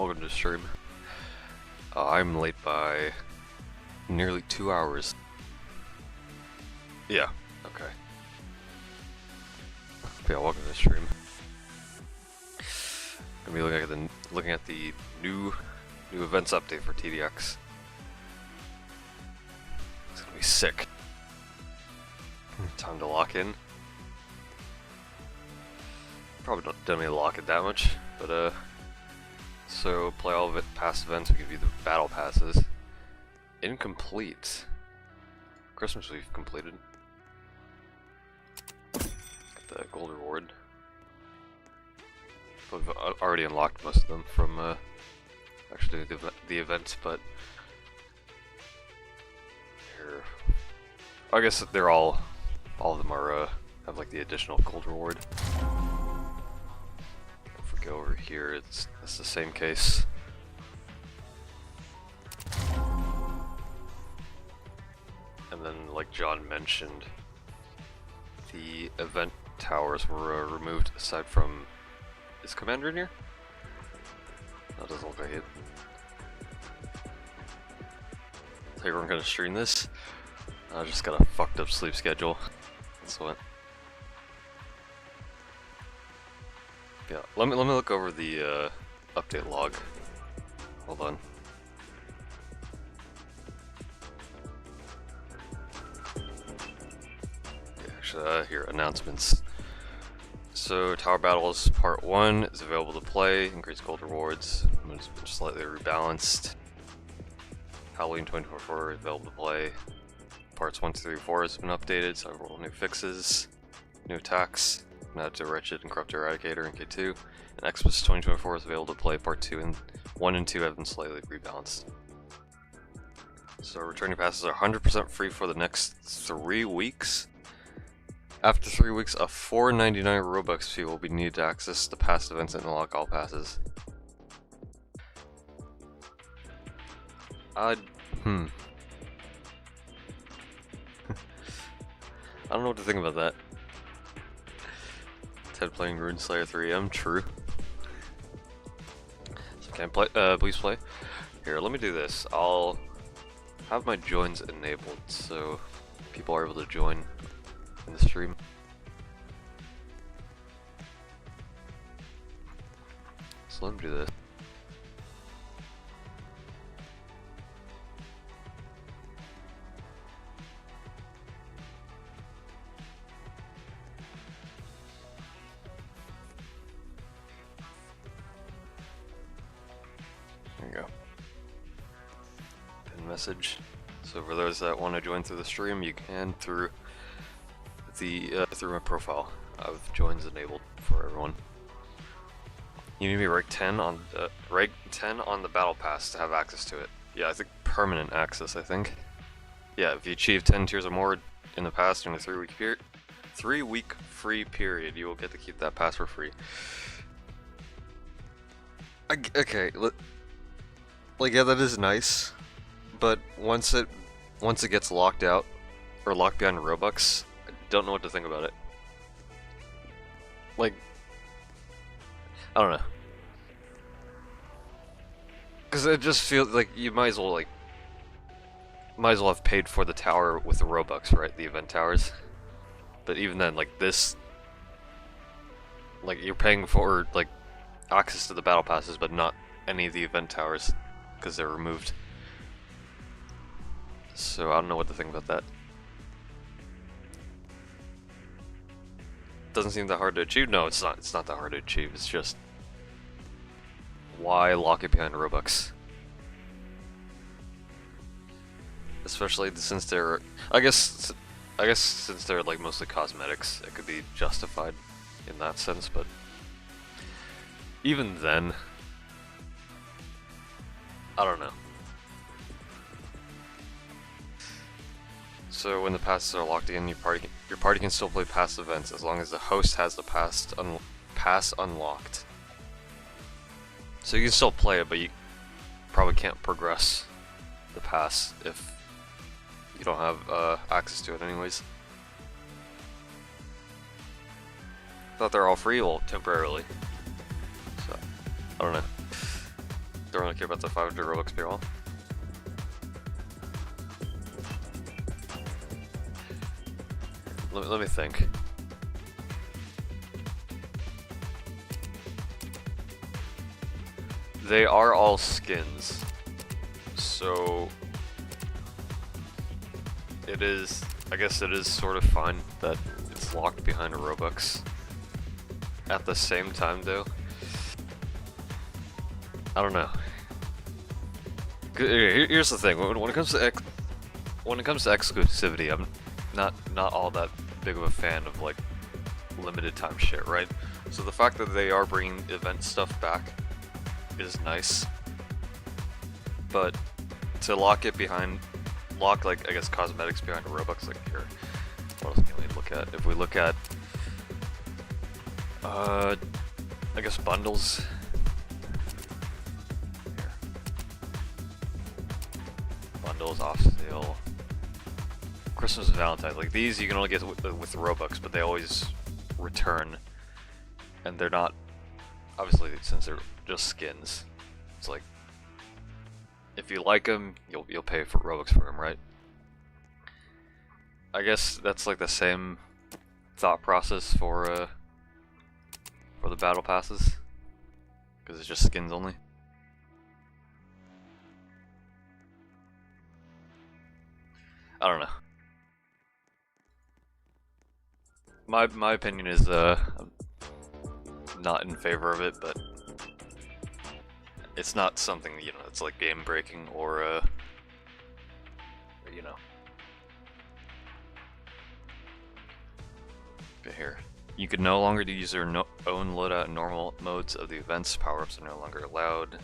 Welcome to the stream. I'm late by nearly 2 hours. Yeah, okay. Yeah, welcome to the stream. Gonna be looking at the new events update for TDX. It's gonna be sick. Time to lock in. Probably don't need to lock it that much, but so play all of it past events will give you the battle passes. Incomplete. Christmas we've completed. Got the gold reward. We've already unlocked most of them from actually doing the event, but here, I guess they're all of them are have like the additional gold reward. If we go over here, it's the same case. And then, like John mentioned, the event towers were removed aside from... Is Commander in here? That doesn't look like it. I think we're gonna stream this. I just got a fucked up sleep schedule. That's what. Yeah, let me look over the update log. Hold on. Actually, here, announcements. So, Tower Battles Part 1 is available to play, increased gold rewards, it's been slightly rebalanced. Halloween 2024 is available to play. Parts 1, 2, 3, 4 has been updated, several new fixes, new attacks, added to Wretched and Corrupt Eradicator in K2, and Xmas 2024 is available to play. Part 2 and 1 and 2 have been slightly rebalanced. So, returning passes are 100% free for the next 3 weeks. After 3 weeks, a $4.99 Robux fee will be needed to access the past events and unlock all passes. I don't know what to think about that. Ted playing Runeslayer 3M, true. So can I play? Please play. Here, let me do this. I'll have my joins enabled so people are able to join in the stream. So let me do this. There you go. Pin message. So for those that want to join through the stream, you can through my profile. I have joins enabled for everyone. You need to be rank 10 on the battle pass to have access to it. Yeah, I think permanent access. I think. Yeah, if you achieve 10 tiers or more in the past in a 3-week free period, you will get to keep that pass for free. Okay, like yeah, that is nice, but once it gets locked out or locked behind Robux, I don't know what to think about it. Like, I don't know, because it just feels like you might as well have paid for the tower with the Robux, right? The event towers. But even then, like this, like you're paying for like access to the battle passes, but not any of the event towers because they're removed. So I don't know what to think about that. Doesn't seem that hard to achieve. No, it's not. It's not that hard to achieve. It's just why lock it behind Robux? Especially since they're, I guess since they're like mostly cosmetics, it could be justified in that sense. But even then, I don't know. So when the passes are locked in, your party can still play past events as long as the host has the pass unlocked. So you can still play it, but you probably can't progress the pass if you don't have access to it anyways. Thought they're all free, well, temporarily. So, I don't know. Don't really care about the 500 Robux payroll. Let me think. They are all skins, so it is, I guess it is sort of fine that it's locked behind a Robux. At the same time though, I don't know. Here's the thing, when it comes to exclusivity, I'm not all that big of a fan of like limited time shit, right? So the fact that they are bringing event stuff back is nice, but to lock like I guess cosmetics behind a Robux, like here, what else can we look at? If we look at I guess bundles. Here. Bundles off sale. Christmas and Valentine's, like these you can only get with Robux, but they always return, and they're not, obviously since they're just skins, it's like if you like them, you'll pay for Robux for them, right? I guess that's like the same thought process for the battle passes, because it's just skins only. I don't know. My opinion is I'm not in favor of it, but it's not something, you know, it's like game breaking or you know. Okay, here. You can no longer use your own loadout in normal modes of the events. Power-ups are no longer allowed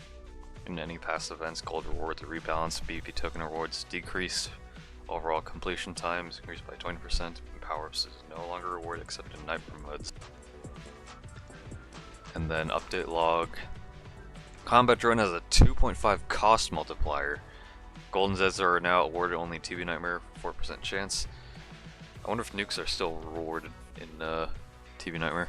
in any past events. Gold rewards are rebalanced. BP token rewards decreased. Overall completion times increased by 20%. And power-ups is no longer rewarded except in night modes. And then update log. Combat drone has a 2.5 cost multiplier. Golden Zeds are now awarded only TV Nightmare, 4% chance. I wonder if nukes are still rewarded in TV Nightmare.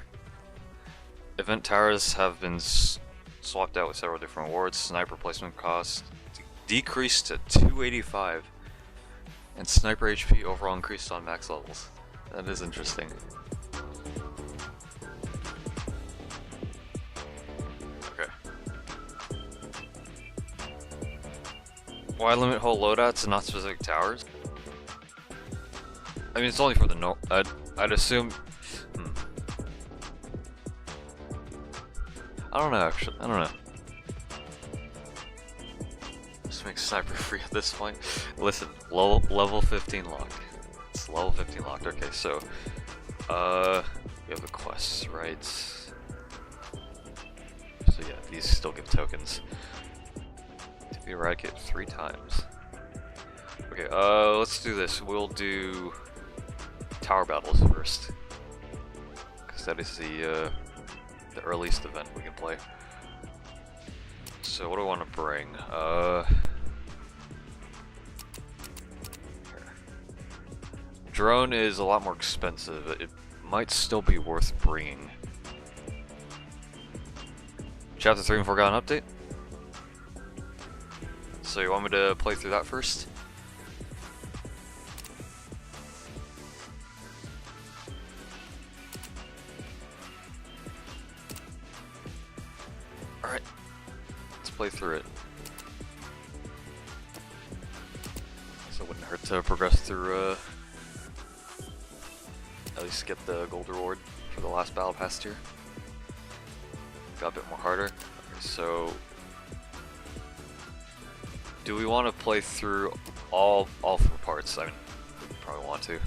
Event towers have been swapped out with several different awards. Sniper replacement cost decreased to 285, and sniper HP overall increased on max levels. That is interesting. Okay. Why limit whole loadouts and not specific towers? I mean, it's only for the I'd assume. I don't know, actually. I don't know. Just make sniper free at this point. Listen, level 15 locked. It's level 15 locked. Okay, so we have the quests, right? So yeah, these still give tokens. To be eradicated 3 times. Okay, let's do this. We'll do tower battles first, because that is the earliest event we can play. So what do I want to bring? Drone is a lot more expensive. It might still be worth bringing. Chapter 3 and Forgotten update. So you want me to play through that first? Alright, let's play through it. So it wouldn't hurt to progress through, at least get the gold reward for the last battle pass tier. Got a bit more harder. Okay, so do we want to play through all 4 parts? I mean, we probably want to.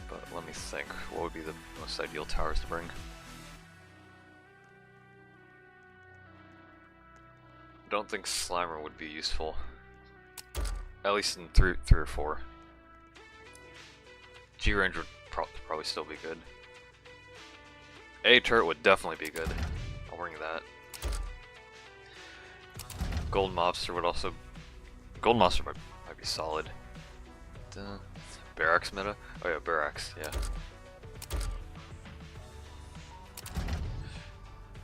But let me think. What would be the most ideal towers to bring? Don't think Slimer would be useful. At least in 3 or 4. G-Range would probably still be good. A turret would definitely be good. I'll bring that. Gold Mobster would also... Gold Mobster might be solid. Barracks meta? Oh yeah, Barracks, yeah.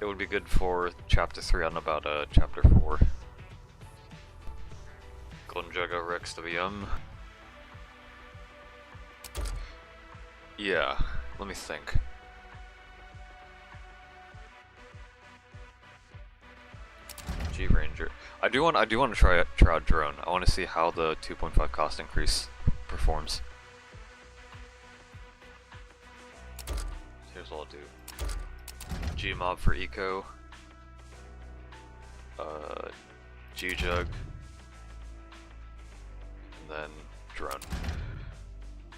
it would be good for chapter 3 on about chapter 4. Golden Jug over XWM. Yeah, let me think. G Ranger. I do want to try out drone. I want to see how the 2.5 cost increase performs. Here's what I'll do. G mob for eco. G jug. And then drone.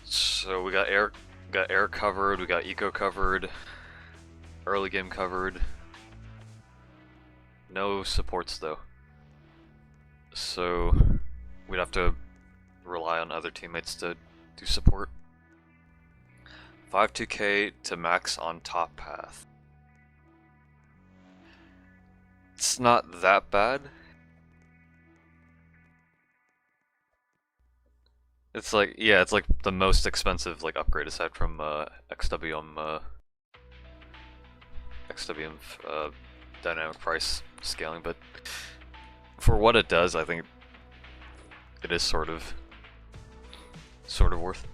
So we got air covered, we got eco covered, early game covered. No supports though. So we'd have to rely on other teammates to do support. 52k to max on top path. It's not that bad. It's like, yeah, it's like the most expensive like upgrade aside from XWM dynamic price scaling, but for what it does, I think it is sort of worth.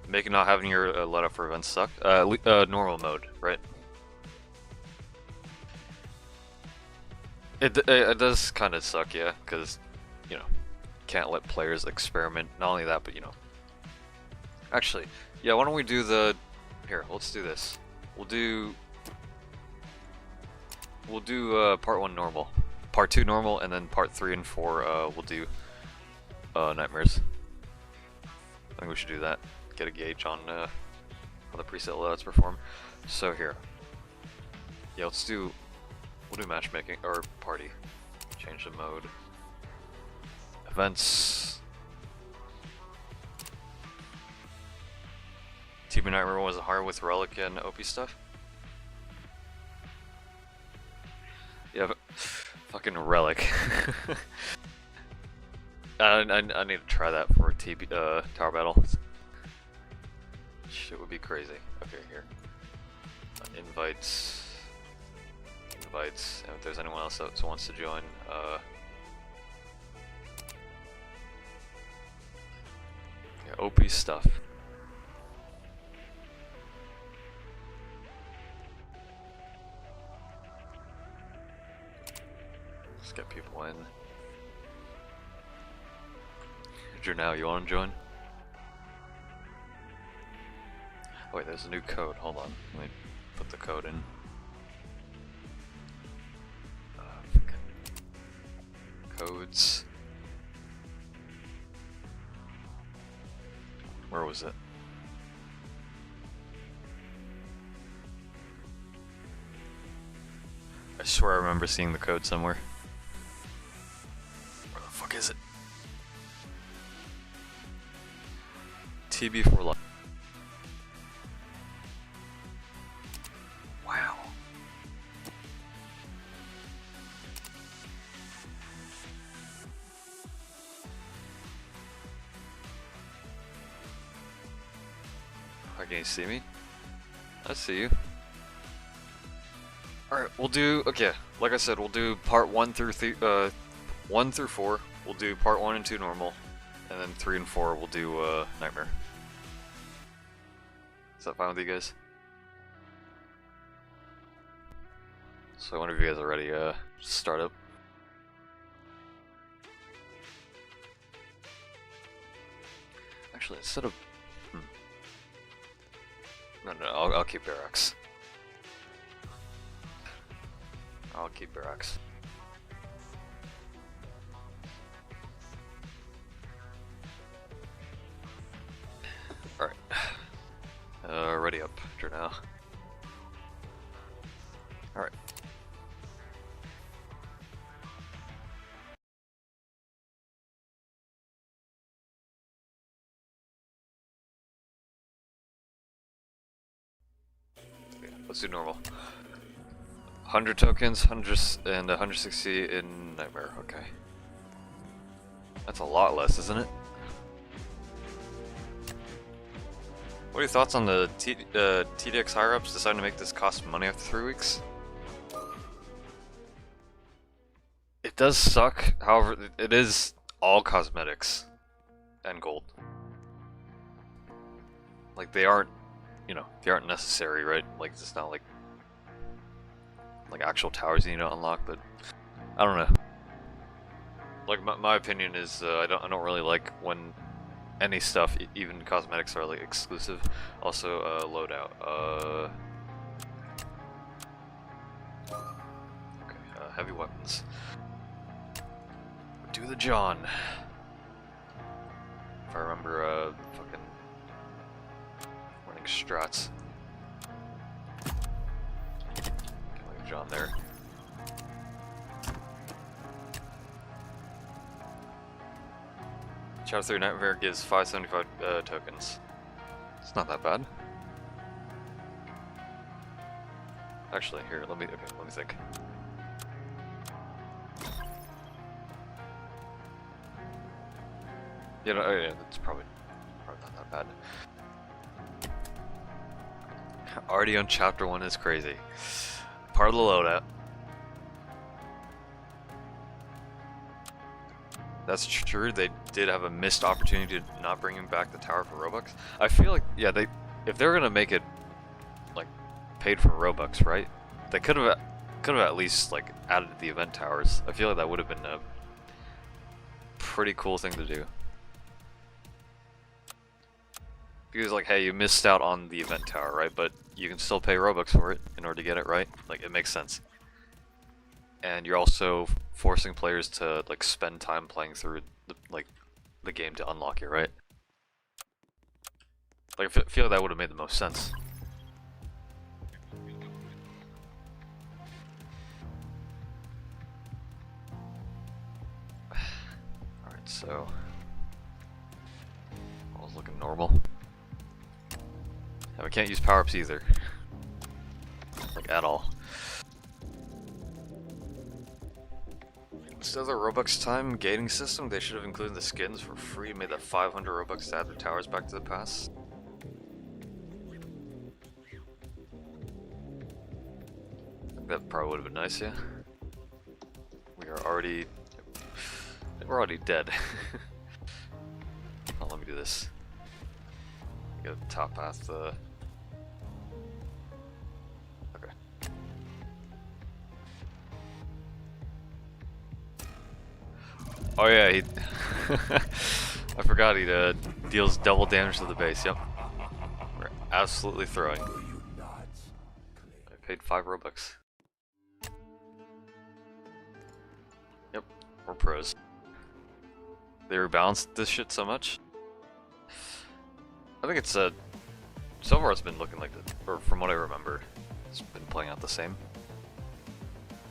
Making not having your loadout for events suck. Normal mode, right? It does kind of suck, yeah, because you know, can't let players experiment. Not only that, but you know. Actually, yeah, why don't we do the... Here, let's do this. We'll do part 1 normal, part 2 normal, and then part 3 and 4 we'll do nightmares. I think we should do that. Get a gauge on how the preset loadouts perform. So here, yeah, we'll do matchmaking or party. Change the mode. Events. TB Nightmare was hard with Relic and OP stuff. Yeah, but fucking Relic. I need to try that for TB Tower Battle. Shit would be crazy. Okay, here. Invites, and if there's anyone else that wants to join, yeah, OP stuff. Let's get people in. Now, you want to join? Oh, wait, there's a new code. Hold on. Let me put the code in. Codes. Where was it? I swear I remember seeing the code somewhere. Where the fuck is it? TB for life. Wow. Can you see me? I see you. Alright, we'll do, okay, like I said, we'll do part 1 through 4. We'll do part 1 and 2 normal. And then 3 and 4 we'll do Nightmare. Is that fine with you guys? So whenever you guys are ready, just start up. Actually, instead of... No, I'll keep barracks. I'll keep barracks. Alright. Ready up, Journal. Alright. Let's do normal. 100 tokens, 100 and 160 in Nightmare, okay. That's a lot less, isn't it? What are your thoughts on the TDX higher-ups deciding to make this cost money after 3 weeks? It does suck, however, it is all cosmetics and gold. Like, they aren't, you know, they aren't necessary, right? Like, it's not like actual towers you need to unlock, but I don't know. Like, my opinion is, I don't really like when any stuff, even cosmetics, are like exclusive. Also, loadout. Okay, heavy weapons. Do the John. If I remember, fucking running strats. Like John there. Chapter 3 Nightmare gives 575 tokens. It's not that bad. Actually, here, let me think. Yeah, no, yeah, that's probably not that bad. Already on chapter 1 is crazy. Part of the loadout. That's true, they did have a missed opportunity to not bringing back the tower for Robux. I feel like, yeah, if they were gonna make it, like, paid for Robux, right? They could have at least, like, added the event towers. I feel like that would have been a pretty cool thing to do. Because, like, hey, you missed out on the event tower, right? But you can still pay Robux for it in order to get it, right? Like, it makes sense. And you're also forcing players to, like, spend time playing through the game to unlock it, right? Like, I feel like that would have made the most sense. Alright, so all's looking normal. And we can't use power-ups either. Like, at all. Instead of the Robux time gating system, they should have included the skins for free and made that 500 Robux to add their towers back to the pass. I think that probably would have been nice, yeah. We're already dead. Oh, let me do this. Get the top path, okay. Oh yeah, he I forgot he deals double damage to the base, yep. We're absolutely throwing. I paid 5 Robux. Yep, we're pros. They rebalanced this shit so much. I think it's so far it's been looking like or from what I remember, it's been playing out the same.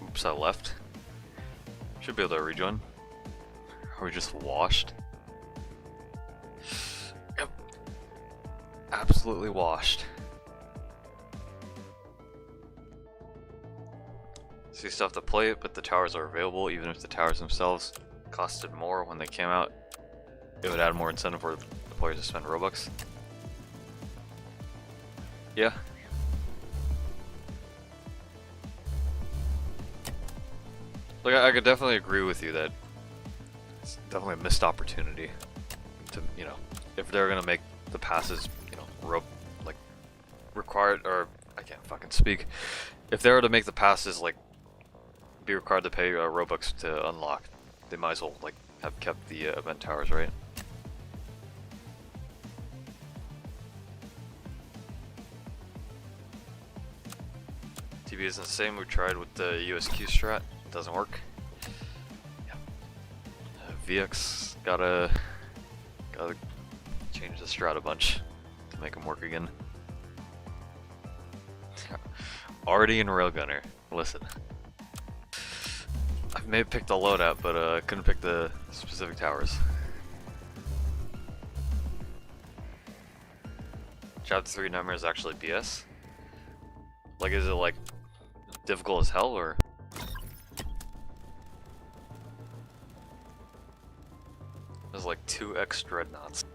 Oops, I left. Should be able to rejoin. Are we just washed? Yep. Absolutely washed. So you still have to play it, but the towers are available, even if the towers themselves costed more when they came out. It would add more incentive for the players to spend Robux. Yeah. Like, I could definitely agree with you that it's definitely a missed opportunity to, you know, if they're gonna make the passes, you know, required, or I can't fucking speak. If they were to make the passes, like, be required to pay Robux to unlock, they might as well, like, have kept the event towers, right? TB isn't the same. We tried with the USQ strat. It doesn't work. Yeah. VX gotta change the strat a bunch to make them work again. Already in Railgunner. Listen. I may have picked the loadout, but I couldn't pick the specific towers. Chapter 3 Nightmare is actually BS. Like, is it like difficult as hell, or? There's like 2x dreadnoughts.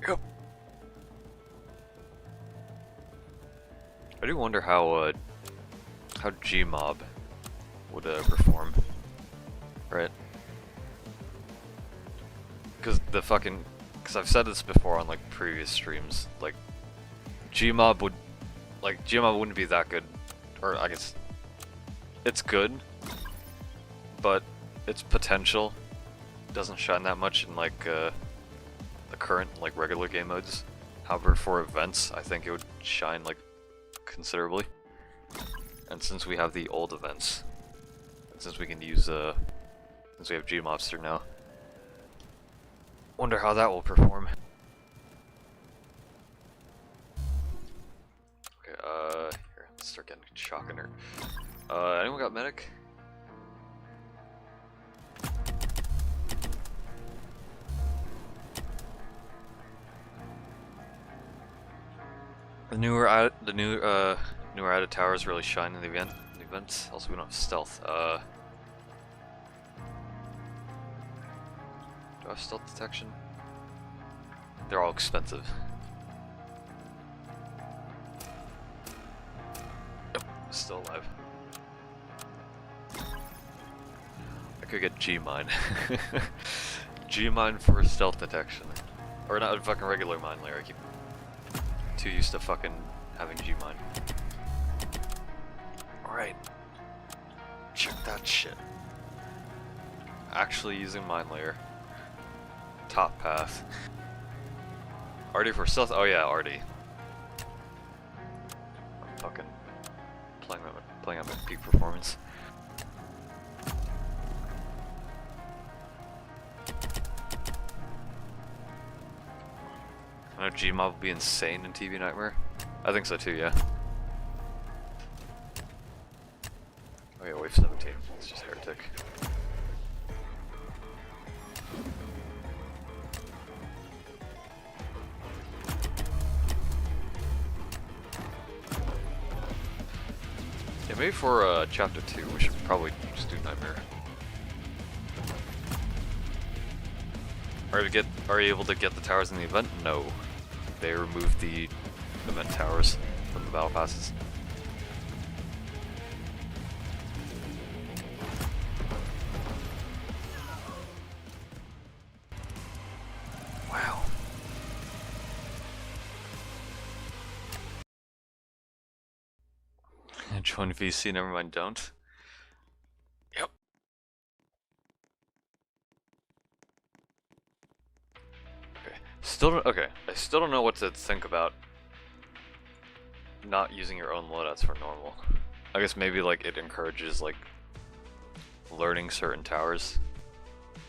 Yep. I do wonder how Gmob would perform, right? Because I've said this before on like previous streams, like Gmob wouldn't be that good, or I guess it's good, but its potential doesn't shine that much in like the current like regular game modes. However, for events, I think it would shine like considerably. And since we have the old events, and since we can use since we have Gmobster now, wonder how that will perform. Okay, here, let's start getting shock in her. Anyone got medic? The newer added towers really shine in the events. Also, we don't have stealth. Do I have stealth detection? They're all expensive. Yep, still alive. I could get G-mine. G-mine for stealth detection. Or not a fucking regular mine layer. I keep too used to fucking having G-mine. Alright. Check that shit. Actually using mine layer. Top path. RD for stealth? Oh yeah, RD. I'm fucking playing at my peak performance. I know Gmob will be insane in TV Nightmare. I think so too, yeah. Oh yeah, wave 17. It's just Heretic. Yeah, maybe for chapter 2 we should probably just do Nightmare. Are you able to get the towers in the event? No. They removed the event towers from the battle passes. Wow. Join VC, never mind, don't. Yep. I still don't know what to think about not using your own loadouts for normal. I guess maybe like it encourages like learning certain towers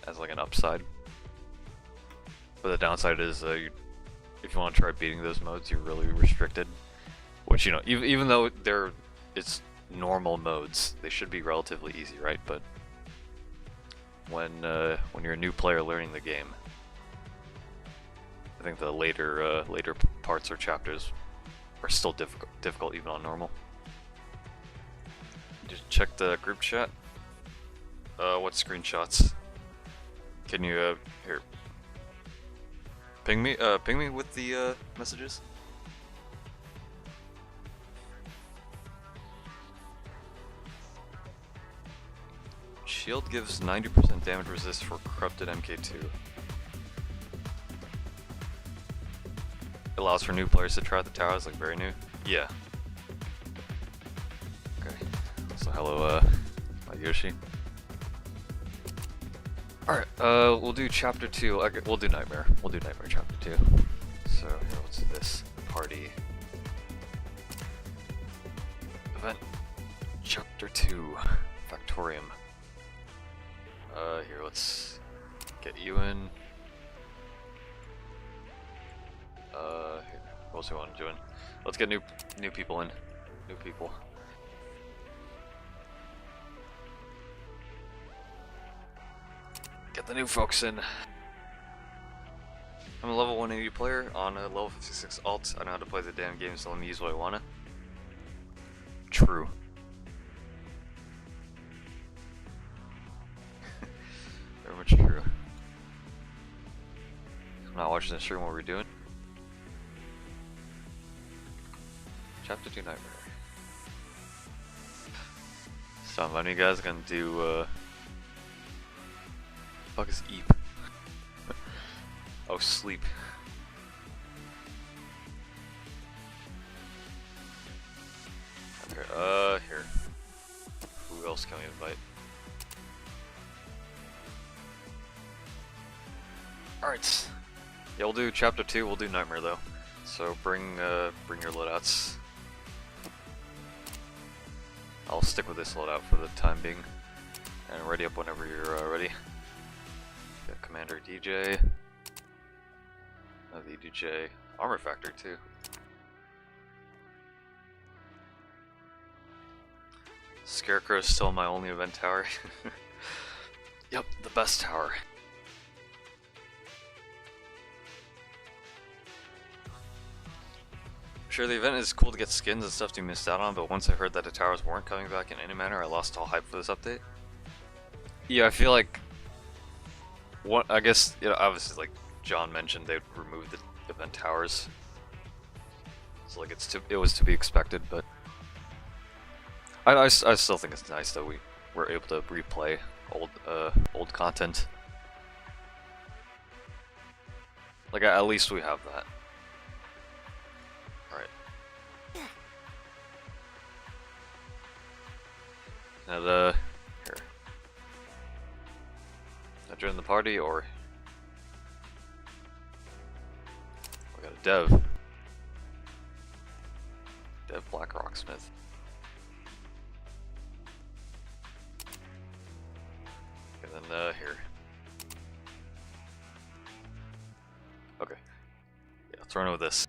as like an upside. But the downside is if you want to try beating those modes, you're really restricted. Which, you know, even though it's normal modes, they should be relatively easy, right? But when you're a new player learning the game, I think the later parts or chapters are still difficult even on normal. Just check the group chat. What screenshots? Can you here? Ping me with the messages. Shield gives 90% damage resist for corrupted MK2. Allows for new players to try the towers, like very new. Yeah. Okay. So hello, my Yoshi. Alright, we'll do chapter 2. Okay, we'll do Nightmare. We'll do Nightmare chapter 2. So here, what's this? Party. Event. Chapter 2. Factorium. Here, let's get you in. Here, what else do we want to do? Let's get new people in. New people. Get the new folks in. I'm a level 180 player on a level 56 alt. I know how to play the damn game, so let me use what I wanna. True. Very much true. I'm not watching the stream, what we're doing. Chapter 2 Nightmare. So how many of you guys gonna do fuck is Eep? Oh, sleep. Okay, here. Who else can we invite? Alright. Yeah, we'll do chapter 2, we'll do Nightmare though. So bring your loadouts. I'll stick with this loadout for the time being. And ready up whenever you're ready. Got Commander DJ. The DJ Armor Factor too. Scarecrow is still my only event tower. Yep, the best tower. Sure, the event is cool to get skins and stuff you missed out on, but once I heard that the towers weren't coming back in any manner, I lost all hype for this update. Yeah, I feel like I guess, you know, obviously, like John mentioned, they'd remove the event towers, so like it was to be expected, but I still think it's nice that we were able to replay old content. Like at least we have that. All right. And here. Now join the party, or we got a Dev. Dev Black Rocksmith. And then here. Okay. Yeah, let's run with this.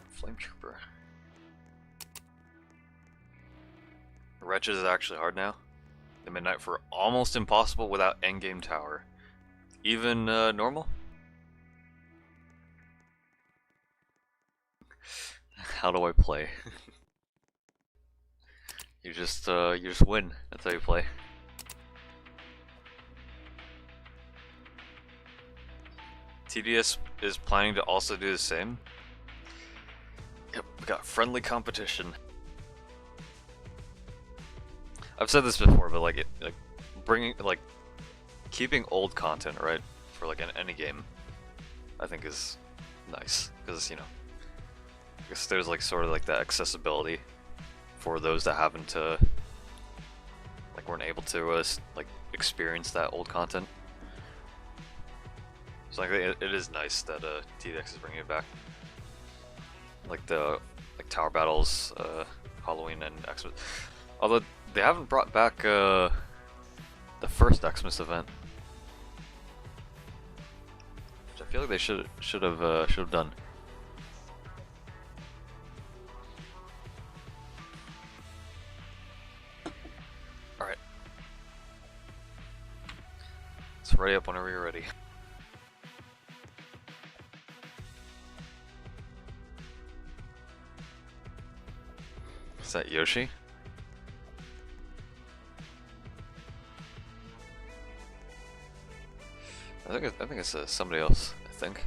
Flame Trooper. Wretched is actually hard now. The Midnight for almost impossible without endgame tower. Even normal? How do I play? You just win. That's how you play. TDS is planning to also do the same. Yep, we got friendly competition. I've said this before, but like keeping old content, right, for like any game, I think is nice, because, you know, I guess there's like sort of like that accessibility for those that haven't weren't able to like experience that old content. So like it is nice that TDX is bringing it back, like the tower battles, Halloween and Xmas. Although they haven't brought back the first Xmas event, which I feel like they should have done. All right, let's ready up whenever you're ready. Is that Yoshi? I think it's somebody else. I think.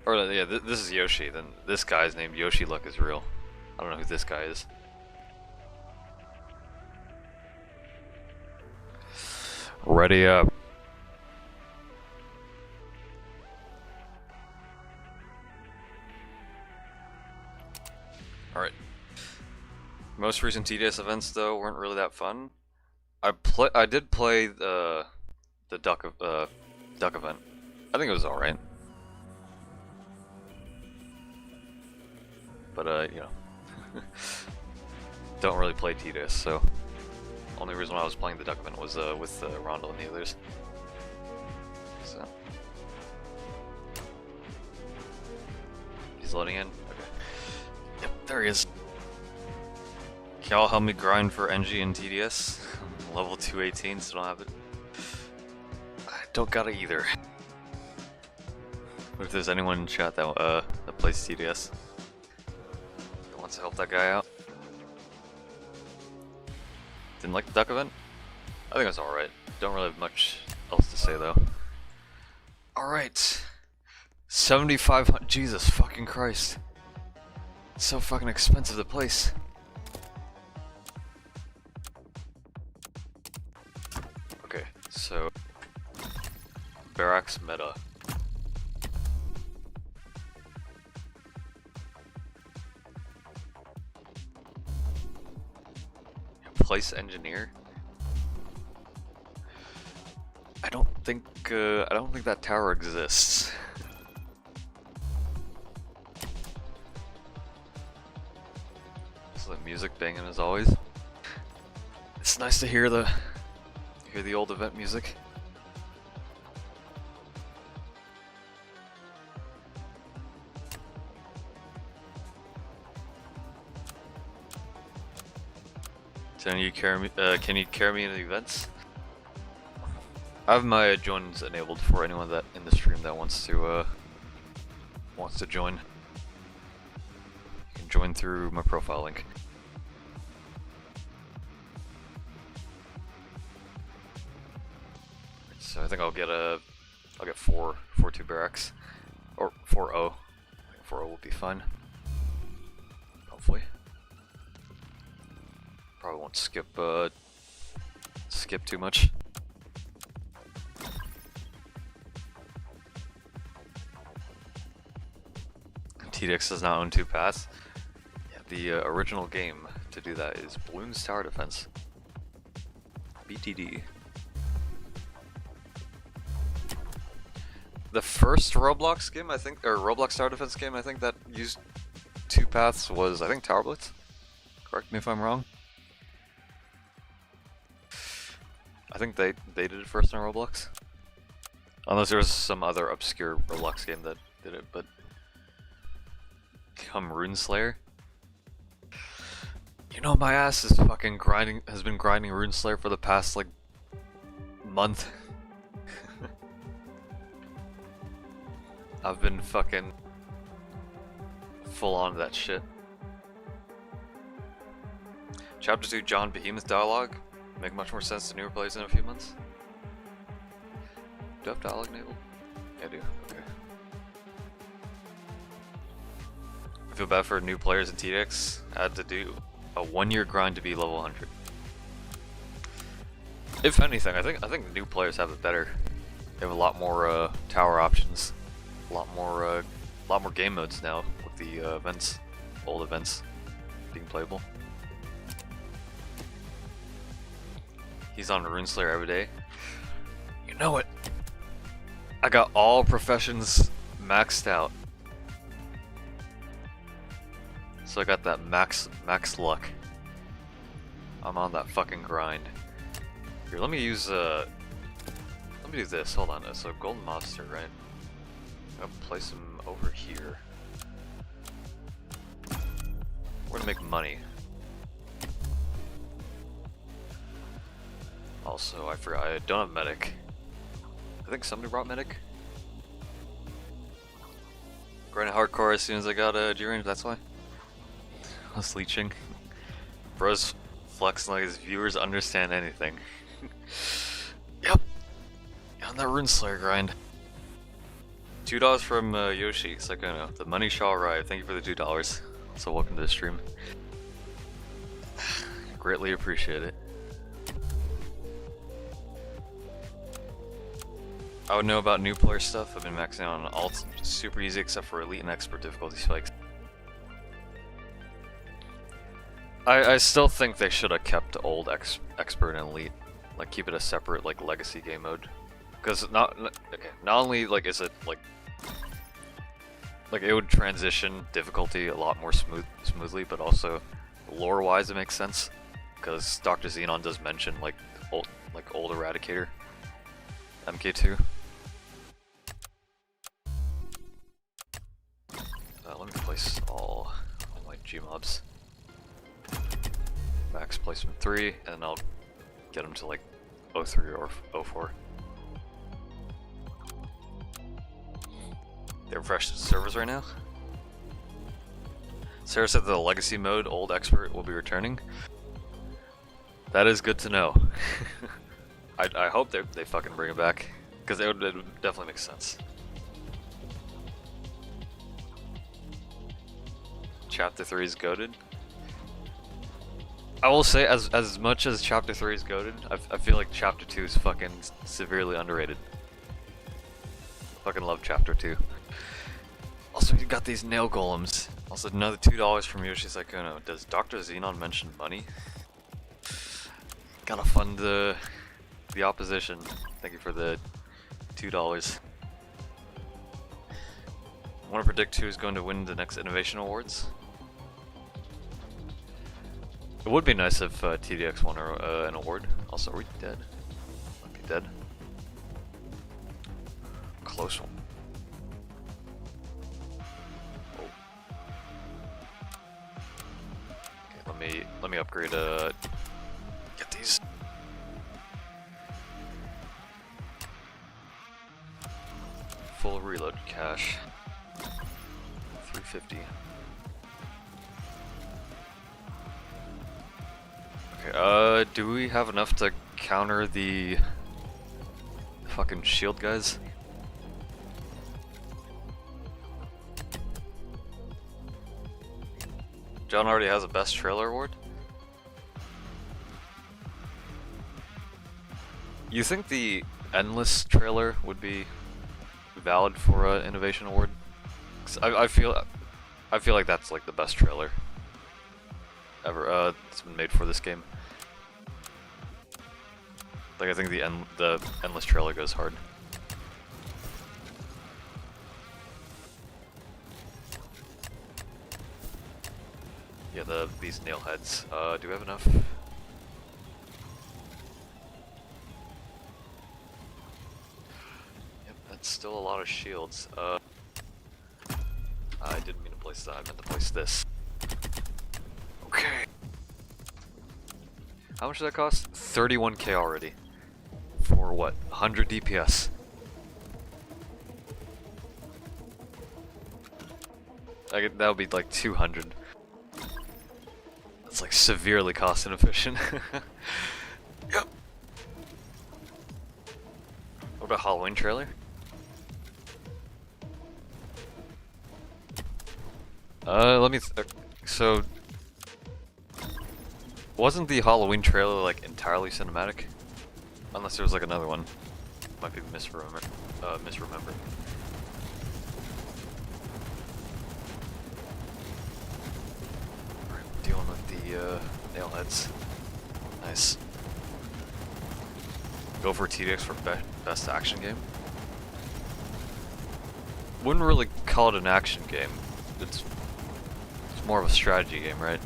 Or yeah, this is Yoshi. Then this guy's named Yoshi Luck is real. I don't know who this guy is. Ready up. All right. Most recent TDS events though weren't really that fun. I did play the duck event. I think it was all right. But you know, don't really play TDS, so only reason why I was playing the duck event was with Rondo and the others. So he's loading in. Okay. Yep, there he is. Can y'all help me grind for NG and TDS? I'm level 218, still don't have it. I don't got it either. What if there's anyone in chat that plays TDS? That wants to help that guy out? Didn't like the duck event? I think it was alright. Don't really have much else to say though. Alright. 7,500. Jesus fucking Christ. It's so fucking expensive to place. Okay, so. Barracks meta. Place engineer? I don't think that tower exists. So the music banging as always. It's nice to hear the old event music. Can you carry me in the events? I have my joins enabled for anyone that in the stream that wants to join. You can join through my profile link. So I think I'll get 4-2 barracks or 4-0. I think 4-0 will be fine. Hopefully. Probably won't skip too much. TDX does not own 2 paths. Yeah, the original game to do that is Bloons Tower Defense. BTD. The first Roblox game, I think, or Roblox Tower Defense game, I think that used 2 paths was, I think, Tower Blitz. Correct me if I'm wrong. I think they did it first on Roblox. Unless there was some other obscure Roblox game that did it, but come Runeslayer. You know, my ass is fucking has been grinding Runeslayer for the past like month. I've been fucking full on that shit. Chapter 2 John Behemoth dialogue. Make much more sense to newer players in a few months. Do I have dialogue enabled? Yeah, I do. Okay. I feel bad for new players in TDX. I had to do a 1-year grind to be level 100. If anything, I think new players have it better. They have a lot more tower options, a lot more game modes now with the events, old events being playable. He's on Runeslayer every day. You know it. I got all professions maxed out. So I got that max luck. I'm on that fucking grind. Here, let me do this. Hold on. So Golden Monster, right? I'm gonna place him over here. We're gonna make money. Also, I forgot, I don't have medic. I think somebody brought medic. Grinding hardcore as soon as I got a G range, that's why. I was leeching. Bro's flexing like his viewers understand anything. Yep. On that Runeslayer grind. $2 from Yoshi. It's like, I don't know, the money shall arrive. Thank you for the $2. So welcome to the stream. Greatly appreciate it. I would know about new player stuff. I've been maxing out on alts, super easy except for elite and expert difficulty spikes. I still think they should have kept old expert and elite, like keep it a separate like legacy game mode, because not only like is it like it would transition difficulty a lot more smoothly, but also lore wise it makes sense, because Dr. Xenon does mention like old Eradicator MK2. Let me place all my Gmobs. Max placement 3, and then I'll get them to like 03 or 04. They refreshed the servers right now. Sarah said the legacy mode, old expert, will be returning. That is good to know. I hope they fucking bring it back, because it would definitely make sense. Chapter 3 is goated. I will say, as much as Chapter 3 is goated, I feel like Chapter 2 is fucking severely underrated. Fucking love Chapter 2. Also, you got these nail golems. Also, another $2 from Yoshi's like, oh no, does Dr. Xenon mention money? Gotta fund the opposition. Thank you for the $2. Want to predict who's going to win the next Innovation Awards? It would be nice if TDX won an award. Also, are we dead? Might be dead. Close one. Oh. Okay, let me upgrade. Get these. Full reload cash. 350. Okay, do we have enough to counter the fucking shield guys? John already has a best trailer award? You think the endless trailer would be valid for an innovation award? 'Cause I feel like that's like the best trailer ever that's been made for this game. Like I think the endless trailer goes hard. Yeah, these nail heads. Do we have enough? Yep, that's still a lot of shields. I didn't mean to place that. I meant to place this. Okay. How much did that cost? 31k already. For what? 100 DPS. That would be like 200. That's like severely cost inefficient. Yep. What about Halloween trailer? So wasn't the Halloween trailer like entirely cinematic? Unless there was like another one. Might be misremembered. Alright, dealing with the nailheads. Nice. Go for TDX for best action game. Wouldn't really call it an action game. It's more of a strategy game, right?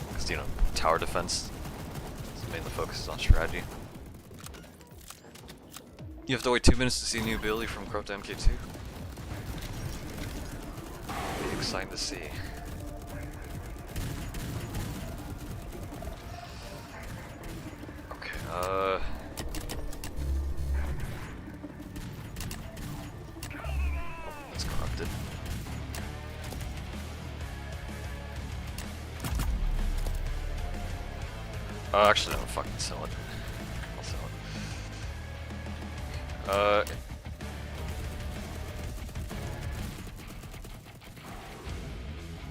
Because, you know, tower defense is mainly focuses on strategy. You have to wait 2 minutes to see new ability from Crop to MK2. Be exciting to see. Okay, that's corrupted. Actually, no, fucking sell it. I'll sell it.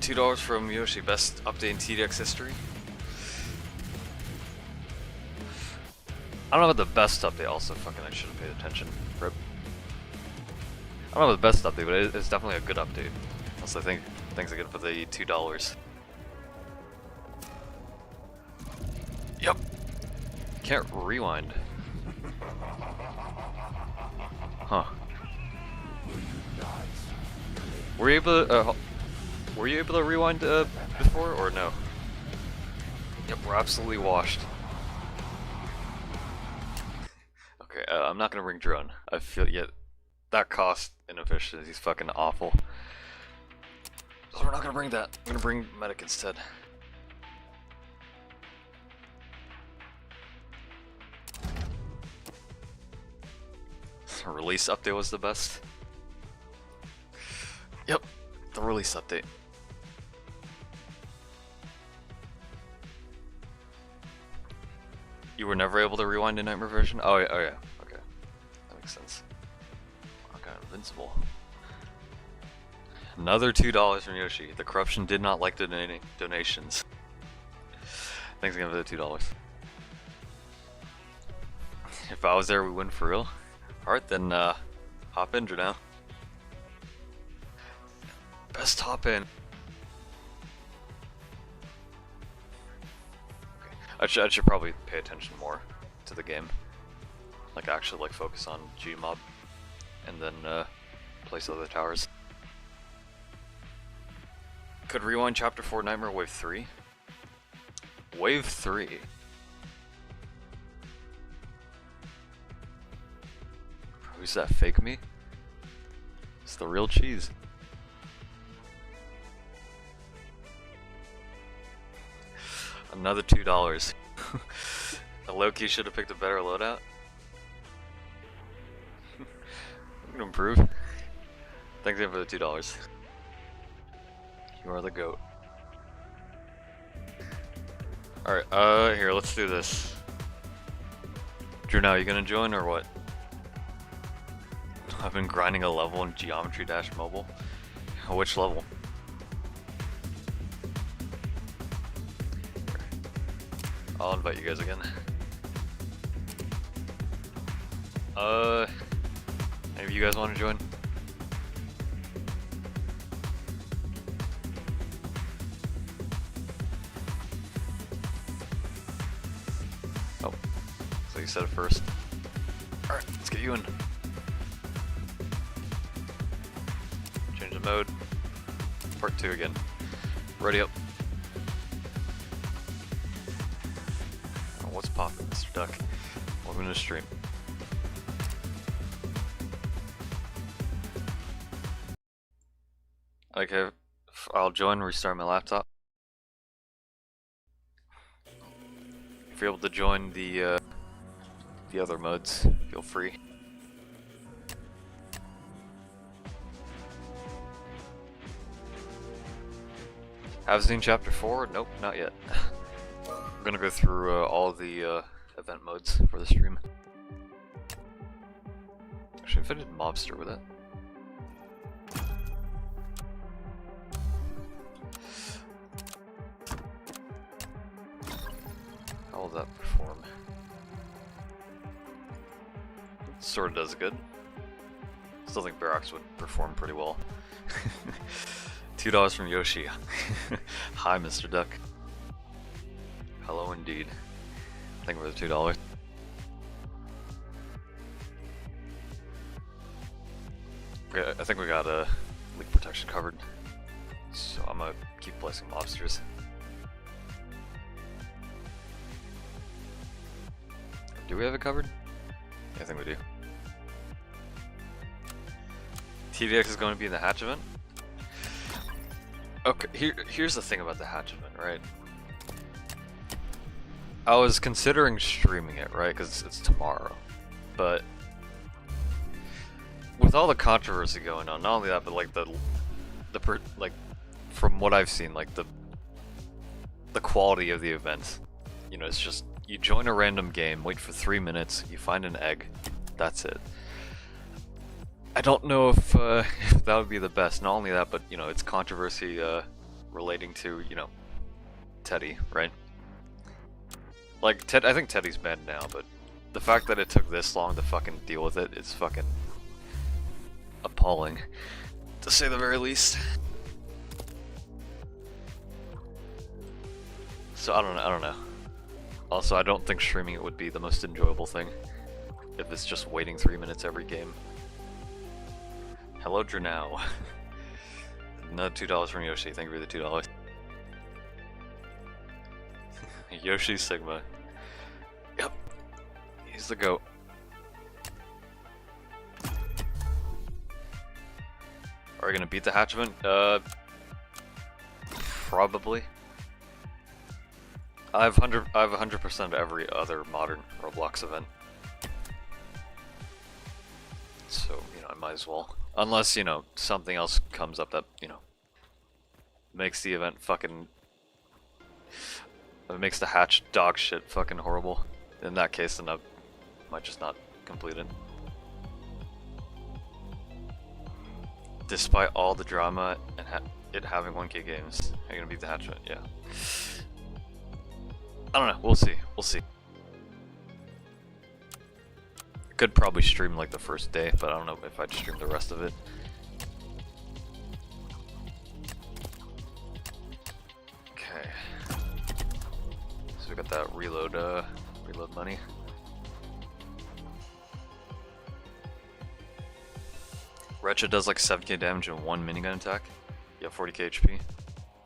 $2 from Yoshi, best update in TDX history. I don't know about the best update, also fucking I should have paid attention. Rip. I don't know about the best update, but it's definitely a good update. Also, I think thanks again for the $2. Yep. Can't rewind. Huh. Were you able to rewind before or no? Yep, we're absolutely washed. Okay, I'm not gonna bring drone. I feel that cost inefficiency is fucking awful. So we're not gonna bring that. I'm gonna bring medic instead. Release update was the best. Yep, the release update. You were never able to rewind a Nightmare version? Oh yeah, okay. That makes sense. Okay, invincible. Another $2 from Yoshi. The corruption did not like donating donations. Thanks again for the $2. If I was there, we win for real. Alright then, hop in, now. Best hop in. Okay. I should probably pay attention more to the game. Like actually like focus on Gmob and then place other towers. Could rewind chapter 4 Nightmare Wave 3? Wave 3? Who's that, fake me? It's the real cheese. Another $2. The Loki should have picked a better loadout. I'm gonna improve. Thanks again for the $2. You are the GOAT. Alright, here, let's do this. Drew, now you gonna join or what? I've been grinding a level in Geometry Dash Mobile. Which level? I'll invite you guys again. Any of you guys want to join? Oh, so you said it first. Alright, let's get you in. Change the mode. Part 2 again. Ready up. Oh, what's poppin', Mr. Duck? Welcome to the stream. Okay, I'll join and restart my laptop. If you're able to join the other modes, feel free. Have seen chapter 4? Nope, not yet. I'm gonna go through all the event modes for the stream. Actually, if I did mobster with it. How will that perform? Sort of does good. Still think Barox would perform pretty well. $2 from Yoshi. Hi, Mr. Duck. Hello indeed. Thank you for the $2. Okay, I think we got leak protection covered. So I'm gonna keep placing mobsters. Do we have it covered? Yeah, I think we do. TDX is going to be in the hatch event? Okay, here's the thing about the hatch event, right? I was considering streaming it, right? Because it's tomorrow. But with all the controversy going on, not only that, but like like from what I've seen, like the quality of the event, you know, it's just you join a random game, wait for 3 minutes, you find an egg, that's it. I don't know if that would be the best. Not only that, but you know, it's controversy relating to, you know, Teddy, right? Like I think Teddy's banned now, but the fact that it took this long to fucking deal with it is fucking appalling, to say the very least. So I don't know. Also, I don't think streaming it would be the most enjoyable thing if it's just waiting 3 minutes every game. Hello, Drenau. Another $2 from Yoshi. Thank you for the $2. Yoshi Sigma. Yep. He's the GOAT. Are we gonna beat the hatch event? Probably. I have 100% every other modern Roblox event. So, you know, I might as well. Unless, you know, something else comes up that, you know, makes the event fucking... It makes the hatch dog shit fucking horrible. In that case, then I might just not complete it. Despite all the drama and it having 1K games, are you gonna beat the hatchet? Yeah. I don't know. We'll see. We'll see. Could probably stream like the first day, but I don't know if I'd stream the rest of it. Okay. So we got that reload money. Wretched does like 7k damage in one minigun attack. You have 40k HP.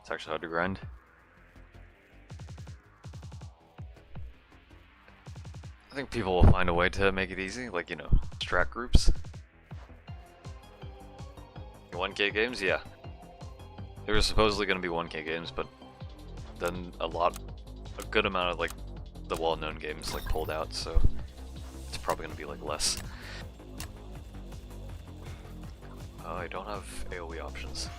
It's actually hard to grind. I think people will find a way to make it easy, like, you know, strat groups. 1k games? Yeah. There were supposedly going to be 1k games, but then a good amount of, like, the well-known games, like, pulled out, so it's probably going to be, like, less. I don't have AoE options.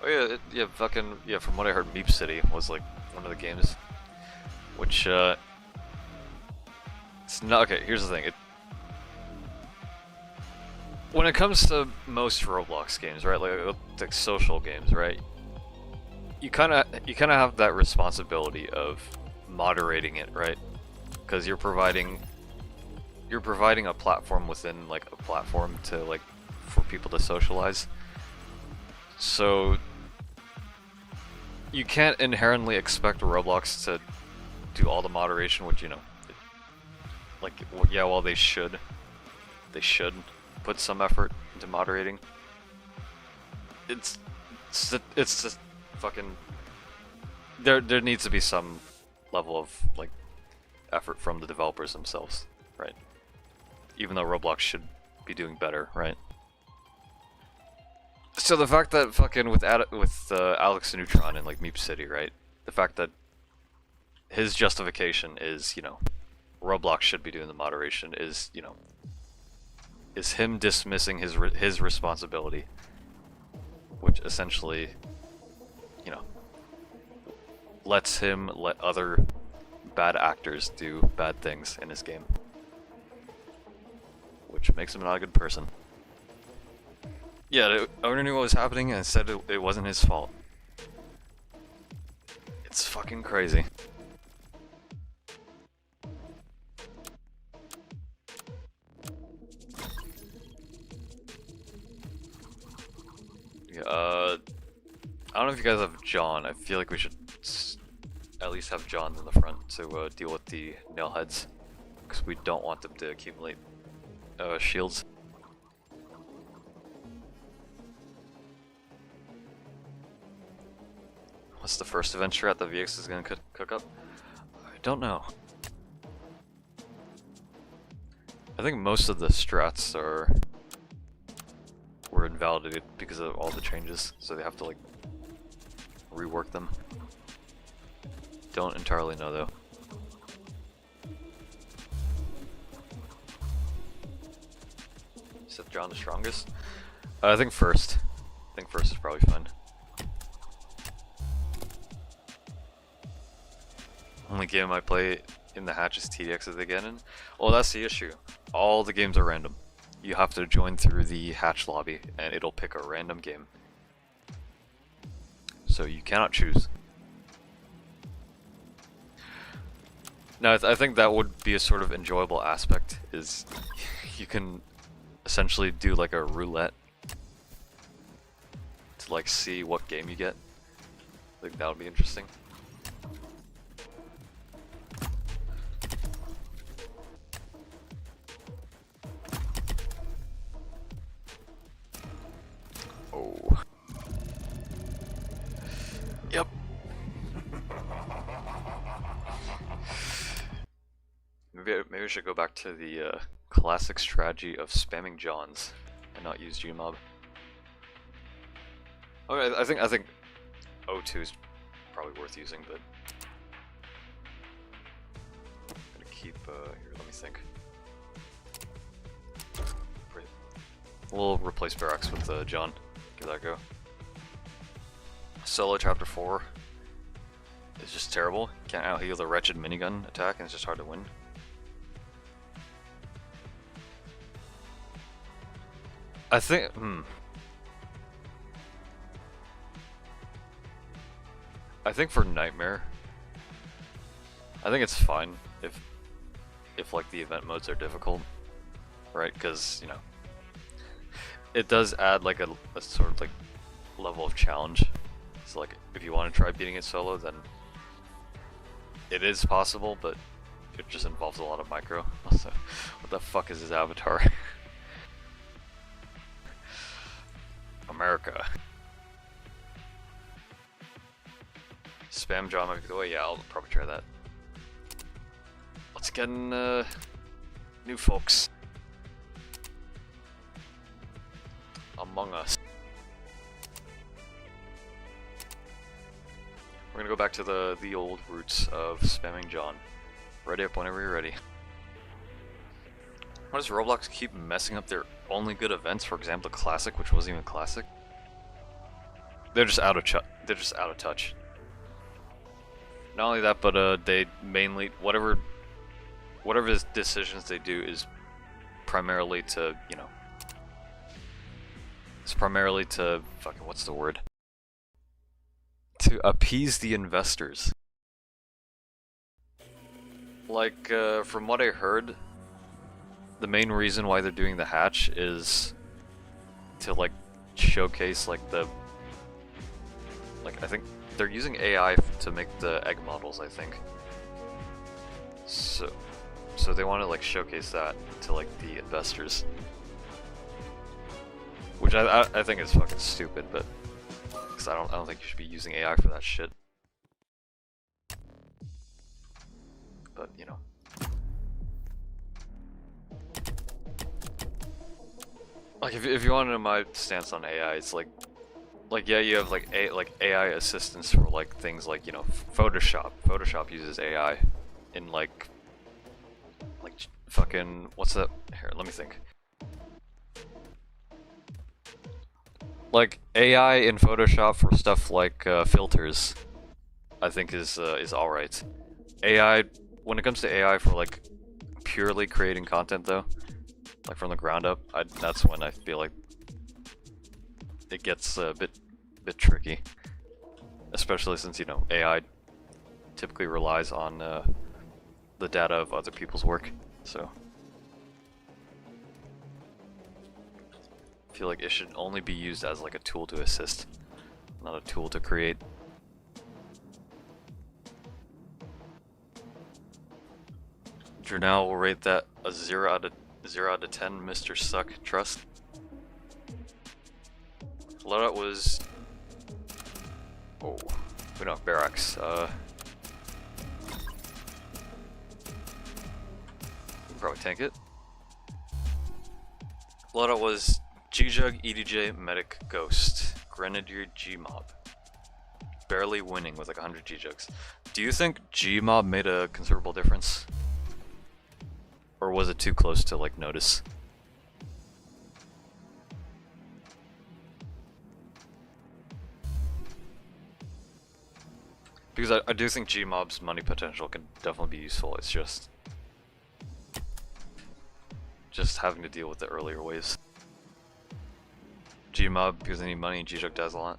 Oh yeah, yeah, from what I heard, Meep City was like one of the games, which, it's not, okay, here's the thing, when it comes to most Roblox games, right, like social games, right, you kinda have that responsibility of moderating it, right, because you're providing a platform within, like, a platform to, like, for people to socialize, so you can't inherently expect Roblox to do all the moderation, which, you know, like, yeah, well, they should put some effort into moderating. It's just fucking, there needs to be some level of, like, effort from the developers themselves, right? Even though Roblox should be doing better, right? So the fact that fucking with Alex Neutron and like Meep City, right? The fact that his justification is, you know, Roblox should be doing the moderation is, you know, is him dismissing his responsibility, which essentially, you know, lets him let other bad actors do bad things in his game, which makes him not a good person. Yeah, the owner knew what was happening and said it wasn't his fault. It's fucking crazy. Yeah, I don't know if you guys have John. I feel like we should at least have John in the front to deal with the nailheads, because we don't want them to accumulate shields. What's the first event strat that VX is going to cook up? I don't know. I think most of the strats were invalidated because of all the changes, so they have to, like, rework them. Don't entirely know though. Is John the strongest? I think first. I think first is probably fine. Only game I play in the hatch is TDX as they get in. Well, that's the issue. All the games are random. You have to join through the hatch lobby and it'll pick a random game. So you cannot choose. Now, I think that would be a sort of enjoyable aspect, is you can essentially do like a roulette to like see what game you get. I think that would be interesting. Oh. Yep. Maybe we should go back to the classic strategy of spamming Johns and not use Gmob. Okay, I think O2 is probably worth using, but I'm gonna keep here. Let me think. We'll replace Barracks with John. Give that a go. Solo Chapter 4 is just terrible. Can't out-heal the wretched minigun attack, and it's just hard to win. I think, I think for Nightmare, I think it's fine if like the event modes are difficult, right? Because, you know, it does add like a sort of like level of challenge. So like if you want to try beating it solo, then it is possible, but it just involves a lot of micro. Also, what the fuck is his avatar? America. Spam John might be the way. Yeah, I'll probably try that. Let's get in new folks among us. We're gonna go back to the old roots of spamming John. Ready up whenever you're ready. Why does Roblox keep messing up their only good events? For example, the Classic, which wasn't even Classic. They're just out of touch. Not only that, but they mainly whatever decisions they do is primarily to, you know, it's primarily to fucking what's the word? To appease the investors. Like from what I heard, the main reason why they're doing the hatch is to like showcase like I think they're using AI to make the egg models, I think. So they want to like showcase that to like the investors, which I think is fucking stupid, but because I don't think you should be using AI for that shit. But you know. Like if you want to know my stance on AI, it's like yeah, you have like AI assistants for like things like, you know, Photoshop. Photoshop uses AI in like fucking what's that? Here, let me think. Like AI in Photoshop for stuff like filters, I think is alright. AI, when it comes to AI for like purely creating content though, like from the ground up, that's when I feel like it gets a bit tricky, especially since, you know, AI typically relies on the data of other people's work. So I feel like it should only be used as like a tool to assist, not a tool to create. Jernal will rate that a 0 out of 10, Mr. Suck Trust. Loadout was... Oh, we don't have Barracks. Probably tank it. Loadout was G-Jug, EDJ, Medic, Ghost, Grenadier, G-Mob. Barely winning with like 100 G-Jugs. Do you think G-Mob made a considerable difference? Or was it too close to like notice? Because I do think G-Mob's money potential can definitely be useful. It's just having to deal with the earlier waves. G-Mob, because they need money, and G-Jug does a lot.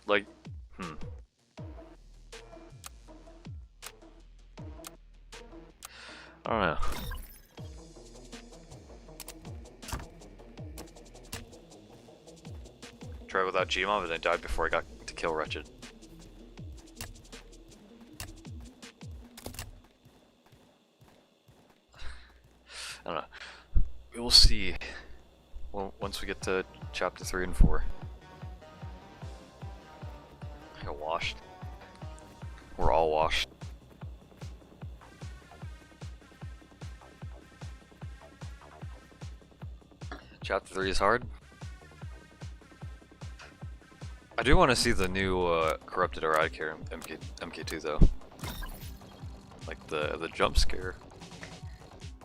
Like, I don't know. Tried without G-Mob and I died before I got to kill Wretched. I don't know. We will see once we get to chapter 3 and 4. I got washed. We're all washed. Chapter 3 is hard. I do want to see the new Corrupted Eradicator MK2 though. Like the jump scare.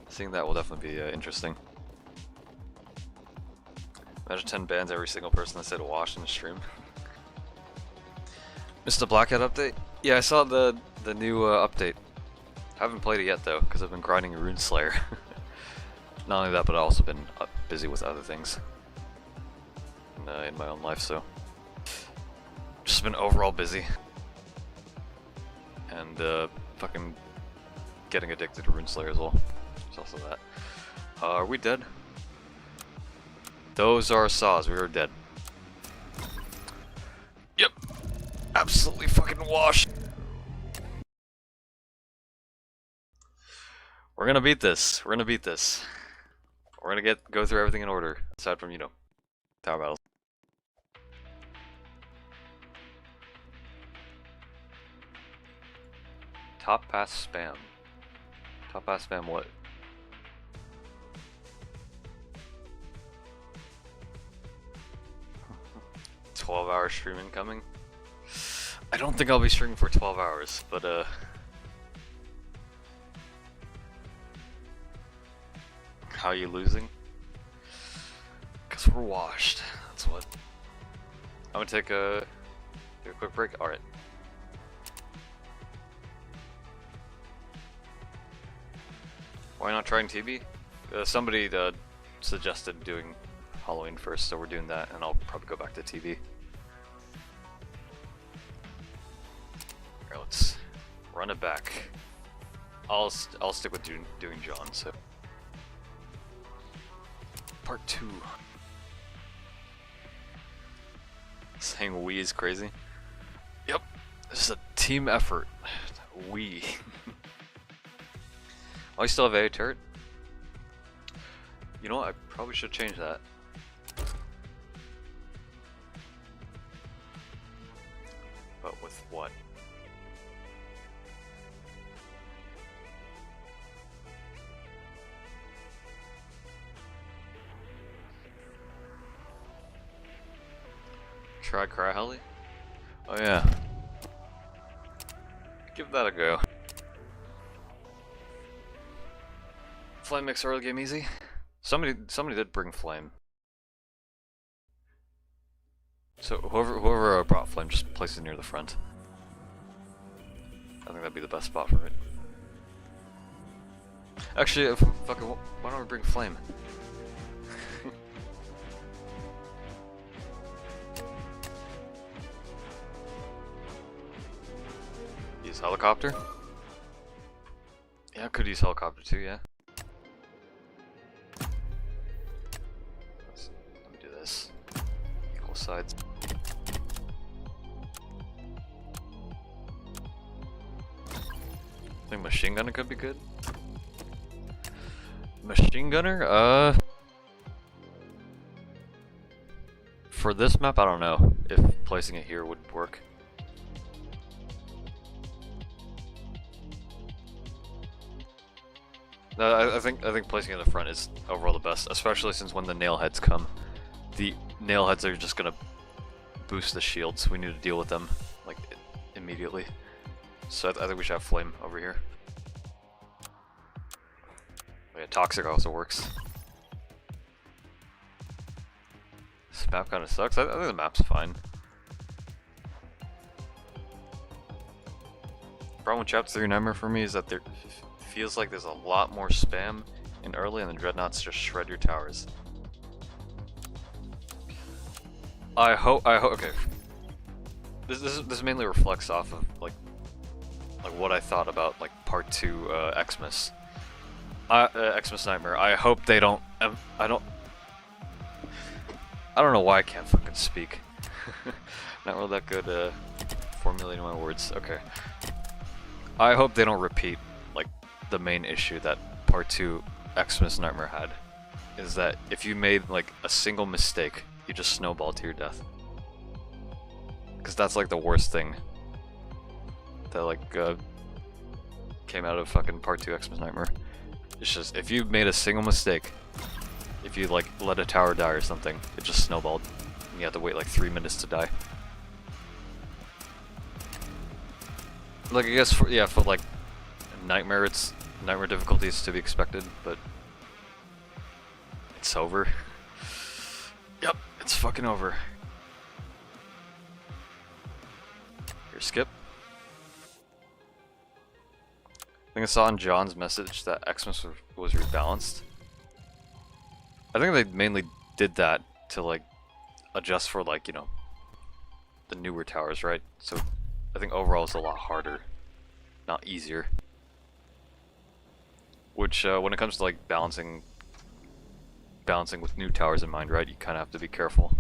Seeing that will definitely be interesting. Imagine 10 bans every single person that said wash in the stream. Missed the Blackhead update? Yeah, I saw the new update. Haven't played it yet though, because I've been grinding Rune Slayer. Not only that, but I've also been busy with other things in my own life, so just been overall busy. And fucking getting addicted to Rune Slayer as well. There's also that. Are we dead? Those are saws, we are dead. Yep. Absolutely fucking washed. We're gonna beat this. We're gonna beat this. We're gonna go through everything in order, aside from, you know, tower battles. Top pass spam. Top pass spam what? "12-hour stream incoming." I don't think I'll be streaming for 12 hours, but how are you losing? Because we're washed. That's what. I'm gonna take a quick break. Alright. Why not trying TB? Somebody suggested doing Halloween first, so we're doing that, and I'll probably go back to TB. Alright, let's run it back. I'll stick with doing John, so. Part 2. Saying we is crazy. Yep, this is a team effort. We. Oh, you still have a turret? You know what, I probably should change that. But with what? Try Cry Heli? Oh yeah. Give that a go. Flame makes early game easy. Somebody did bring Flame. So whoever brought Flame, just place it near the front. I think that'd be the best spot for it. Actually, fucking, why don't we bring Flame? Use helicopter? Yeah, I could use helicopter too, yeah. Let me do this. Equal sides. I think machine gunner could be good. Machine gunner? For this map, I don't know if placing it here would work. No, I think placing it in the front is overall the best, especially since when the nail heads come, the nail heads are just gonna boost the shields. We need to deal with them like immediately. So I think we should have Flame over here. Oh yeah, Toxic also works. This map kind of sucks. I think the map's fine. Problem with Chapter 3 Nightmare for me is that there feels like there's a lot more spam in early, and the dreadnoughts just shred your towers. I hope. Okay. This mainly reflects off of like what I thought about like Part 2 Xmas. Xmas Nightmare. I hope they don't. I don't know why I can't fucking speak. Not really that good formulating my words. Okay. I hope they don't repeat like the main issue that Part 2 Xmas Nightmare had, is that if you made like a single mistake, you just snowball to your death. Because that's like the worst thing that like came out of fucking Part 2 Xmas Nightmare. It's just, if you made a single mistake, if you like let a tower die or something, it just snowballed, and you have to wait like 3 minutes to die. Like, I guess for like Nightmare, Nightmare difficulty is to be expected, but it's over. Yep. It's fucking over. Here, skip. I think I saw in John's message that Xmas was rebalanced. I think they mainly did that to like adjust for like, you know, the newer towers, right? So I think overall it's a lot harder, not easier. Which when it comes to like balancing with new towers in mind, right? You kind of have to be careful.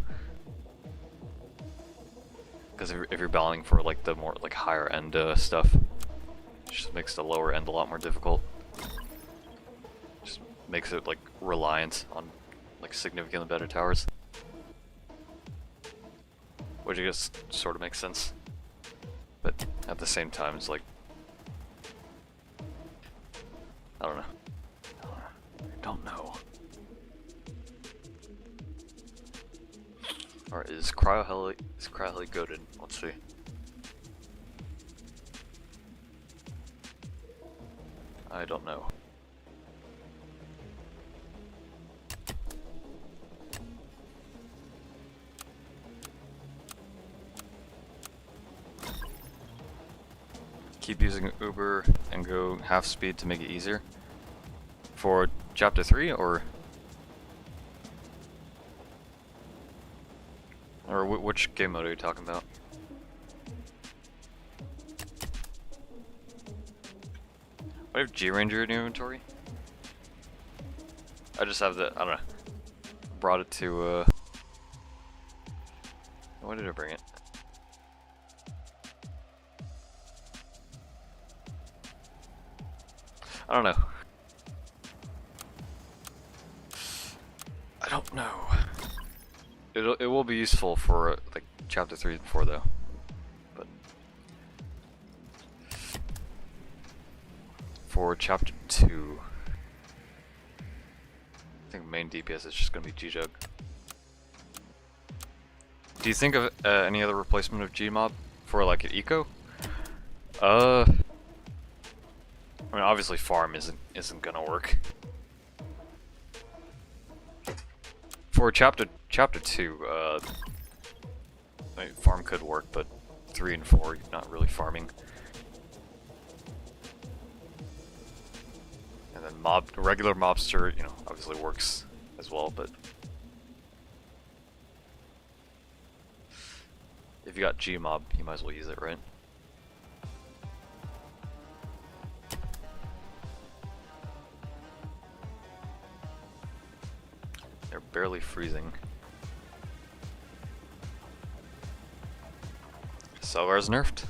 Because if you're balancing for like the more like higher end stuff, it just makes the lower end a lot more difficult. Just makes it like reliant on like significantly better towers. Which I guess sort of makes sense. But at the same time, it's like, I don't know. I don't know. Alright, is Cryo Heli goated? Let's see. I don't know. Keep using Uber and go half speed to make it easier. For chapter 3 or which game mode are you talking about? What have G-Ranger in your inventory? I just have the, I don't know, brought it to, why did I bring it? I don't know. I don't know. It will be useful for like chapter 3 and 4 though. But for chapter 2, I think main DPS is just gonna be G-Jug. Do you think of any other replacement of G-Mob for like an eco? I mean, obviously farm isn't gonna work. For chapter 2, I mean, farm could work, but 3 and 4, you're not really farming. And then regular mobster, you know, obviously works as well, but if you got G-Mob, you might as well use it, right? They're barely freezing. Selgar's nerfed.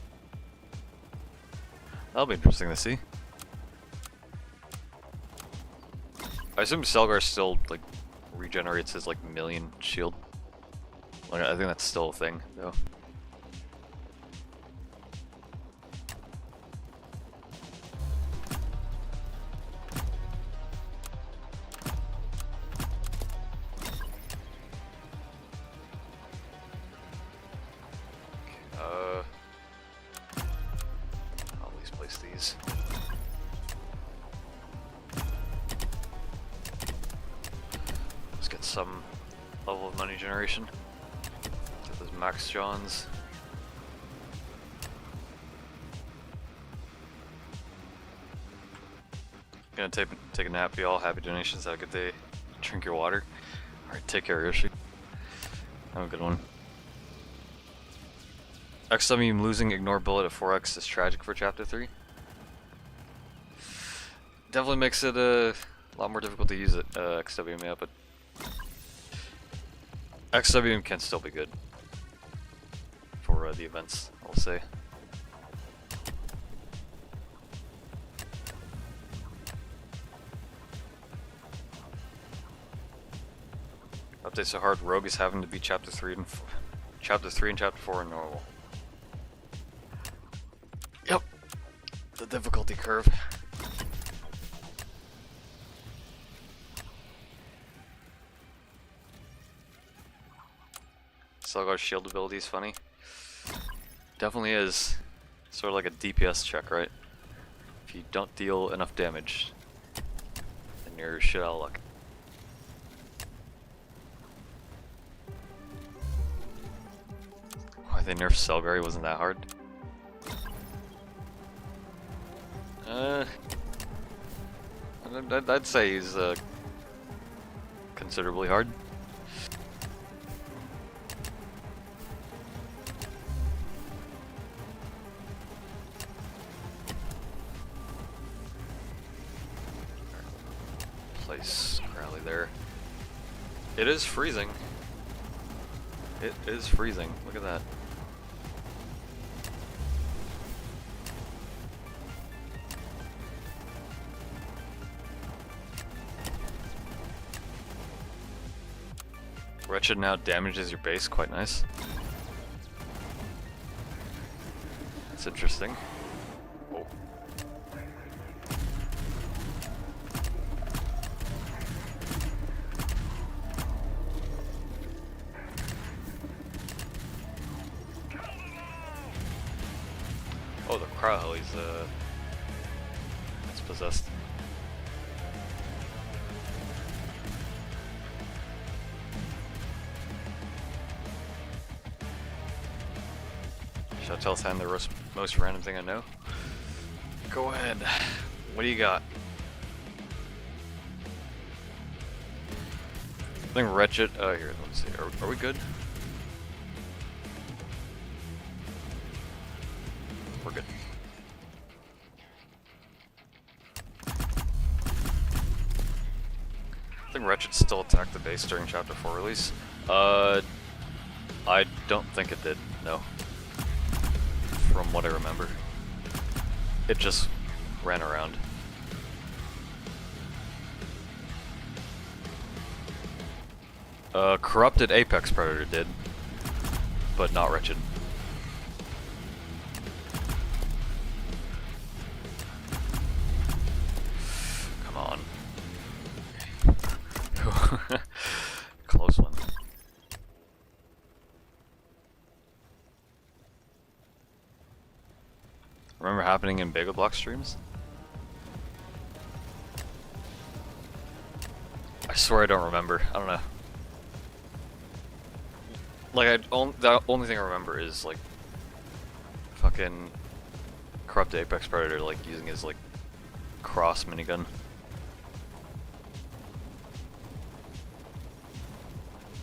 That'll be interesting to see. I assume Selgar still like regenerates his like million shield. Like, I think that's still a thing though. I'll at least place these. Let's get some level of money generation. Get those Max Johns. Gonna take a nap, y'all. Happy donations. Have a good day. Drink your water. Alright, take care, Yoshi. Have a good one. XW losing ignore bullet at 4x is tragic for chapter 3. Definitely makes it a lot more difficult to use it, XWM, yeah, but XWM can still be good for the events, I'll say. Updates so hard, Rogue is having to be chapter 3 and chapter 4 in normal. Yep, the difficulty curve. Selgar's shield ability is funny. Definitely is. Sort of like a DPS check, right? If you don't deal enough damage, then you're shit out of luck. they nerfed Celeberry wasn't that hard. I'd say he's considerably hard. Place Crowley there. It is freezing. It is freezing. Look at that. Wretched now damages your base, quite nice. That's interesting. Oh. Oh, the Crow, it's possessed. Should I tell Sam the most random thing I know? Go ahead. What do you got? I think Wretched. Here, let's see. Are we good? We're good. I think Wretched still attacked the base during Chapter 4 release. I don't think it did, no. From what I remember. It just ran around. Corrupted Apex Predator did, but not Wretched. Come on. Close one. Remember happening in Bagel Block streams? I swear I don't remember. I don't know. Like, the only thing I remember is, like, fucking Corrupt Apex Predator, like, using his, like, cross minigun.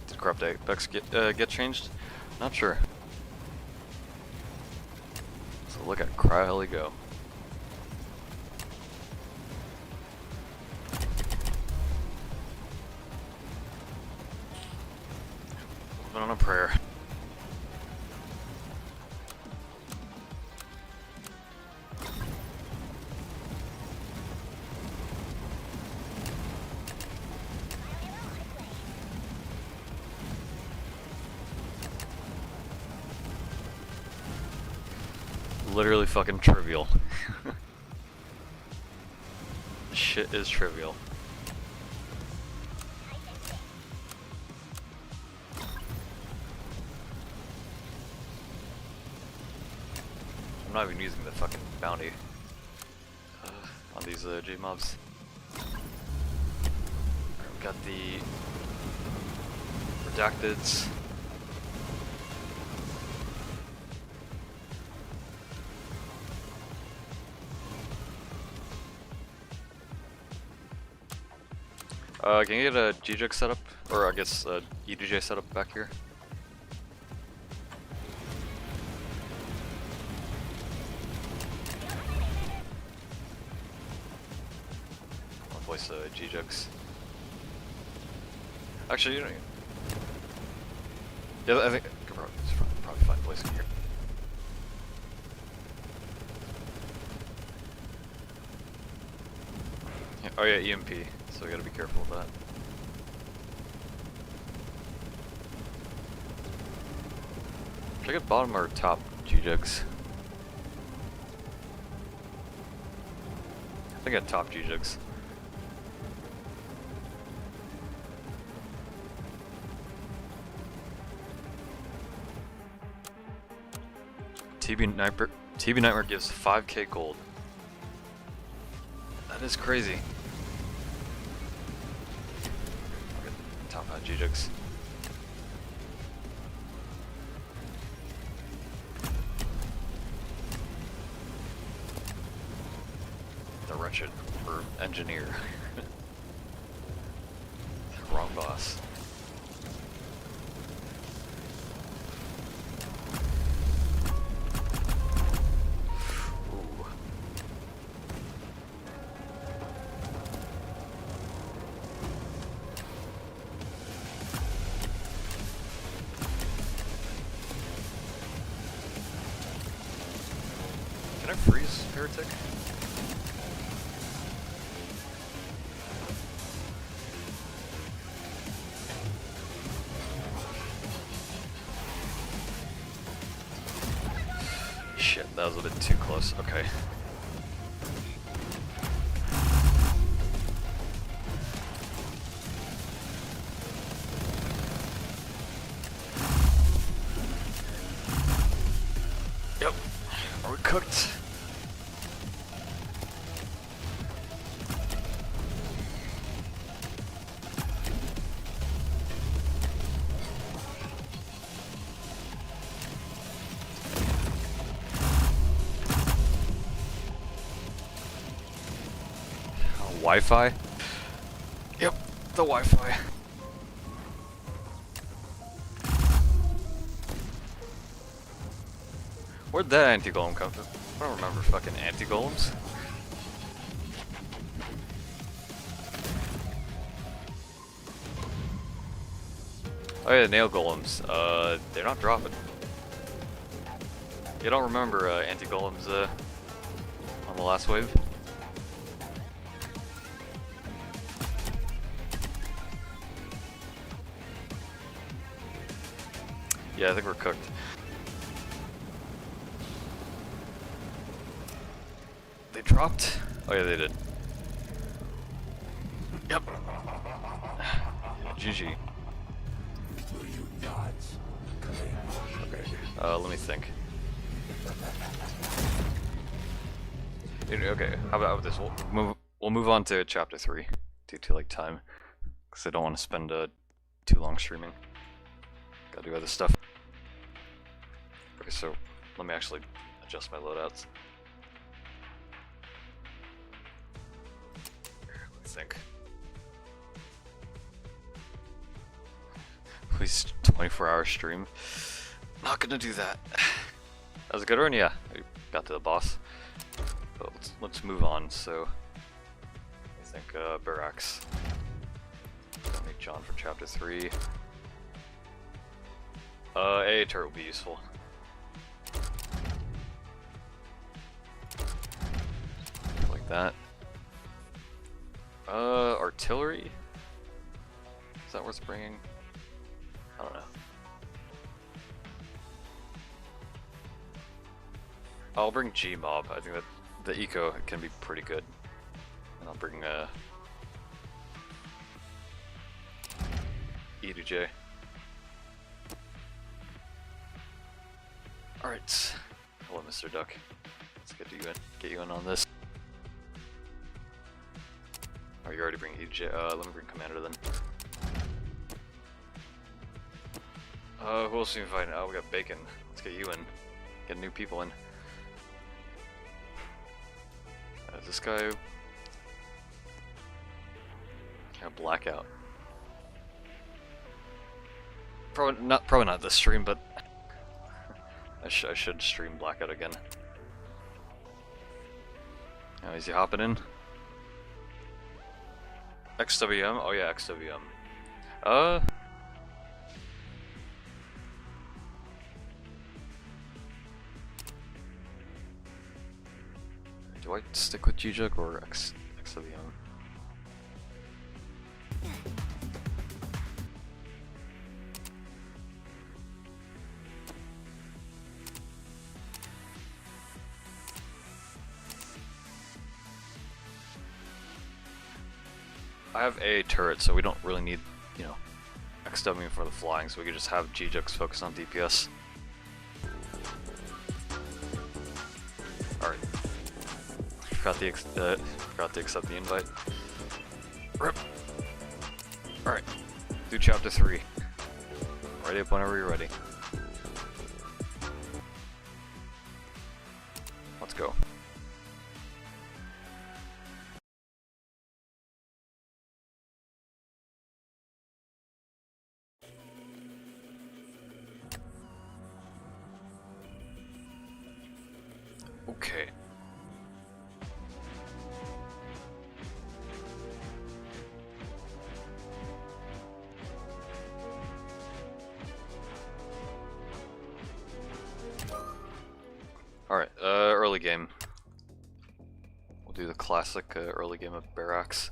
Did Corrupt Apex get changed? Not sure. So look at Crowley go. Living on a prayer. Literally fucking trivial. Shit is trivial. I'm not even using the fucking bounty on these J mobs. We got the redacteds. Can you get a GJX setup, or I guess EDJ setup back here? I'll place GJX. Actually, you don't. Yeah, I think I could probably find a place in here. Yeah, oh yeah, EMP. So we gotta be careful of that. Should I get bottom or top GJX? I think I got top GJX. TB Nightmare gives 5k gold. That is crazy. Top GJX. engineer. Wrong boss. Ooh. Can I freeze Heretic? Shit, that was a bit too close. Okay. Yep. Are we cooked? Wi-Fi? Yep, the Wi-Fi. Where'd that anti-golem come from? I don't remember fucking anti-golems. Oh yeah, nail golems. They're not dropping. You don't remember anti-golems on the last wave? Yeah, I think we're cooked. They dropped? Oh yeah, they did. Yep. GG. Okay, let me think. Okay, how about this? We'll move on to chapter 3 due to like time, because I don't want to spend too long streaming. Gotta do other stuff. Okay, so let me actually adjust my loadouts. Let me think. Please, 24-hour stream. Not gonna do that. That was a good run, yeah. We got to the boss. But let's move on. So I think Barracks. Don't need John for chapter 3. A turret will be useful. Like that. Artillery? Is that worth bringing? I don't know. I'll bring G-Mob. I think that the eco can be pretty good. And I'll bring E2J. Alright. Hello, Mr. Duck. Let's get you in on this. Oh, you already bring E2J. Let me bring Commander then. Who else are we fighting? Oh, we got Bacon. Let's get you in. Get new people in. This guy. Yeah, Blackout. Probably not this stream, but I should stream Blackout again. Now, is he hopping in? XWM? Oh yeah, XWM. Do I stick with G-Jug or XWM? I have a turret, so we don't really need, you know, XW for the flying, so we could just have G-Jugs focus on DPS. Alright. Forgot to accept the invite. Rip. Alright. Do chapter 3. Ready up whenever you're ready. Let's go. Okay. Alright, early game. We'll do the classic early game of barracks.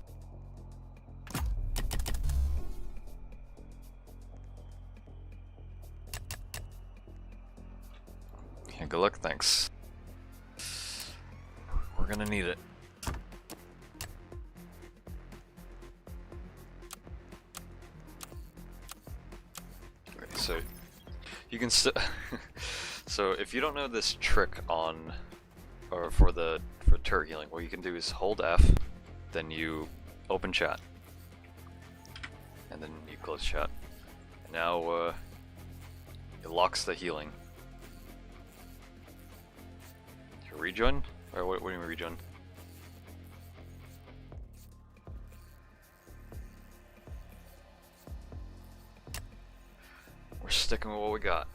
Yeah, good luck, thanks. We're gonna need it. Okay, so you can so if you don't know this trick on, or for turret healing, what you can do is hold F, then you open chat, and then you close chat. And now it locks the healing. You rejoin? Or what do you mean rejoin? We're sticking with what we got.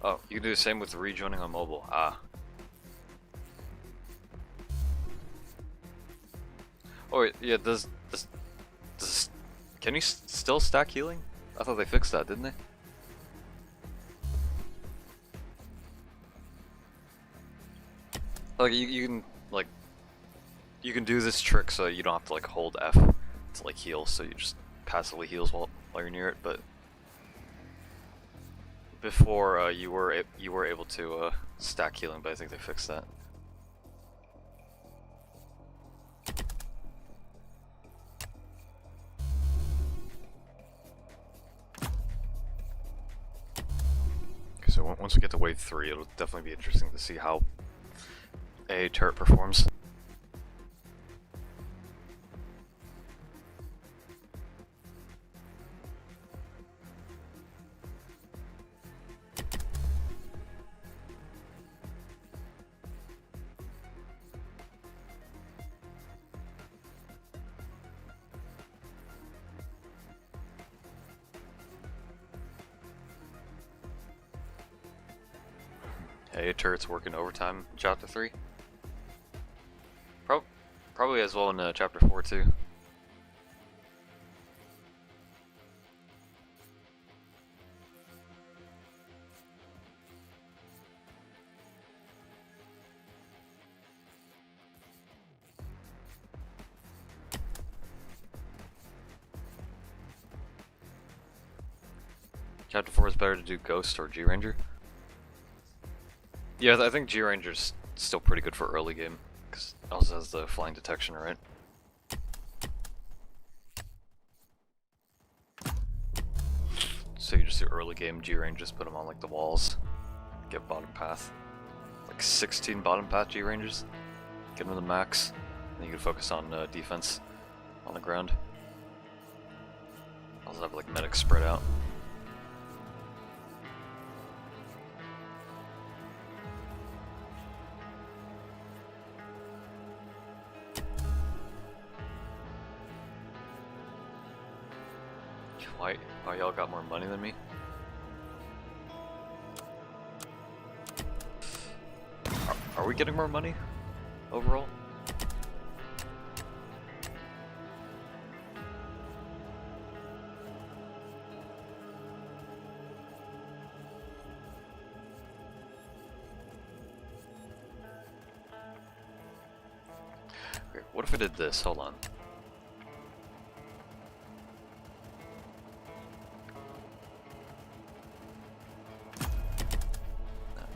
Oh, you can do the same with rejoining on mobile. Ah. Oh wait, yeah, does can you still stack healing? I thought they fixed that, didn't they? Like you can like you can do this trick so you don't have to like hold F to like heal, so you just passively heals while you're near it. But before you were able to stack healing, but I think they fixed that. Okay, so once we get to wave 3, it'll definitely be interesting to see how a turret performs. Hey, turret's working overtime in Chapter 3. Probably as well in Chapter 4 too. Chapter 4 is better to do Ghost or G-Ranger. Yeah, I think G-Ranger's still pretty good for early game, because it also has the flying detection, right? So you just do early game G-Ranger, just put them on like the walls, get bottom path. Like 16 bottom path G-Rangers, get them to the max, and then you can focus on defense on the ground. Also have like medics spread out. Why y'all got more money than me? Are we getting more money overall? Okay, what if I did this? Hold on.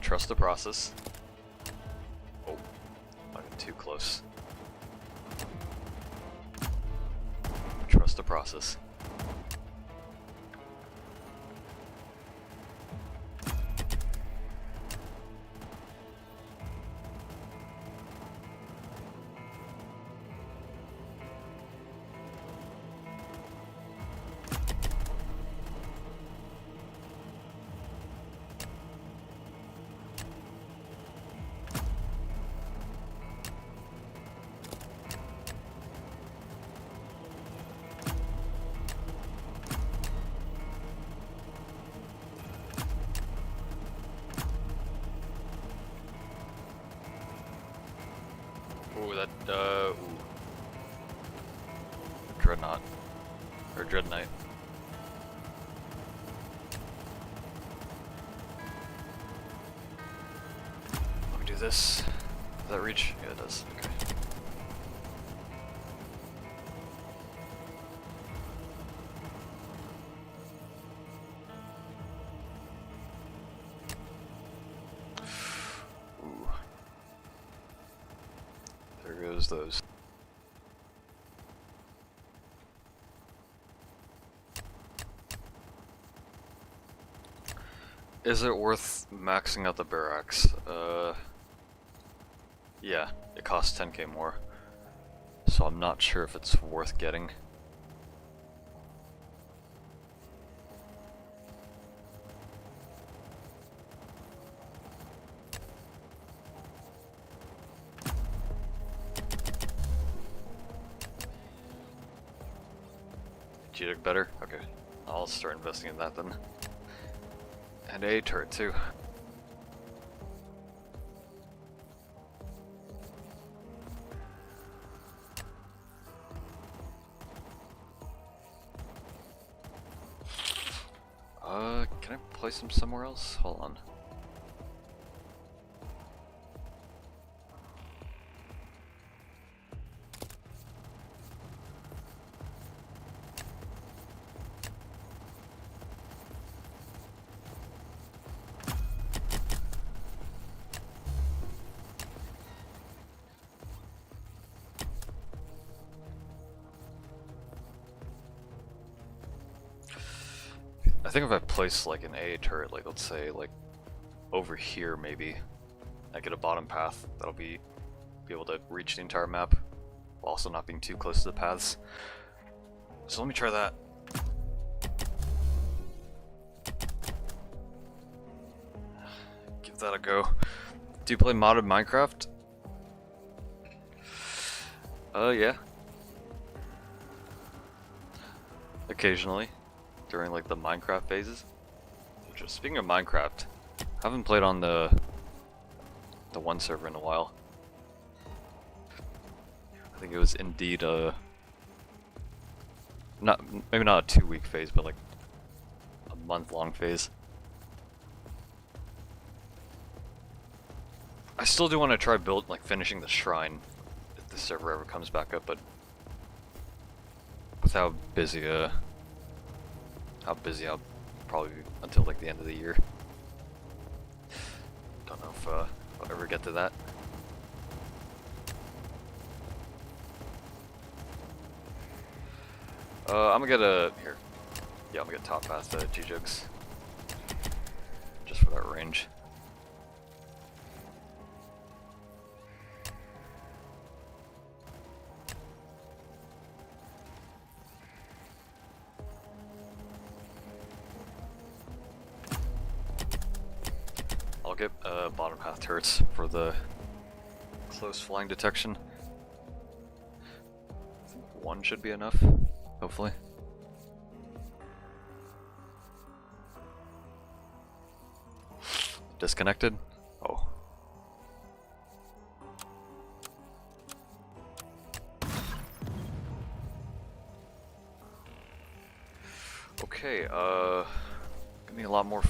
Trust the process. Oh, I got too close. Trust the process. that, ooh. Dreadnought. Or Dread Knight. Let me do this. Does that reach? Yeah, it does. Okay. Ooh. There goes those. Is it worth maxing out the barracks? Yeah, it costs 10k more. So I'm not sure if it's worth getting. TDX better? Okay. I'll start investing in that then. And a turret too. Can I place them somewhere else? Hold on. I think if I place like an A turret, like let's say like over here maybe, I get a bottom path that'll be able to reach the entire map while also not being too close to the paths. So let me try that. Give that a go. Do you play modded Minecraft? Yeah. Occasionally. During like the Minecraft phases. Just speaking of Minecraft, I haven't played on the one server in a while. I think it was indeed maybe not a 2-week phase, but like a month-long phase. I still do want to try finishing the shrine if the server ever comes back up, but with how busy I'll probably be until like the end of the year. Don't know if I'll ever get to that. I'm gonna get here. Yeah, I'm gonna get top path to G-Jokes. Just for that range. I'll get bottom path turrets for the close flying detection. I think one should be enough, hopefully. Disconnected? Oh. Okay, give me a lot more here.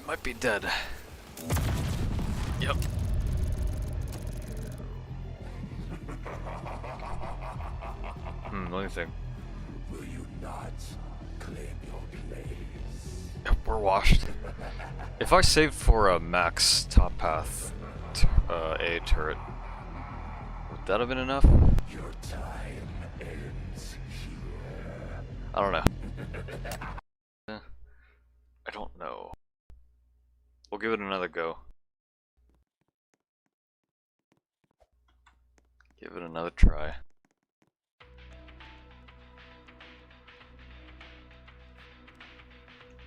Might be dead. Yep. Let me think. Will you not claim your place? Yep, we're washed. If I saved for a max top path A turret, would that have been enough? Your time ends here. I don't know. I don't know. We'll give it another go. Give it another try.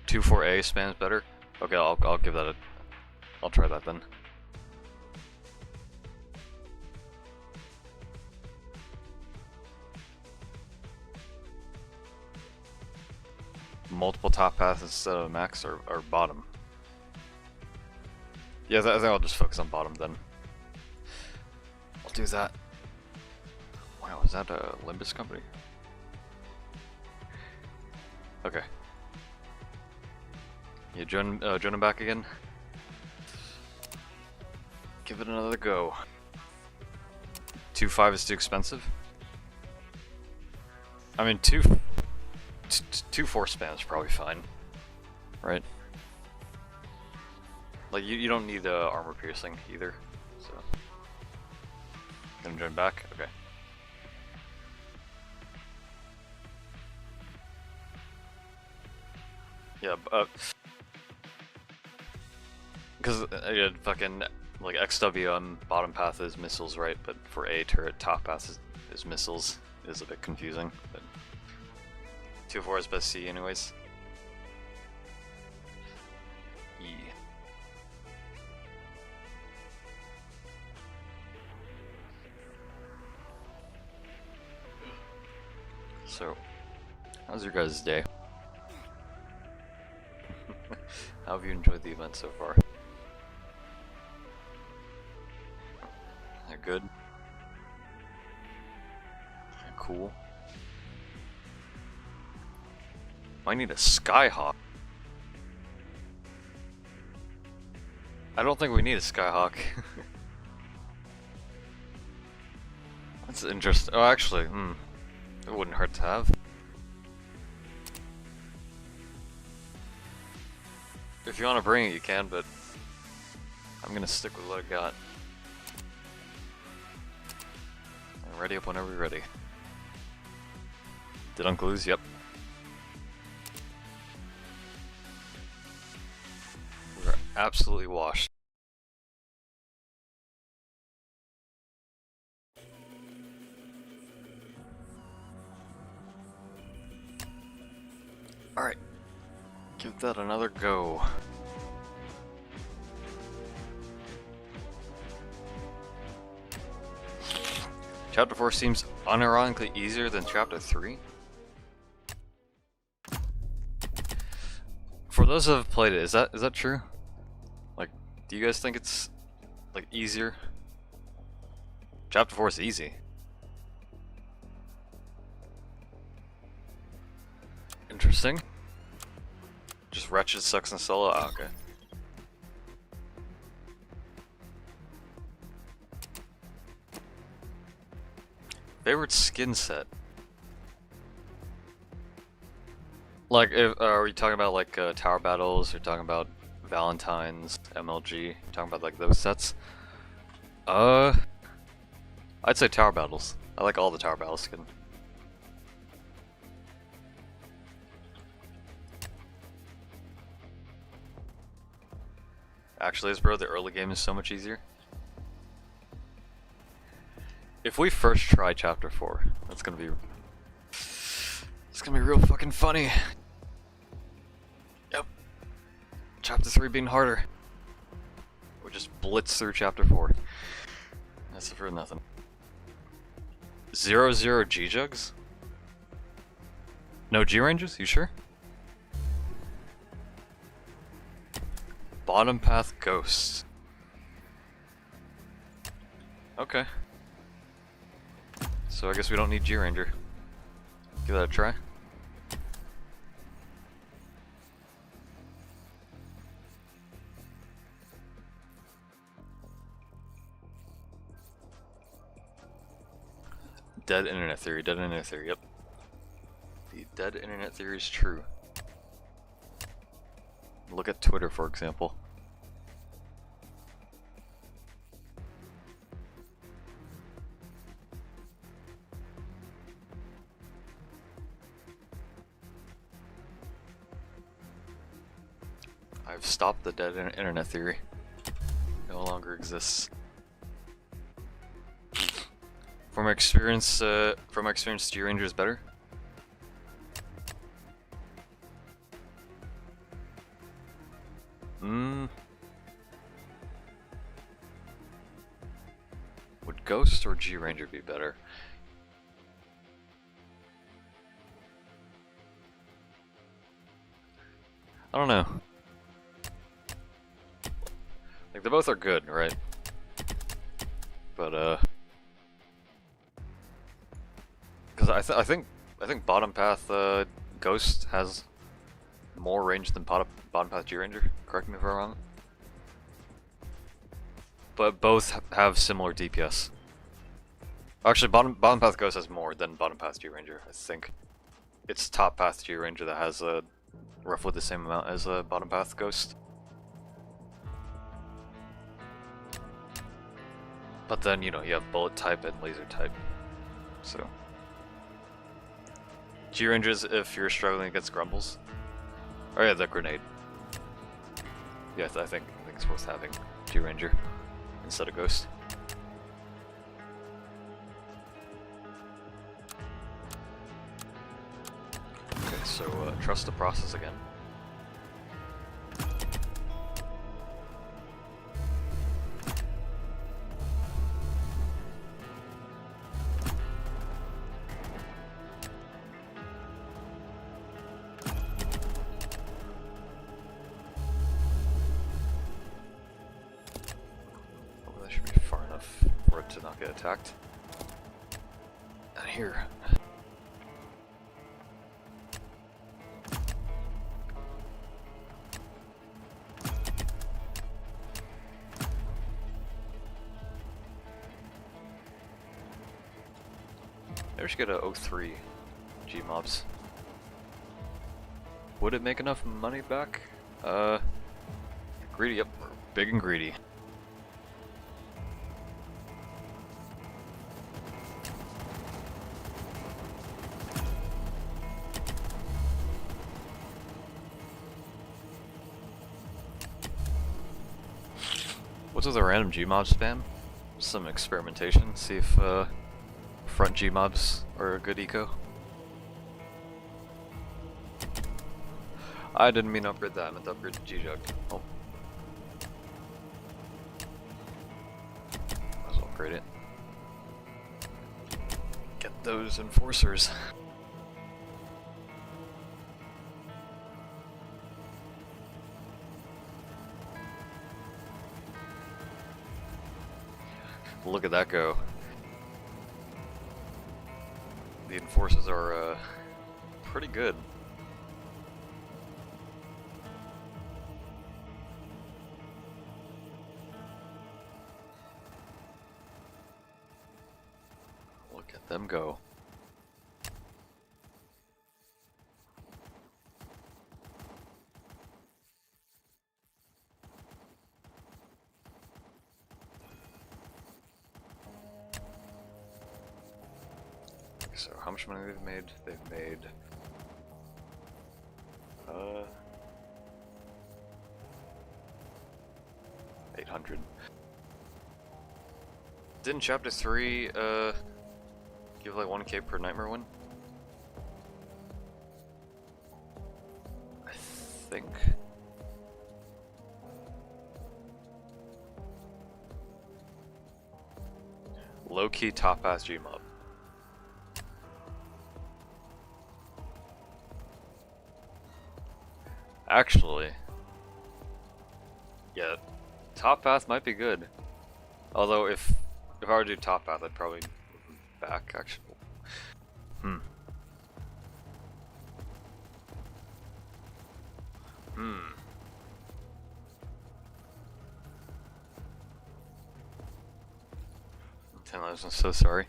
2-4A spams better? Okay, I'll give that a... I'll try that then. Multiple top paths instead of max or bottom? Yeah, I think I'll just focus on bottom then. I'll do that. Wow, is that a Limbus company? Okay. Yeah, join him back again. Give it another go. 2-5 is too expensive. I mean, 2-4 spam is probably fine, right? Like you don't need armor piercing either. So, gonna join back. Okay. Yeah, because fucking like XW bottom path is missiles, right? But for A turret, top path is missiles. It is a bit confusing, but 2-4 is best C anyways. E. So, how's your guys' day? How have you enjoyed the event so far? They're good? They're cool. I need a Skyhawk. I don't think we need a Skyhawk. That's interesting. Oh, actually, it wouldn't hurt to have. If you want to bring it, you can, but I'm gonna stick with what I got. And ready up whenever you're ready. Did Uncle lose? Yep. We're absolutely washed. Alright. Give that another go. Chapter 4 seems unironically easier than Chapter 3. For those who have played it, is that true? Like, do you guys think it's like easier? Chapter 4 is easy. Interesting. Just Wretched sucks in solo? Ah, okay. Favorite skin set? Like, are we talking about like tower battles? Or talking about Valentine's, MLG? Talking about like those sets? I'd say tower battles. I like all the tower battle skin. Actually, bro, the early game is so much easier. If we first try Chapter 4, it's gonna be real fucking funny. Yep. Chapter 3 being harder. We just blitz through Chapter 4. That's for nothing. 0-0 G-Jugs? No G-Ranges? You sure? Bottom path ghosts. Okay. So I guess we don't need G-Ranger. Give that a try. Dead internet theory, yep. The dead internet theory is true. Look at Twitter, for example. I've stopped the dead internet theory. No longer exists. From my experience, G-Ranger is better. Ghost or G Ranger be better? I don't know. Like they both are good, right? But because I think bottom path Ghost has more range than bottom path G Ranger. Correct me if I'm wrong. But both have similar DPS. Actually, bottom path Ghost has more than bottom path G Ranger. I think it's top path G Ranger that has roughly the same amount as bottom path Ghost. But then you know you have bullet type and laser type, so G Rangers if you're struggling against grumbles. Oh yeah, the grenade. Yeah, I think it's worth having G Ranger instead of Ghost. Okay, so trust the process again. To not get attacked. And here. Maybe we should get a 03 G mobs. Would it make enough money back? Greedy, yep, we're big and greedy. What's with the random Gmob spam? Some experimentation, see if front Gmobs are a good eco. I didn't mean to upgrade that, I meant to upgrade the G-Jug. Oh. Might as well upgrade it. Get those enforcers. Look at that go. The enforcers are pretty good. Look at them go. So how much money they've made? They've made 800. Didn't chapter 3 give like 1k per nightmare win? I think. Low-key top-ass Gmob. Actually, yeah, top path might be good. Although if I were to do top path, I'd probably move him back. Actually, TenLetters, I'm so sorry.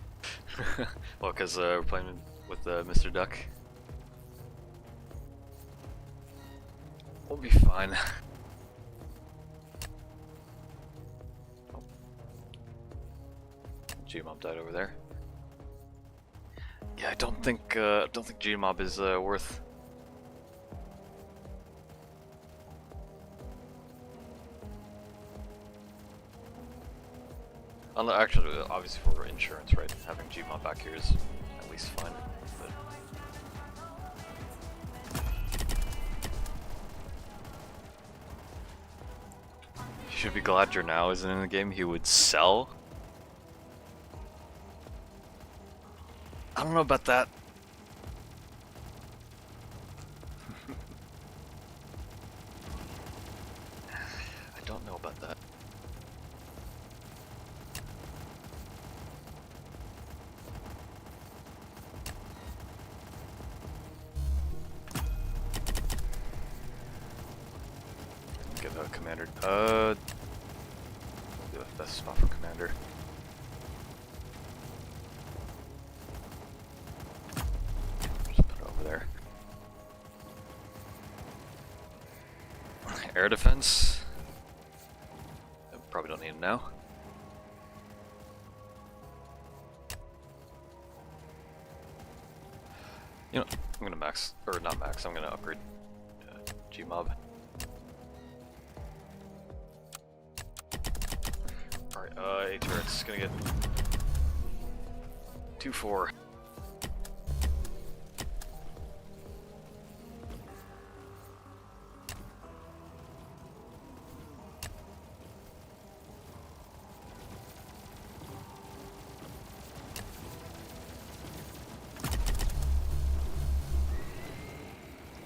Well, because we're playing with Mr. Duck. We'll be fine. Oh. Gmob died over there. Yeah, I don't think Gmob is worth. Actually, obviously for insurance, right? Having Gmob back here is at least fine. But you should be glad Journal isn't in the game. He would sell I don't know about that. I don't know about that. Get a commander. The best spot for commander. Just put it over there. Air defense. Probably don't need him now. You know, I'm gonna max, or not max, I'm gonna upgrade Gmob. Alright, A turret's gonna get 2-4.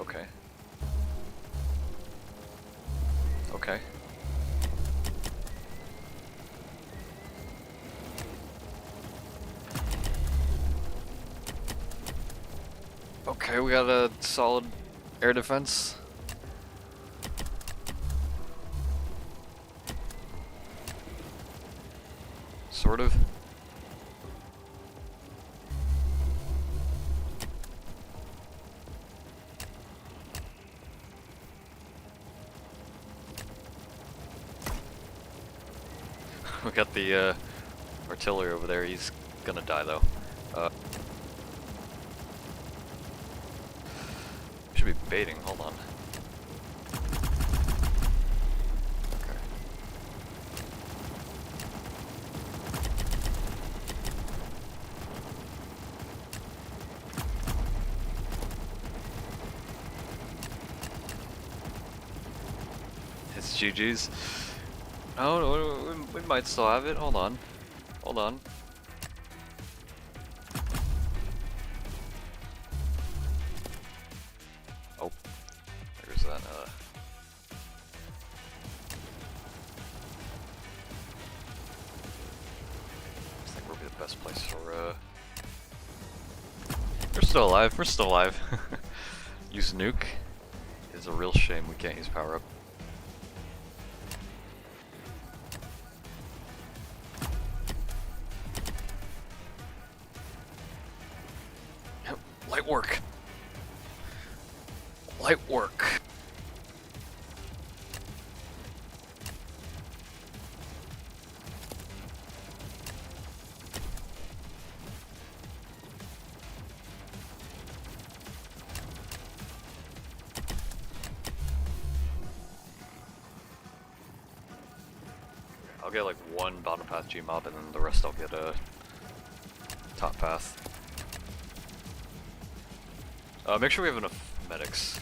Okay. Okay. Okay, we got a solid air defense. Sort of. We got the artillery over there. He's gonna die though. Should be baiting. Hold on. Okay. It's GG's. Oh, no, we might still have it. Hold on. Hold on. Oh. There's that, I think we'll be the best place for, We're still alive. We're still alive. Use nuke. It's a real shame we can't use power up. Light work. Light work. I'll get like one bottom path Gmob and then the rest I'll get a top path. Make sure we have enough medics.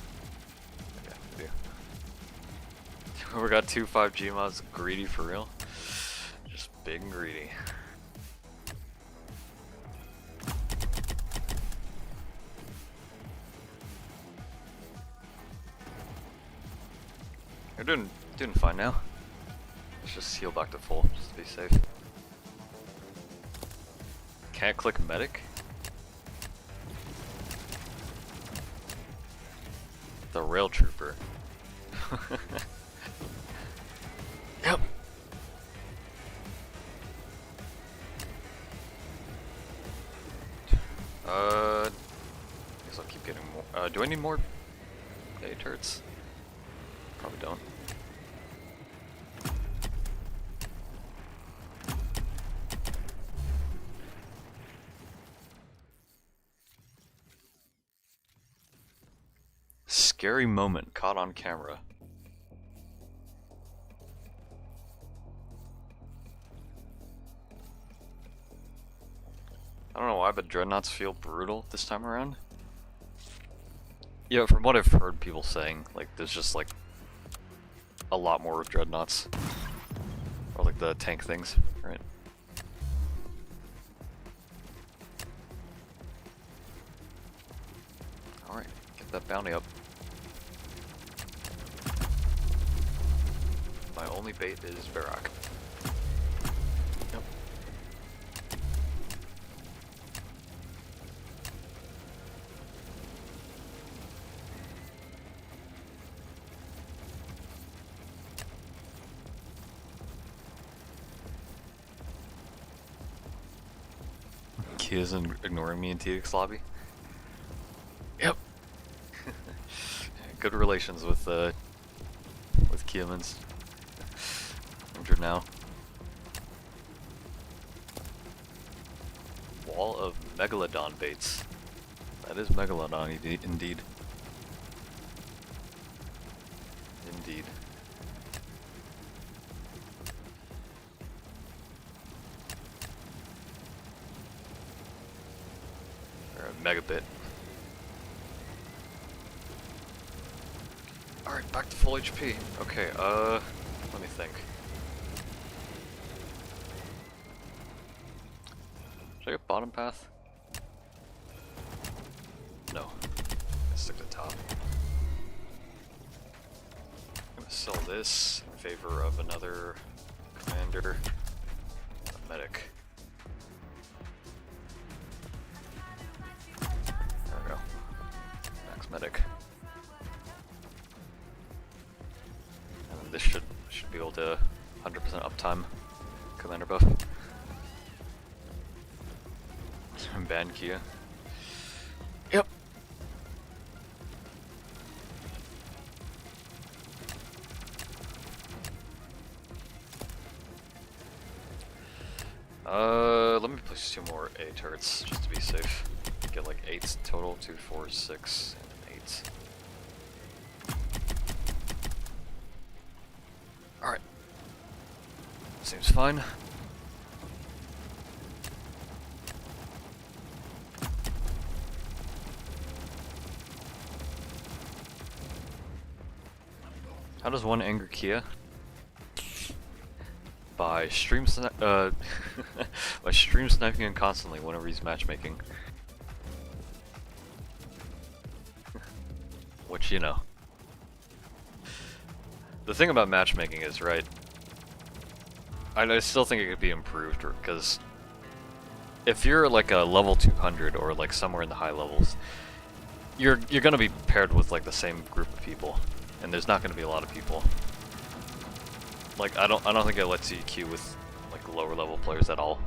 Yeah, we do. We got 2-5 Gmobs, greedy for real. Just big and greedy. We're doing fine now. Let's just heal back to full, just to be safe. Can't click medic? The rail trooper. Yep. Guess I'll keep getting more. Do I need more A turrets? Probably don't. Scary moment caught on camera. I don't know why, but dreadnoughts feel brutal this time around. Yeah, from what I've heard people saying, like there's just like a lot more dreadnoughts. Or like the tank things, right? that bounty up. My only bait is Varrock. Yep. He isn't ignoring me in TDX lobby. Yep. Good relations with Kiamans. Injured now. Wall of Megalodon baits. That is Megalodon indeed. Indeed. Or a megabit. Alright, back to full HP. Okay, let me think. Should I get bottom path? No. Let's stick to top. I'm gonna sell this in favor of another commander, a medic. There we go. Max medic. And then this should be able to 100% uptime commander buff. Ban Kia. Yep. Let me place 2 more A turrets just to be safe. Get like 8 total, 2, 4, 6, and 8. Alright. Seems fine. How does one anger Kia? By stream by stream sniping him constantly whenever he's matchmaking. Which, you know. The thing about matchmaking is, right, I still think it could be improved, because if you're like a level 200 or like somewhere in the high levels, you're gonna be paired with like the same group of people. And there's not going to be a lot of people. Like I don't think it lets you queue with like lower level players at all.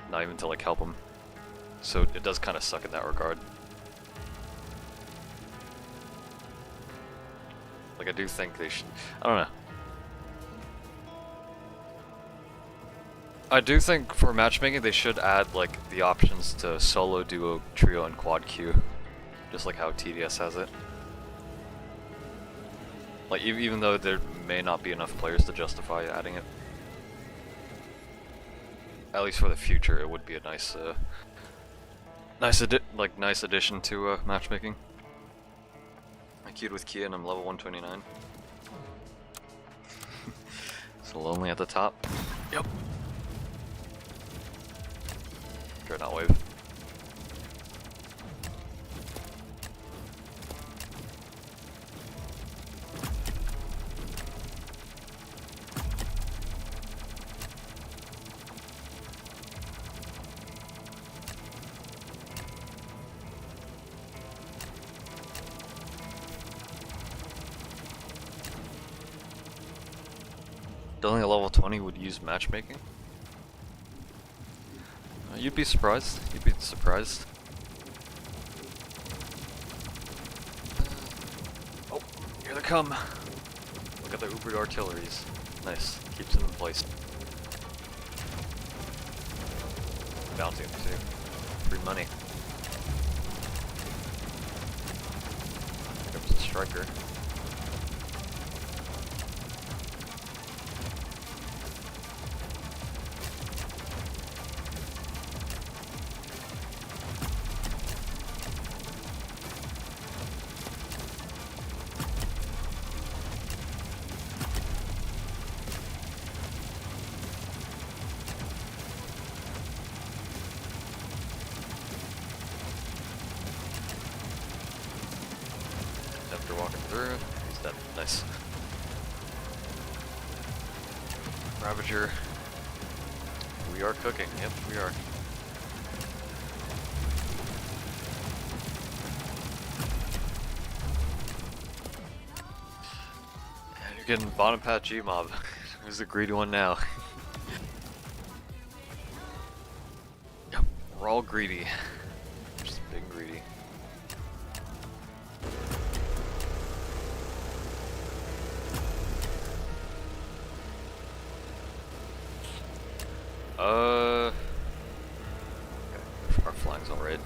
Not even to like help them. So it does kind of suck in that regard. Like I do think they should. I don't know. I do think for matchmaking they should add like the options to solo, duo, trio, and quad queue, just like how TDS has it. Like, even though there may not be enough players to justify adding it. At least for the future, it would be a nice, nice addition to matchmaking. I queued with Kia and I'm level 129. So lonely at the top. Yep. Dreadnought wave. Only a level 20 would use matchmaking? You'd be surprised. You'd be surprised. Oh, here they come. Look at the Ubered artilleries. Nice. Keeps them in place. Bounty too. Free money. Here comes the striker. through. He's dead. Nice. Ravager. We are cooking. Yep, we are. And you're getting bottom path G mob. Who's the greedy one now? Yep, we're all greedy. Just big and greedy. Okay. Our flag's alright.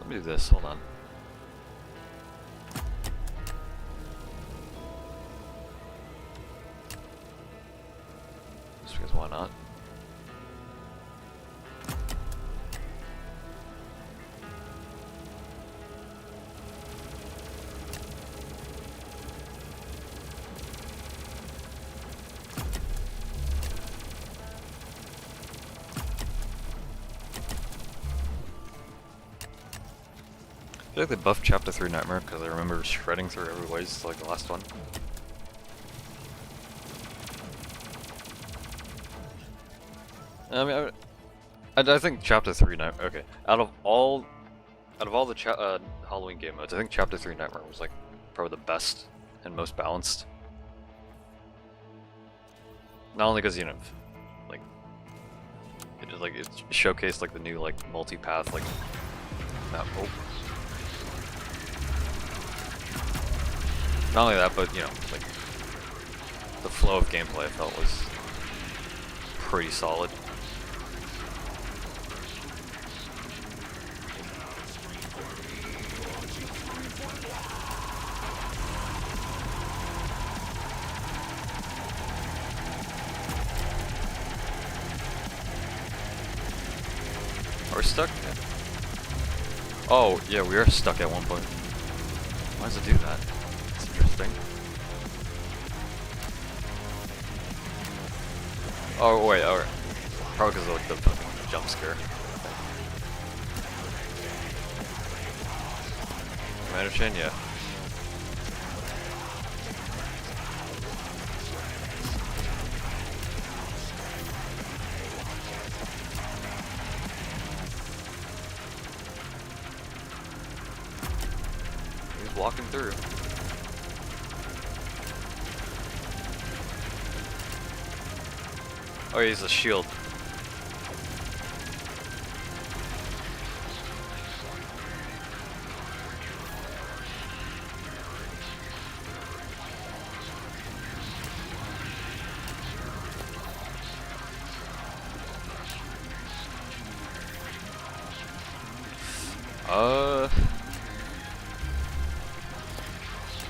Let me do this, hold on. Just because why not? I feel like they buffed Chapter 3 Nightmare because I remember shredding through every ways like the last one. I mean, I think Chapter 3 Nightmare. Okay, out of all the Halloween game modes, I think Chapter 3 Nightmare was like probably the best and most balanced. Not only because, you know, like it showcased like the new like multi-path like map. Oh. Not only that, but you know, like the flow of gameplay I felt was pretty solid. Are we stuck? Yeah. Oh, yeah, we are stuck at one point. Why does it do that? It's interesting. Oh, wait, alright. Probably because of like, the fucking jump scare. Commander Chain, yeah. He's walking through. Oh, he's a shield.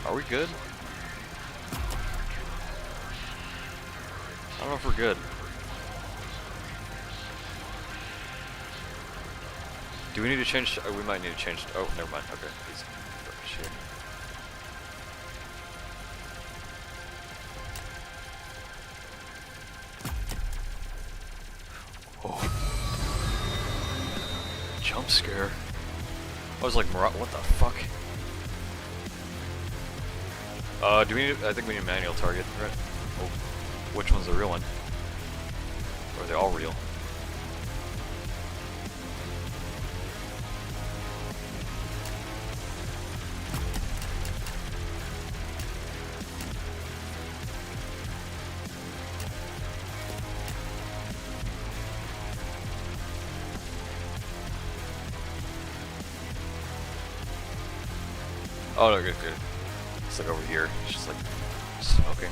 Are we good? I don't know if we're good. Do we need to change? Oh, we might need to change. Oh, never mind. Okay. Shit. Oh. Jump scare. I was like, what the fuck? Do we need? I think we need a manual target, right? Oh, which one's the real one? Or are they all real? Oh no, good, good. It's like over here. It's just like smoking.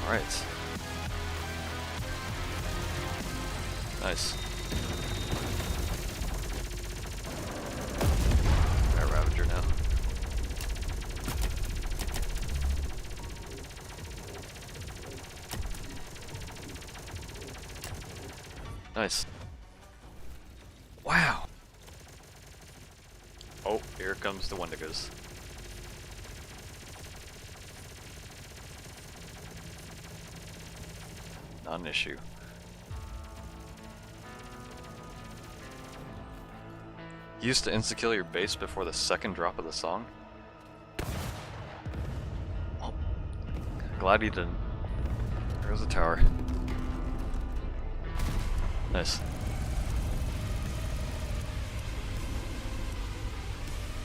Alright. Nice. Alright, Ravager now. Nice. Wow. Oh, here comes the Wendigos. Not an issue. You used to insta-kill your base before the second drop of the song? Well, glad he didn't. There goes the tower. Nice.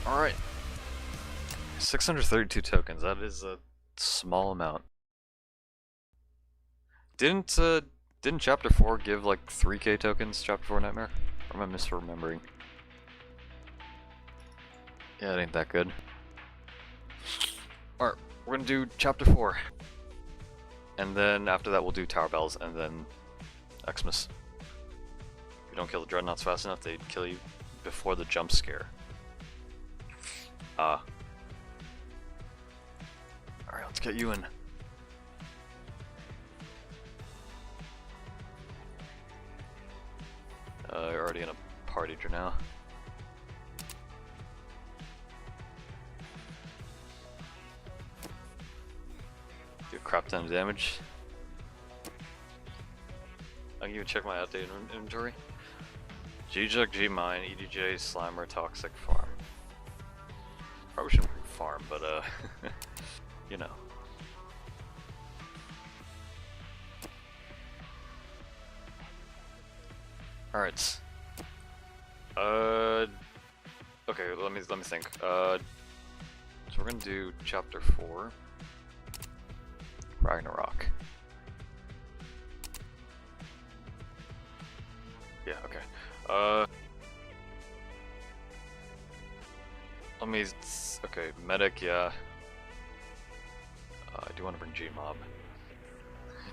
Alright. 632 tokens, that is a small amount. Didn't Chapter 4 give like 3k tokens, Chapter 4 Nightmare? Or am I misremembering? Yeah, it ain't that good. Alright, we're gonna do Chapter 4. And then after that we'll do Tower Battles and then Xmas. If you don't kill the Dreadnoughts fast enough, they kill you before the jump scare. Alright, let's get you in. You're already in a party now. Do a crap ton of damage. I can even check my outdated inventory. G-Jug, G-Mine, EDJ, Slimer, Toxic, Farm. Probably shouldn't bring Farm, but you know. Alright. Okay, let me think. So we're gonna do Chapter 4. Ragnarok. Yeah, okay. Okay, medic, yeah. I do want to bring G-Mob.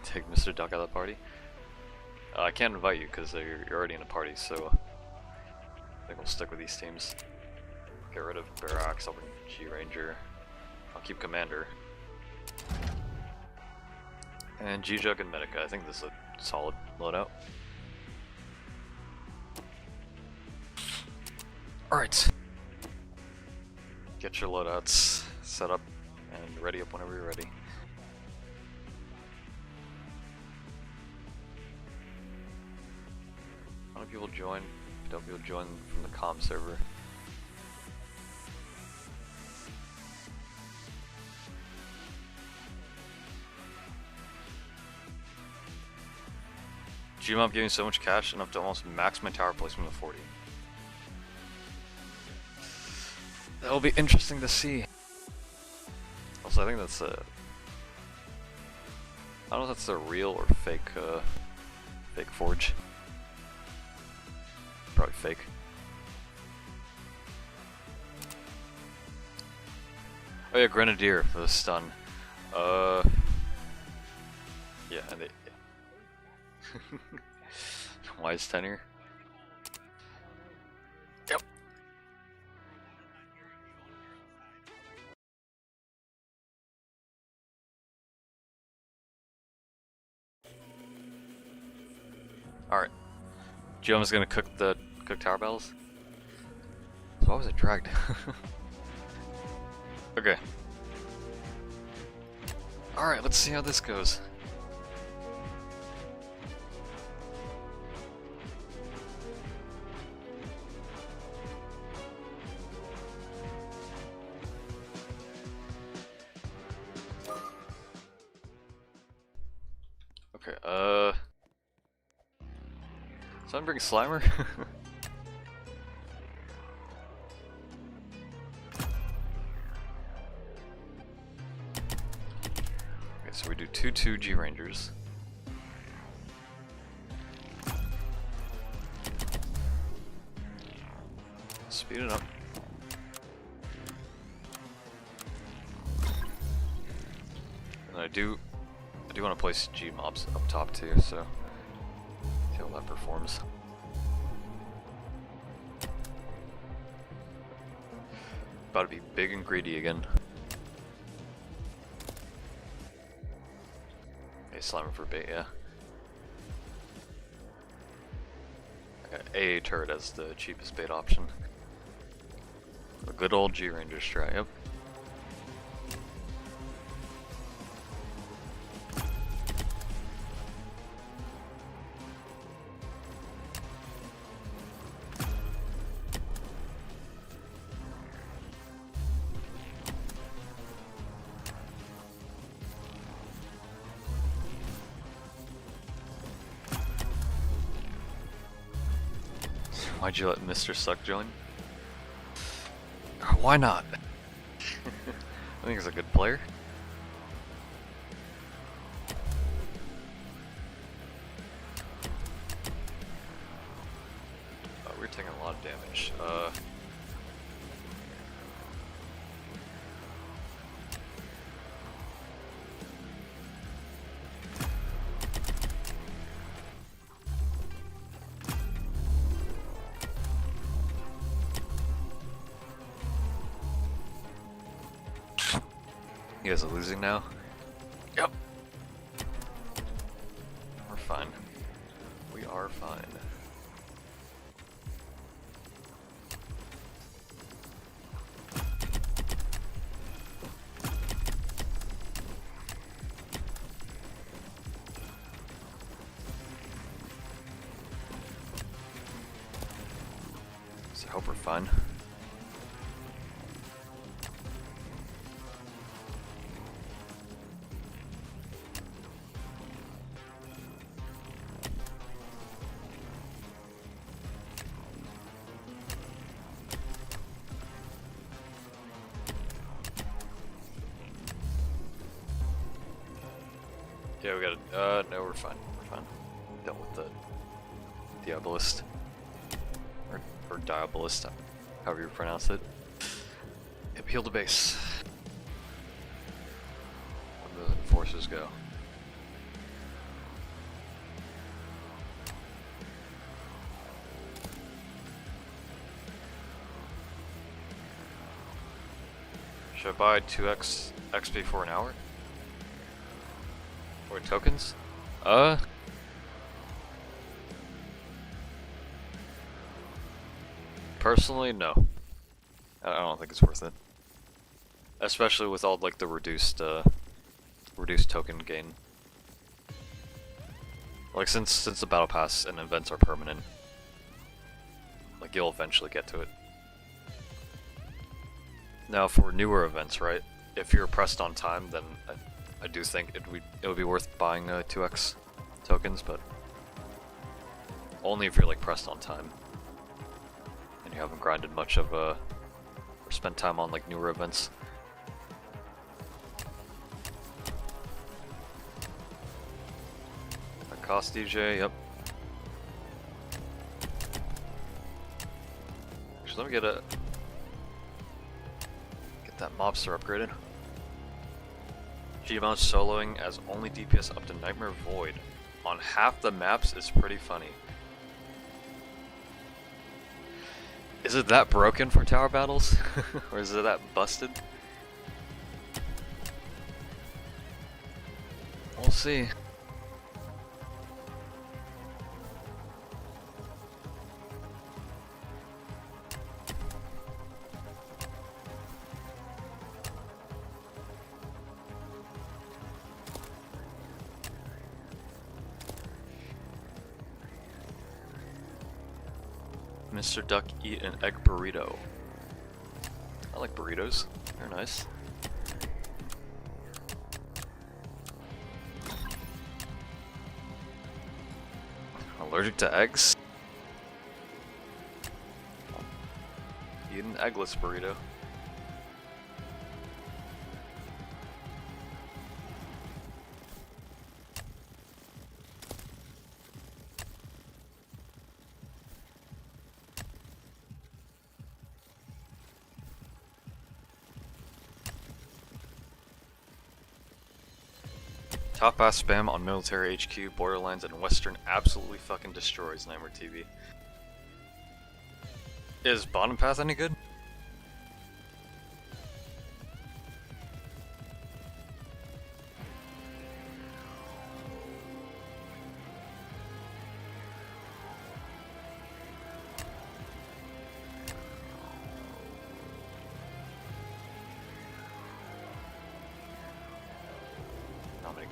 Take Mr. Duck out of the party. I can't invite you because you're already in a party, so I think we'll stick with these teams. Get rid of Barracks, I'll bring G-Ranger. I'll keep Commander. And G-Jug and Medica, I think this is a solid loadout. Alright. Get your loadouts set up and ready up whenever you're ready. How many people join? Don't people join from the comm server? Gmob gave me so much cash enough to almost max my tower placement to 40. That'll be interesting to see. Also, I think that's I don't know if that's a real or fake, fake forge. Probably fake. Oh yeah, Grenadier for the stun. Yeah, and they... Wise tenure. Yep. Alright. Geoma's gonna cook tower battles. So why was it dragged? Okay. Alright, let's see how this goes. Okay, someone bring Slimer? Okay, so we do 2 G Rangers. Speed it up. And I do want to place G mobs up top too, so see how that performs. About to be big and greedy again. Okay, Slimer for bait, yeah. AA turret as the cheapest bait option. A good old G-Ranger strat, yep. Why'd you let Mr. Suck join? Why not? I think he's a good player. We're taking a lot of damage. You guys are losing now? Yep. We're fine. We are fine. So I hope we're fine. Yeah, we got it. No, we're fine. We're fine. Dealt with the Diabolist. Or Diabolist, however you pronounce it. Yep, heal the base. When the enforcers go. Should I buy 2x XP for an hour? Or tokens? Personally, no. I don't think it's worth it. Especially with all like the reduced token gain. Like since the battle pass and events are permanent, like you'll eventually get to it. Now for newer events, right? If you're pressed on time, then I do think it would be worth buying 2x tokens, but only if you're like pressed on time and you haven't grinded much of or spent time on like newer events. A cost DJ, yep. Actually, let me get that mobster upgraded. G-Mount soloing as only DPS up to Nightmare Void on half the maps is pretty funny. Is it that broken for tower battles? Or is it that busted? We'll see. Mr. Duck eat an egg burrito. I like burritos. They're nice. Allergic to eggs? Eat an eggless burrito. Top ass spam on military HQ, Borderlands, and Western absolutely fucking destroys Nightmare TV. Is bottom path any good?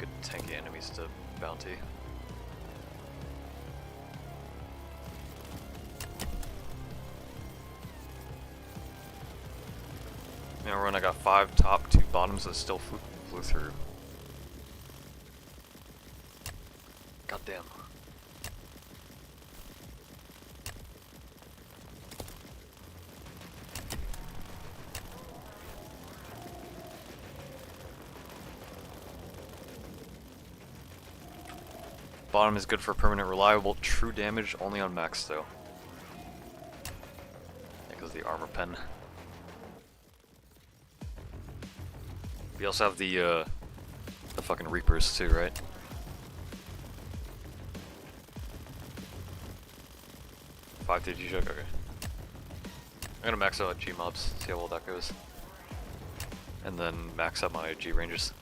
good tanky enemies to bounty. You know, when I got 5 top, 2 bottoms that still flew through. God damn. Bottom is good for permanent reliable, true damage only on max though. Because the armor pen. We also have the fucking Reapers too, right? Five TG joke, okay. I'm gonna max out G mobs, see how well that goes. And then max out my G rangers.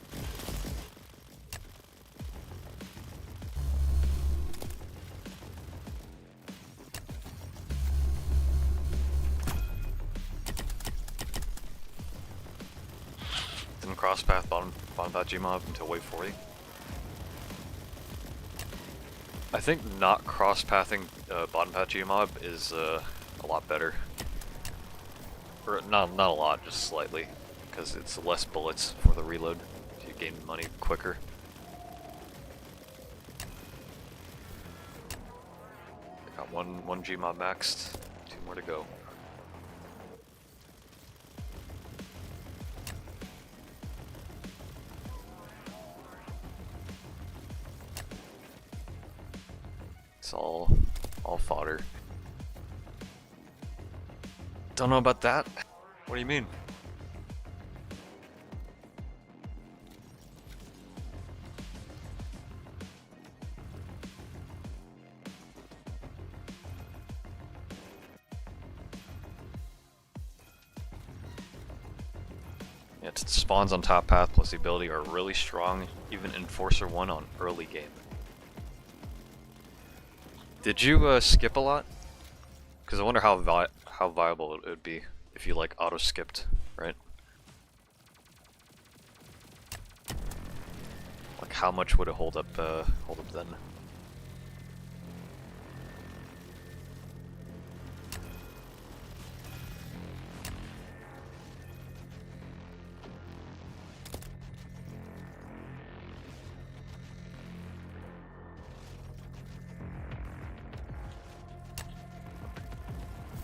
Didn't cross path bottom path G mob until wave 40. I think not cross pathing bottom path G mob is a lot better. Or not a lot, just slightly, because it's less bullets for the reload, so you gain money quicker. I got one G mob maxed, 2 more to go. It's all fodder. Don't know about that? What do you mean? Yeah, spawns on top path plus the ability are really strong, even Enforcer 1 on early game. Did you skip a lot? Because I wonder how viable it would be if you like auto skipped, right? Like how much would it hold up then?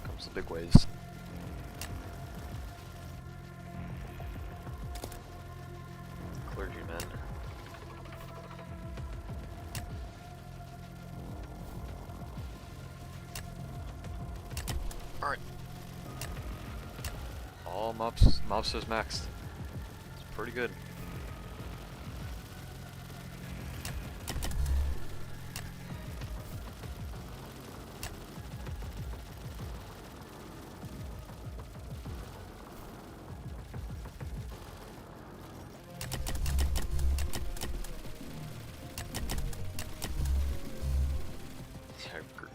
Comes the big waves. Clergymen. Alright. All mobsters maxed. It's pretty good.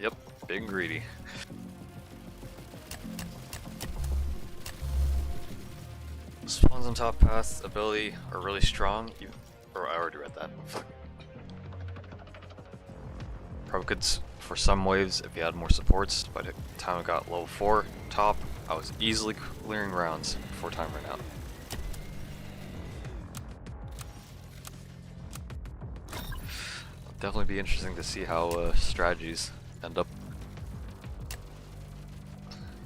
Yep, big and greedy. Spawns on top path ability are really strong. Or I already read that. Fuck. Probably could for some waves if you had more supports. By the time I got level 4 top, I was easily clearing rounds before time ran out. Definitely be interesting to see how strategies end up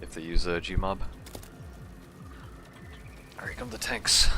if they use a Gmob. Here come the tanks.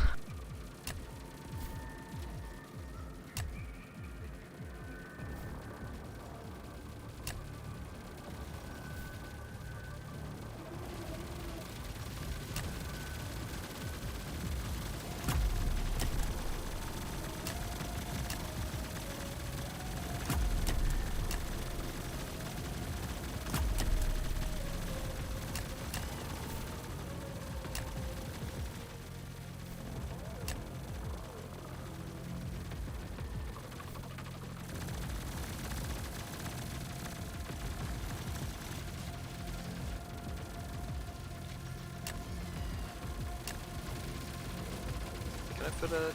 Can I fit a...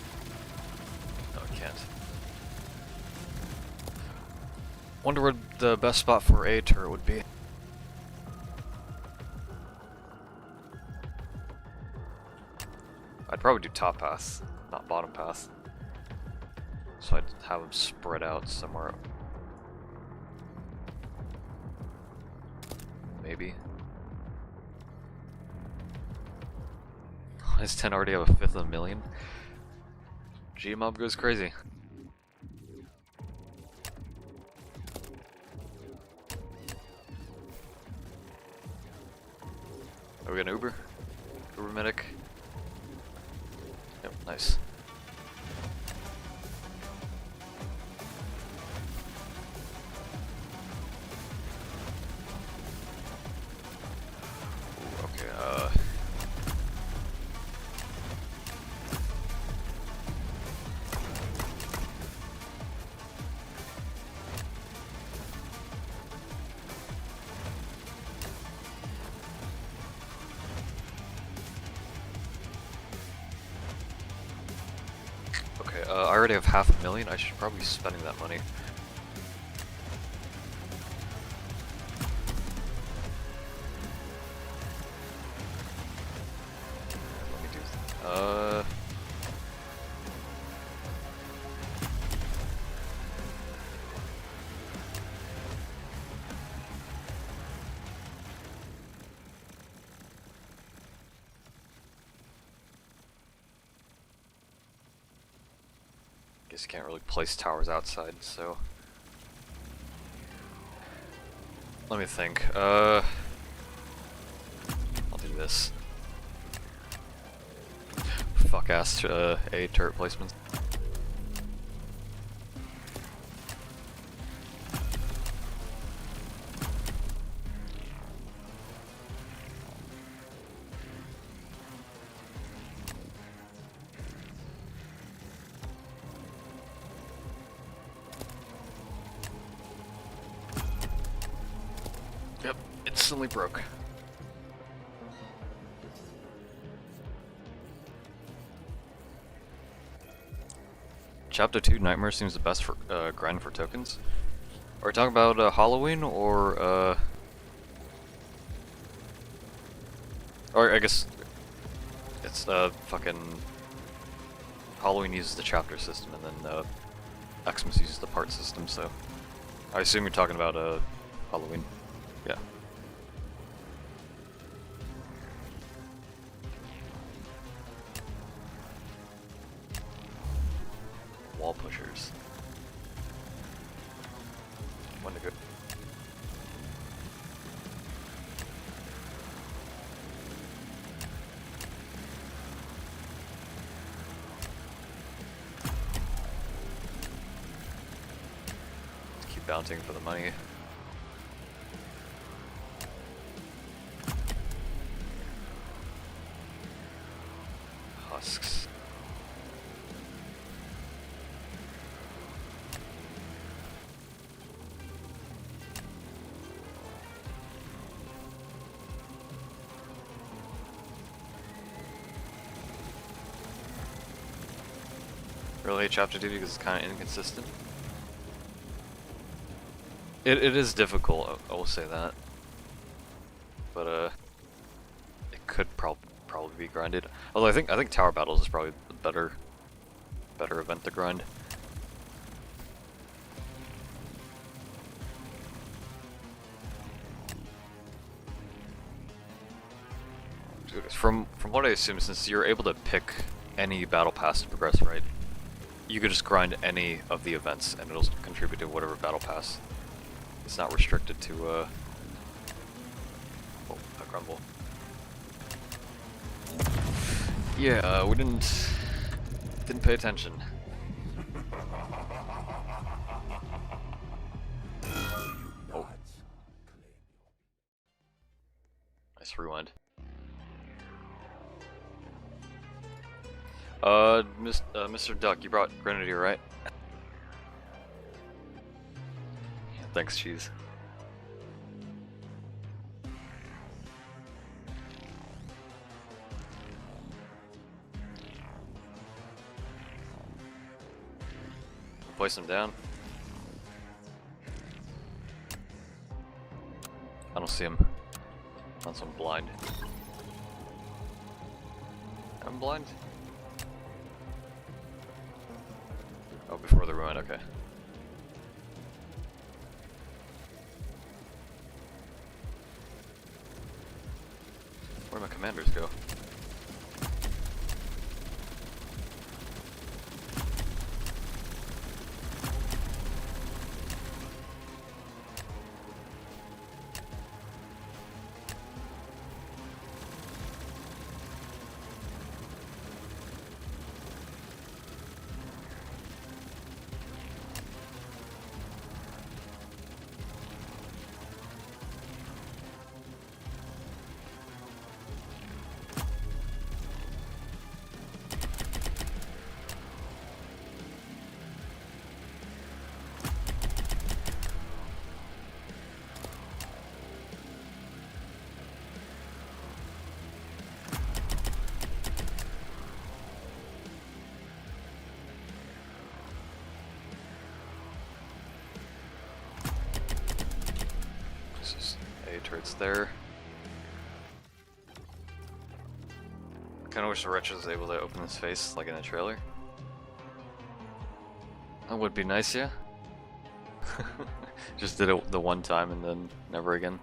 No, I can't. Wonder where the best spot for a turret would be. I'd probably do top path, not bottom path. So I'd have them spread out somewhere. Maybe. Does 10 already have a fifth of a million? G-Mob goes crazy. Are we gonna Uber? Uber medic? Yep, nice. Ooh, okay, I already have $500,000. I should probably be spending that money. Let me do. Guess you can't really place towers outside, so let me think. I'll do this. Fuck ass A turret placements. Yep, instantly broke. Chapter 2 Nightmare seems the best for grind for tokens. Are we talking about Halloween or I guess it's fucking Halloween uses the chapter system and then Xmas uses the part system, so I assume you're talking about Halloween. Yeah. Wall pushers. When to go. Keep bouncing for the money. Husks. Really hate chapter 2 because it's kind of inconsistent. It is difficult, I will say that. But it could probably be grinded. Although I think Tower Battles is probably the better event to grind. Dude, from what I assume, since you're able to pick any battle pass to progress, right? You could just grind any of the events and it'll contribute to whatever battle pass. It's not restricted to oh, a grumble. Yeah, we didn't pay attention. Oh. Nice rewind. Mr. Duck, you brought Grenadier, right? Thanks, cheese. Place him down. I don't see him. Unless I'm blind. I'm blind? Oh, before the ruin, okay. Where'd my commanders go? Turrets there. Kinda wish the Wretch was able to open his face like in the trailer. That would be nice, yeah. Just did it the one time and then never again.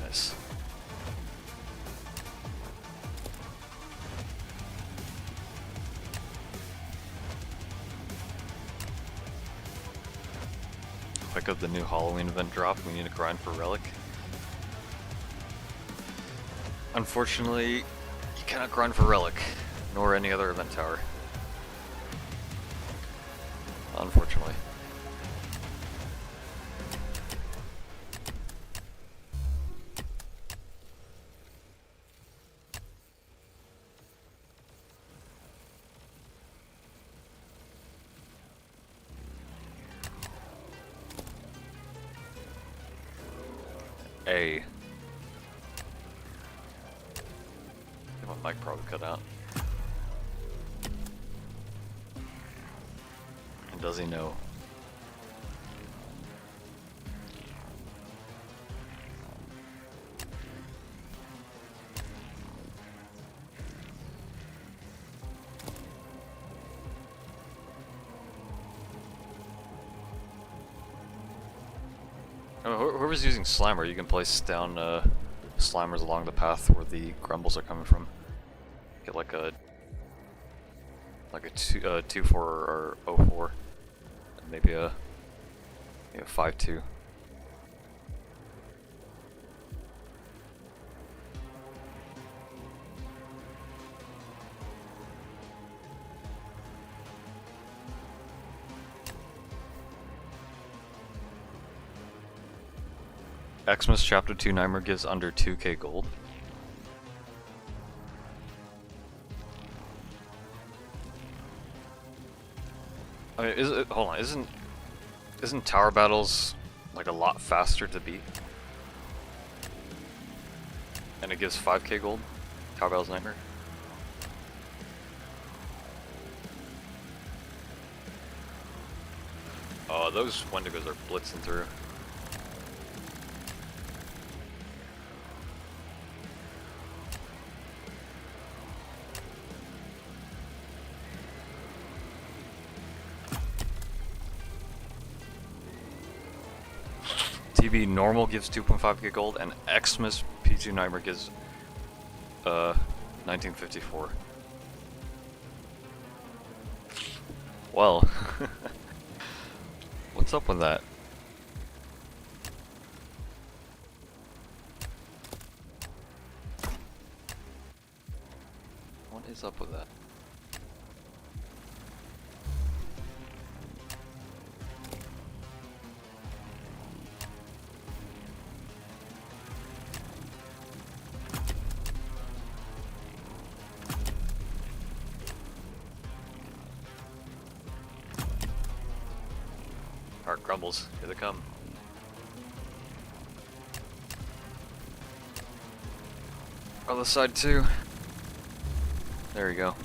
Nice. Quick of the new Halloween event drop, we need to grind for Relic. Unfortunately, you cannot grind for Relic, nor any other event tower. Unfortunately. I think my mic probably cut out. And does he know? Whoever's using Slimer, you can place down Slimers along the path where the grumbles are coming from. Get like a 2-4 or 0-4, and maybe a 5-2. Xmas Chapter 2 Nightmare gives under 2k gold. I mean, hold on, isn't tower battles like a lot faster to beat? And it gives 5k gold? Tower battles Nightmare? Oh, those Wendigos are blitzing through. TV normal gives 2.5k gold, and Xmas P2 Nightmare gives 1954. Well, what's up with that? What is up with that? Heart crumbles. Here they come. Other side too. There you go.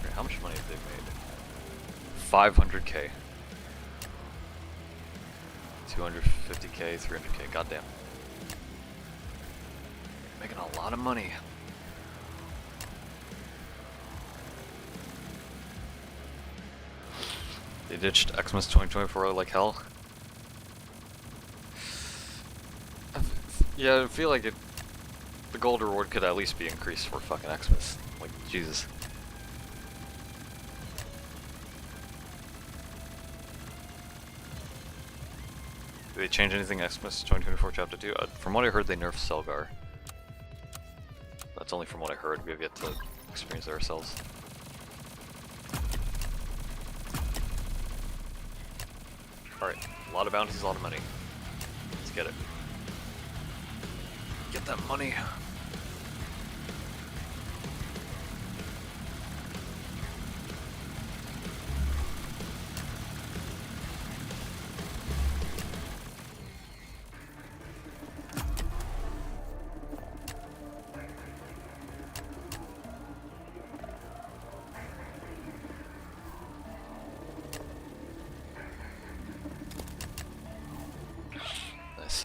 Okay, how much money have they made? 500k. 250k, 300k, goddamn. Making a lot of money. They ditched Xmas 2024 like hell. Yeah, I feel like the gold reward could at least be increased for fucking Xmas. Like, Jesus. Did they change anything Xmas 2024 Chapter 2? From what I heard, they nerfed Selgar. That's only from what I heard. We have yet to experience it ourselves. Alright, a lot of bounties, a lot of money. Let's get it. Get that money. Nice.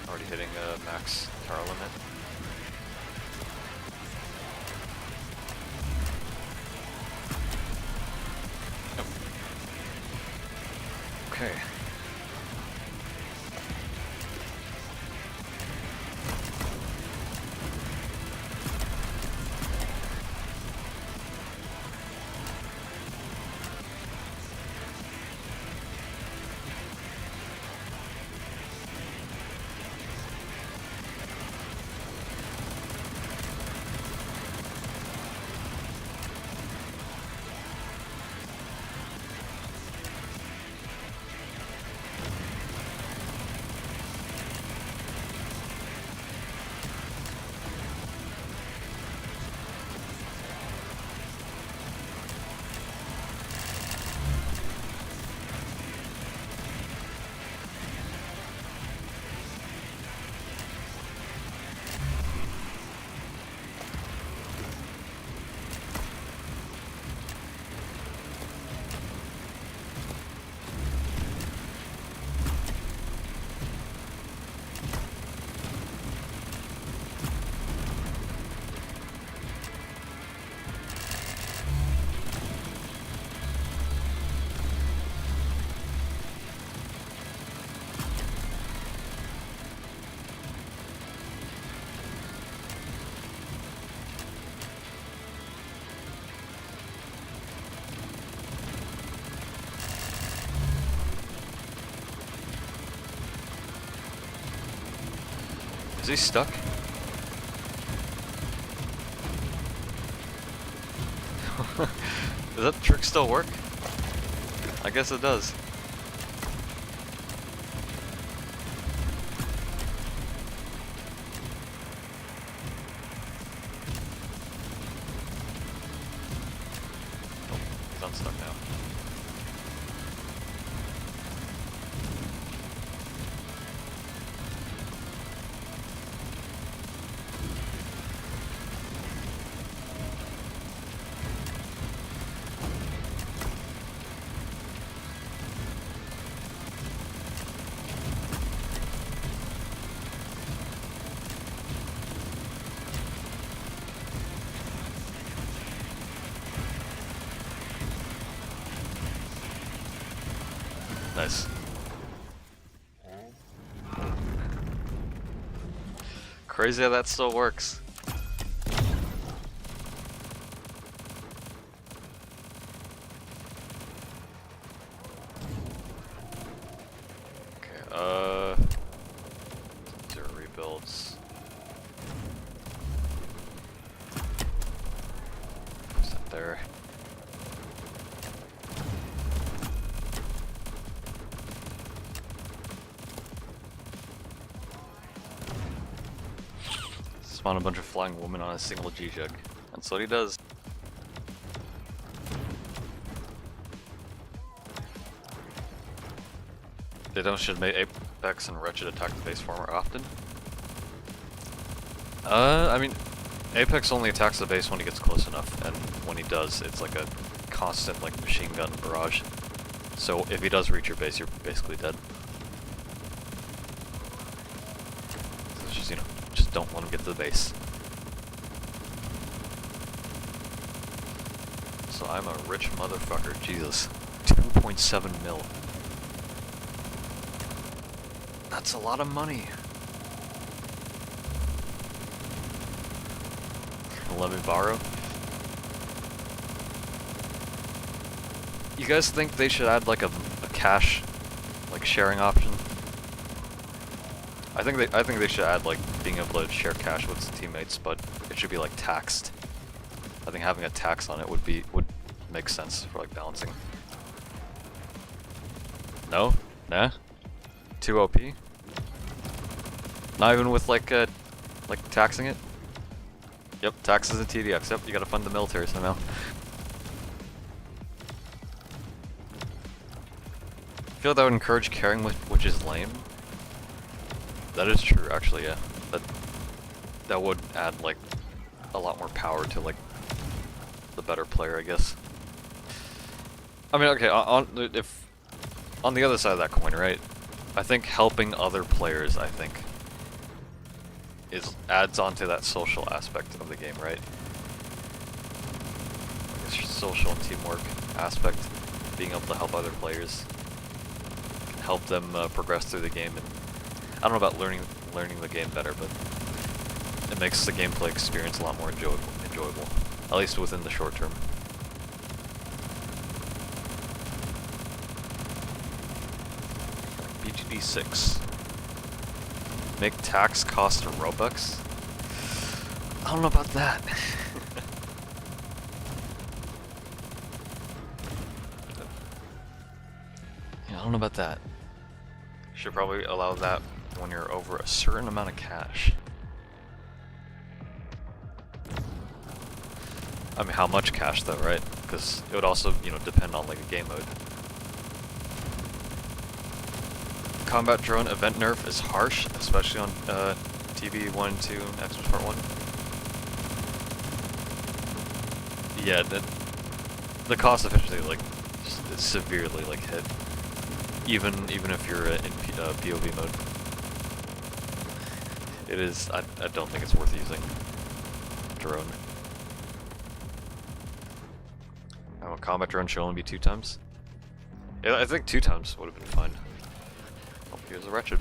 Already hitting max tower limit. Nope. Okay. Is he stuck? Does that trick still work? I guess it does. Oh, he's unstuck now. Nice. Crazy how that still works. Okay, 0 rebuilds. Percent there. Spawn a bunch of flying women on a single G-Jug. That's what he does. They don't should make Apex and Wretched attack the base more often. I mean, Apex only attacks the base when he gets close enough, and when he does, it's like a constant like machine gun barrage. So if he does reach your base, you're basically dead. So it's just, you know, just don't let him get to the base. So I'm a rich motherfucker, Jesus. 2.7 mil. That's a lot of money. Let me borrow. You guys think they should add like a cash, like sharing option? I think they should add like being able to share cash with teammates, but it should be like taxed. I think having a tax on it would make sense for like balancing. No? Nah? Too OP? Not even with like taxing it? Yep, taxes and TDX. Yep, you gotta fund the military somehow. I feel that would encourage caring, which is lame. That is true, actually, yeah. That would add like a lot more power to like the better player, I guess. I mean, okay, on the other side of that coin, right? I think helping other players, adds on to that social aspect of the game, right? Like a social and teamwork aspect, being able to help other players, can help them progress through the game, and I don't know about learning the game better, but it makes the gameplay experience a lot more enjoyable, at least within the short term. BGD 6. Make tax cost a Robux? I don't know about that. Yeah, I don't know about that. Should probably allow that when you're over a certain amount of cash. I mean, how much cash though, right? Because it would also, you know, depend on like a game mode. Combat drone event nerf is harsh, especially on TB1 and 2 and Xmas Part 1. Yeah, the cost efficiency like is severely like hit, even if you're in POV mode. It is. I don't think it's worth using drone. Oh, combat drone should only be 2 times. Yeah, I think 2 times would have been fine. Oh, here's a Wretched.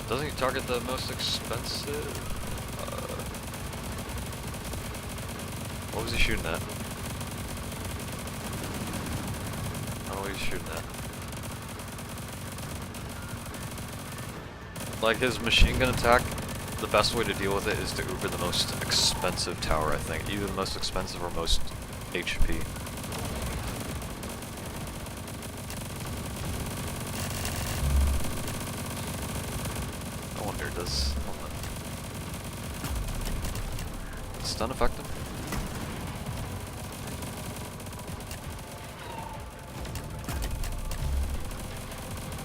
Doesn't he target the most expensive? What was he shooting at? I don't know what he's shooting at. Like his machine gun attack, the best way to deal with it is to uber the most expensive tower, I think. Either the most expensive or most HP. I wonder, does... hold on. Does stun affect him?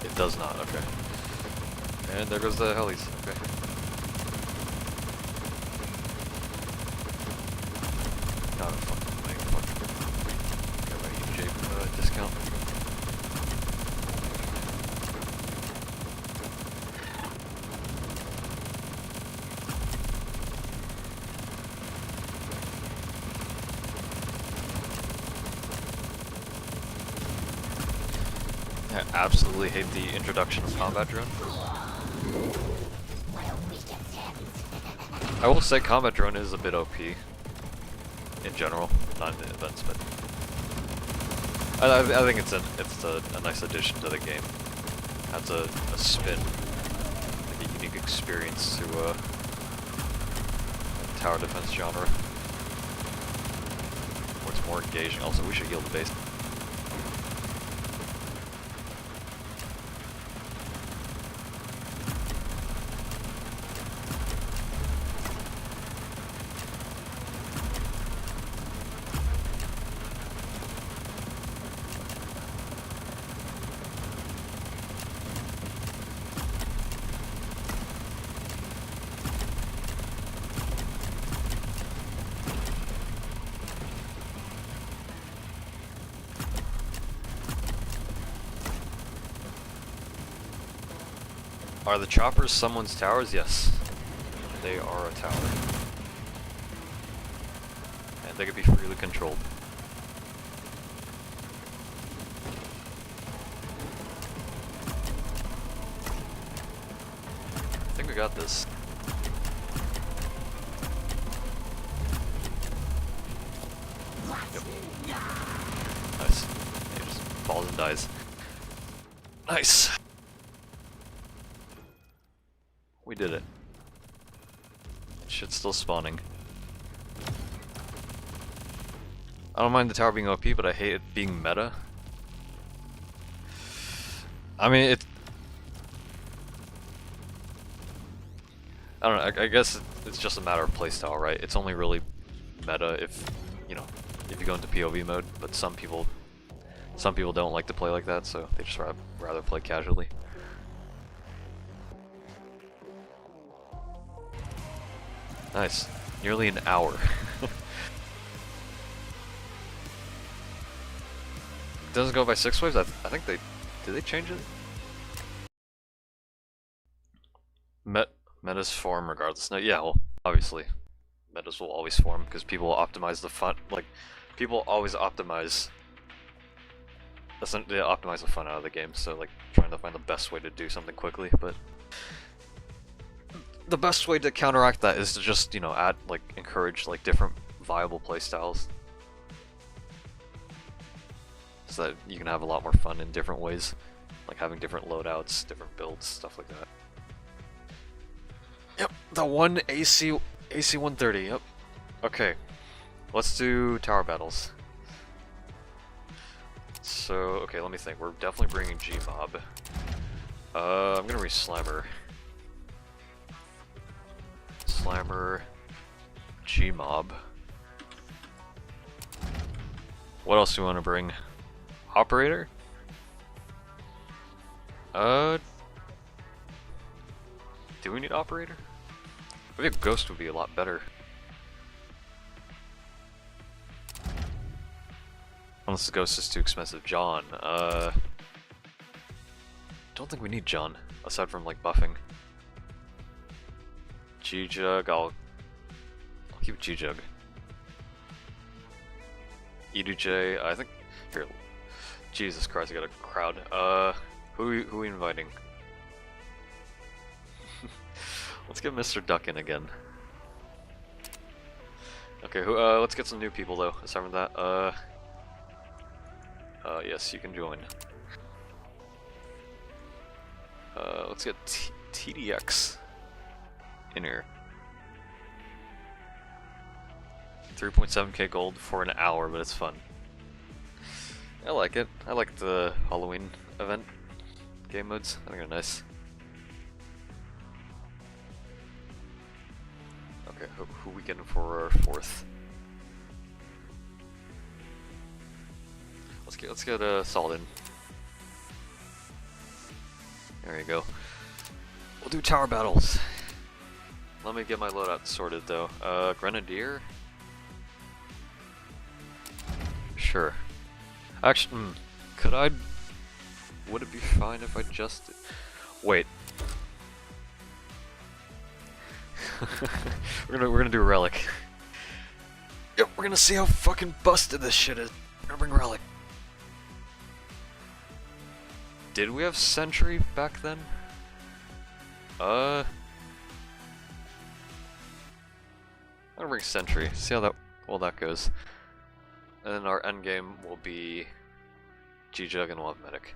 It does not, okay. And there goes the helis, okay. Not a fucking thing, fuck. Got my EJ discount. I absolutely hate the introduction of combat drone. I will say combat drone is a bit OP in general, not in the events, but I think it's a nice addition to the game. Adds a spin, like a unique experience to tower defense genre, where it's more engaging. Also, we should heal the base. Are the choppers someone's towers? Yes. They are a tower. And they can be freely controlled. I think we got this. Yep. Nice. He just falls and dies. Nice. We did it. Shit's still spawning. I don't mind the tower being OP, but I hate it being meta. I mean, I don't know, I guess it's just a matter of playstyle, right? It's only really meta if, you know, if you go into POV mode, but some people don't like to play like that, so they just rather play casually. Nice. Nearly an hour. Doesn't go by 6 waves? I think they... Did they change it? Metas form regardless. No, yeah, well, obviously. Metas will always form, because people will optimize the fun... Like, people always optimize... They optimize the fun out of the game, so, like, trying to find the best way to do something quickly, but... The best way to counteract that is to just, you know, encourage, like, different viable playstyles. So that you can have a lot more fun in different ways. Like having different loadouts, different builds, stuff like that. Yep, the one AC 130, yep. Okay, let's do tower battles. So, okay, let me think. We're definitely bringing G-Mob. I'm gonna re-Slammer. Slammer, G-Mob. What else do we want to bring? Operator? Do we need Operator? I think Ghost would be a lot better. Unless the Ghost is too expensive. John, don't think we need John, aside from like buffing. G-Jug, I'll keep G-Jug. EDJ, I think, here, Jesus Christ, I got a crowd. Who are we inviting? Let's get Mr. Duck in again. Okay, let's get some new people though. Aside from that, yes, you can join. Let's get TDX in here. 3.7k gold for an hour, but it's fun. I like it. I like the Halloween event game modes. I think they're nice. Okay, who we getting for our fourth? Let's get Salt in. There you go. We'll do tower battles. Let me get my loadout sorted though. Grenadier? Sure. Actually, could I... Would it be fine if I just... Wait. we're gonna do Relic. Yep, we're gonna see how fucking busted this shit is. We're gonna bring Relic. Did we have Sentry back then? I'm gonna bring Sentry, see how that goes. And then our end game will be G-Jug and we'll have Medic.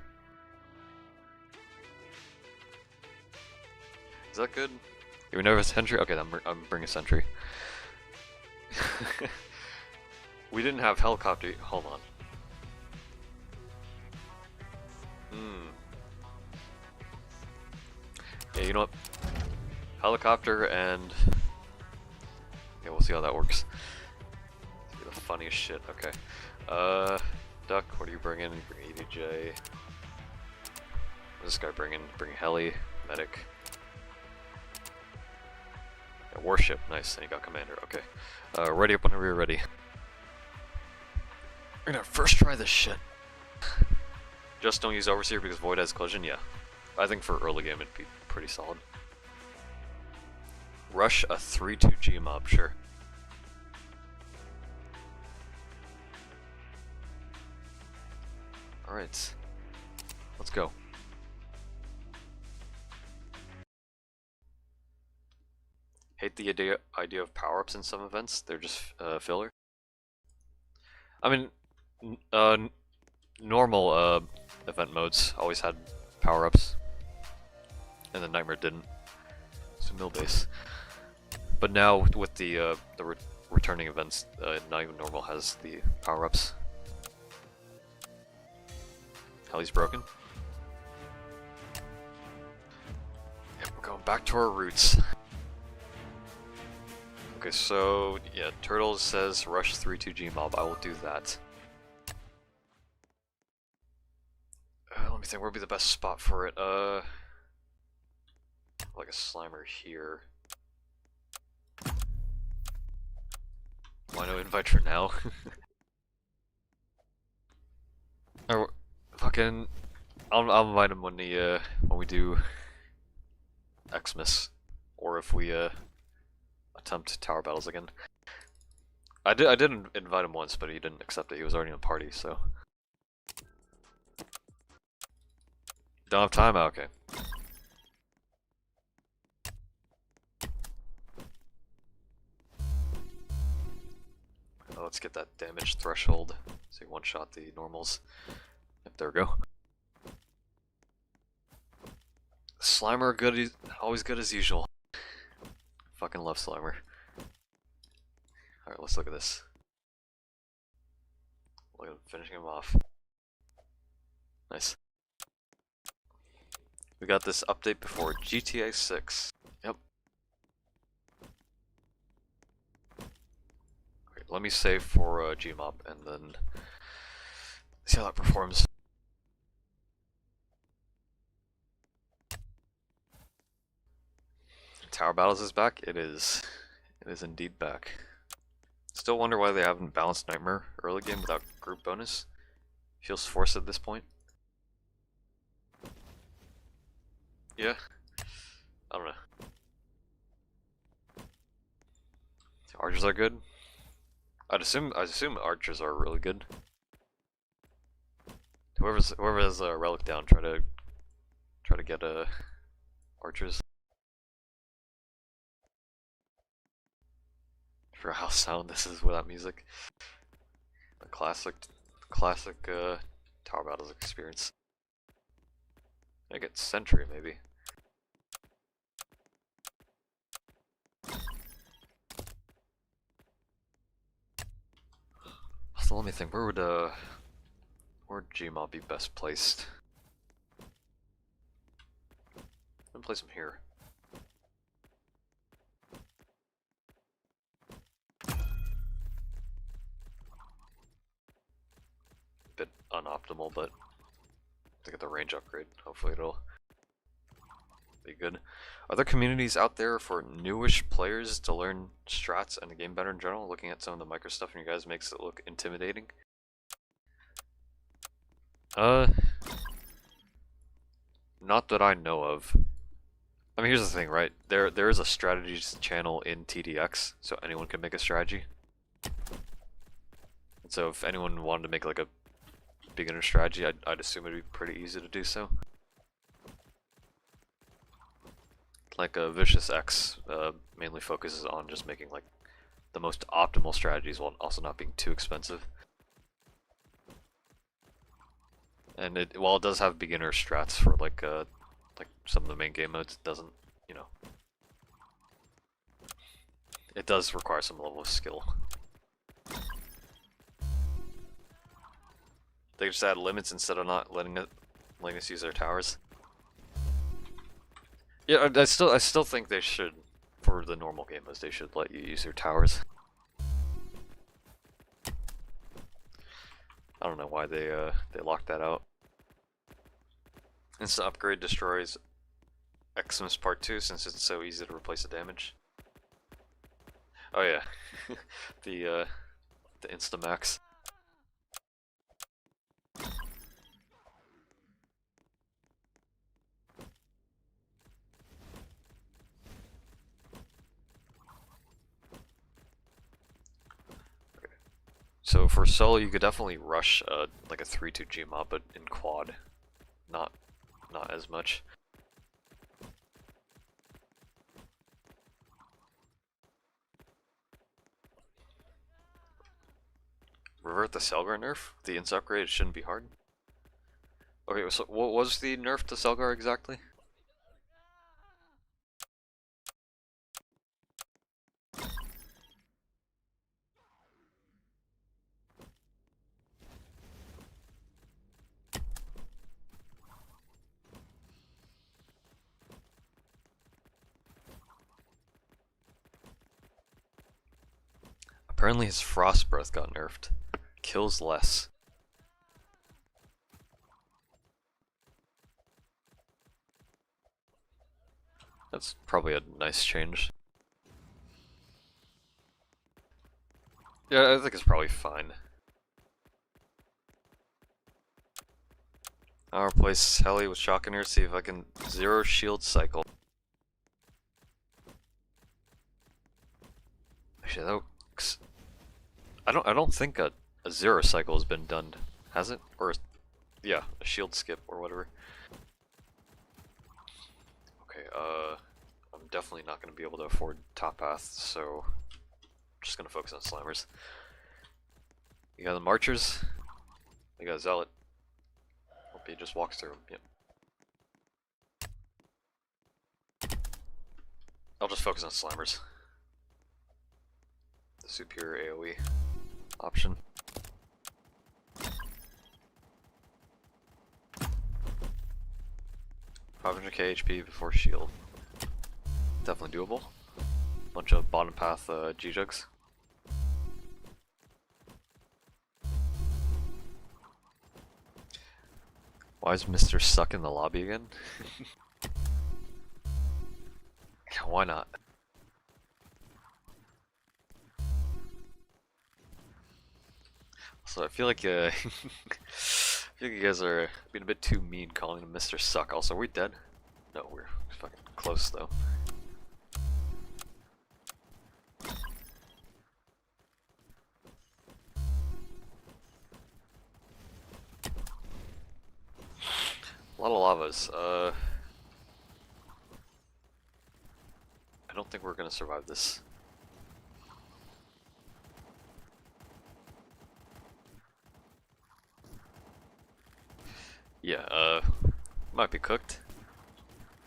Is that good? Do we know if it's Sentry? Okay, then I'm bringing Sentry. We didn't have Helicopter. Hold on. Yeah, you know what? Helicopter and... Yeah, we'll see how that works. It's the funniest shit. Okay. Duck, what do you bring in? You bring EDJ. What's this guy bringing? Bring Heli, Medic. Yeah, Warship, nice. And you got Commander. Okay. Ready up whenever you're ready. We're gonna first try this shit. Just don't use Overseer because Void has collision, yeah. I think for early game it'd be pretty solid. Rush a 3-2G mob, sure. Alright. Let's go. Hate the idea of power-ups in some events, they're just filler. I mean, normal event modes always had power-ups, and the Nightmare didn't. It's a mill base. But now with the returning events, not even normal has the power-ups. Heli's broken. Yep, we're going back to our roots. Okay, so yeah, Turtles says rush 3-2G mob. I will do that. Let me think, where would be the best spot for it? Like a Slimer here. Why no invite for now? Or fucking, I'll invite him when we do Xmas, or if we attempt tower battles again. I didn't invite him once, but he didn't accept it. He was already in a party, so. Don't have time? Okay. Let's get that damage threshold. So you one-shot the normals. Yep, there we go. Slimer, good, always good as usual. Fucking love Slimer. Alright, let's look at this. Look at him finishing him off. Nice. We got this update before GTA 6. Yep. Okay, let me save for Gmop and then see how that performs. Tower Battles is back? It is. It is indeed back. Still wonder why they haven't balanced Nightmare early game without group bonus. Feels forced at this point. Yeah. I don't know. Archers are good. I'd assume archers are really good. Whoever has a relic down, try to get archers. for how sound this is without music. The classic Tower Battles experience. I get Sentry maybe. So let me think. Where would Gmob be best placed? I'm gonna place him here. Bit unoptimal, but to get the range upgrade, hopefully it'll be good. Are there communities out there for newish players to learn strats and the game better in general? Looking at some of the micro stuff in you guys makes it look intimidating. Not that I know of. I mean, here's the thing, right? There is a strategies channel in TDX, so anyone can make a strategy. And so if anyone wanted to make like a beginner strategy, I'd assume it'd be pretty easy to do so. Like Vicious X mainly focuses on just making like the most optimal strategies while also not being too expensive. And while it does have beginner strats for like some of the main game modes, it doesn't, you know, it does require some level of skill. They just add limits instead of not letting us use their towers. Yeah, I still think they should, for the normal game modes, they should let you use your towers. I don't know why they locked that out. Instant upgrade destroys Xmas Part 2 since it's so easy to replace the damage. Oh yeah, the Instamax. So for solo, you could definitely rush like a 3-2 Gmob, but in quad, not as much. Revert the Selgar nerf? The ins upgrade shouldn't be hard? Okay, so what was the nerf to Selgar exactly? Apparently his Frost Breath got nerfed. Kills less. That's probably a nice change. Yeah, I think it's probably fine. I'll replace Heli with Shotgunner, see if I can zero shield cycle. Actually, that looks... I don't think a zero cycle has been done, has it? Or yeah, a shield skip or whatever. Okay, I'm definitely not going to be able to afford top path, so I'm just going to focus on slammers. You got the marchers. You got a zealot. Hope he just walks through them. Yep. I'll just focus on slammers. The superior AoE option. $500k HP before shield. Definitely doable. Bunch of bottom path G-Jugs. Why is Mr. stuck in the lobby again? Yeah, why not? So I feel like I feel like you guys are being a bit too mean calling him Mr. Suck. Also, are we dead? No, we're fucking close though. A lot of lavas. I don't think we're gonna survive this. Yeah, might be cooked.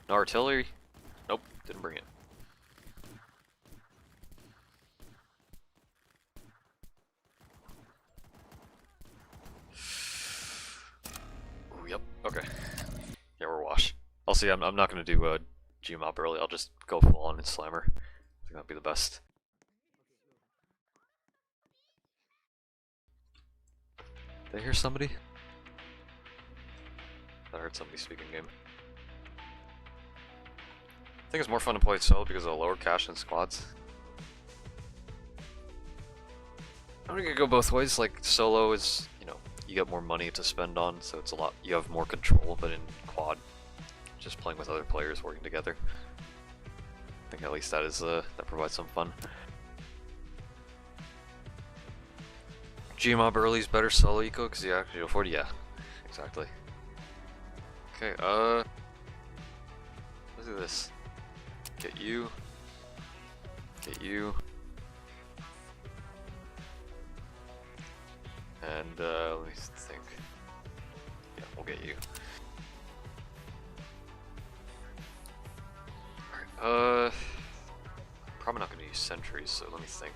No artillery? Nope, didn't bring it. Ooh, yep, okay. Yeah, we're washed. I'll see, I'm not gonna do GMOP early, I'll just go full on in Slammer. I think that'd be the best. Did I hear somebody? I heard somebody speaking game. I think it's more fun to play solo because of the lower cash in squads. I think it could go both ways. Like solo is, you know, you get more money to spend on, so it's a lot. You have more control. But in quad, just playing with other players working together, I think at least that is that provides some fun. Gmob early is better solo eco because you actually afford. Yeah, exactly. Okay, let's do this. Get you. Get you. And let me think. Yeah, we'll get you. Alright, probably not gonna use sentries, so let me think.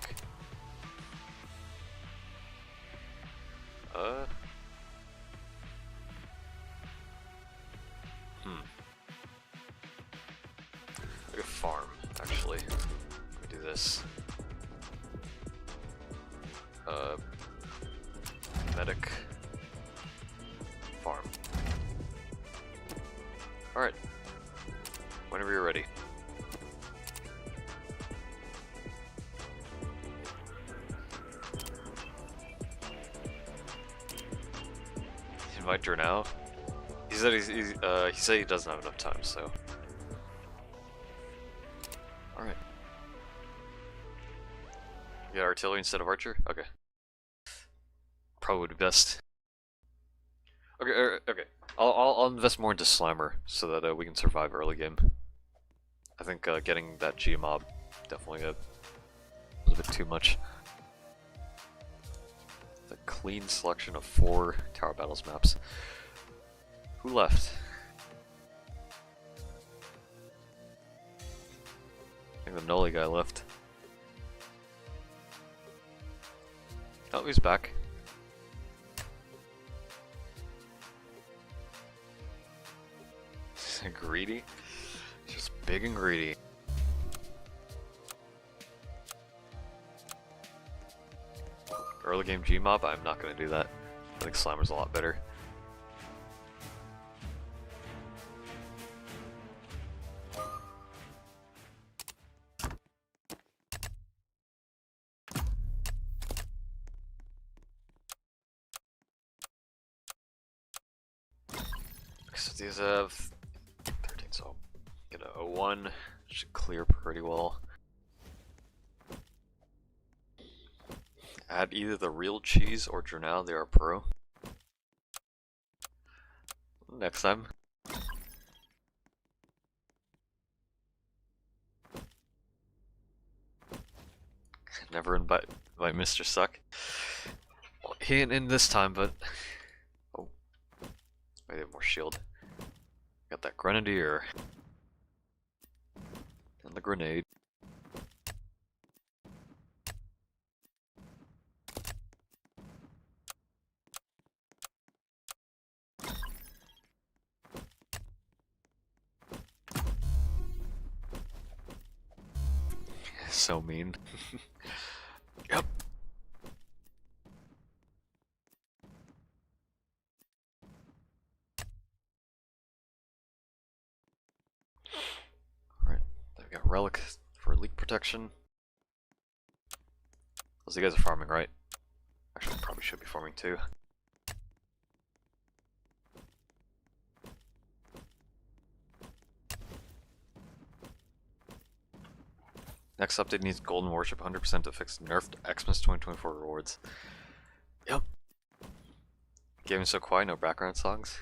Like a farm, actually. Let me do this. Medic. Farm. Alright. Whenever you're ready. Invite Durnau. He said he said he doesn't have enough time, so. Alright. You got artillery instead of archer? Okay. Probably would be best. Okay, okay. I'll invest more into Slammer so that we can survive early game. I think getting that G mob definitely was a bit too much. The clean selection of 4 Tower Battles maps. Who left? I think the Noli guy left. Oh, he's back. Greedy? Just big and greedy. Early game Gmob? I'm not gonna do that. I think Slammer's a lot better. So these have 13, so I'll get a 01. Should clear pretty well. Add either the real cheese or Journal, they are pro. Next time. Never invite Mr. Suck. Well, he ain't in this time, but... Oh. I have more shield. Got that Grenadier. And the grenade. So mean. Yep. Alright, then we got Relic for leak protection. Those you guys are farming, right? Actually, probably should be farming too. Next update needs Golden Worship 100% to fix nerfed Xmas 2024 rewards. Yep. Game is so quiet, no background songs.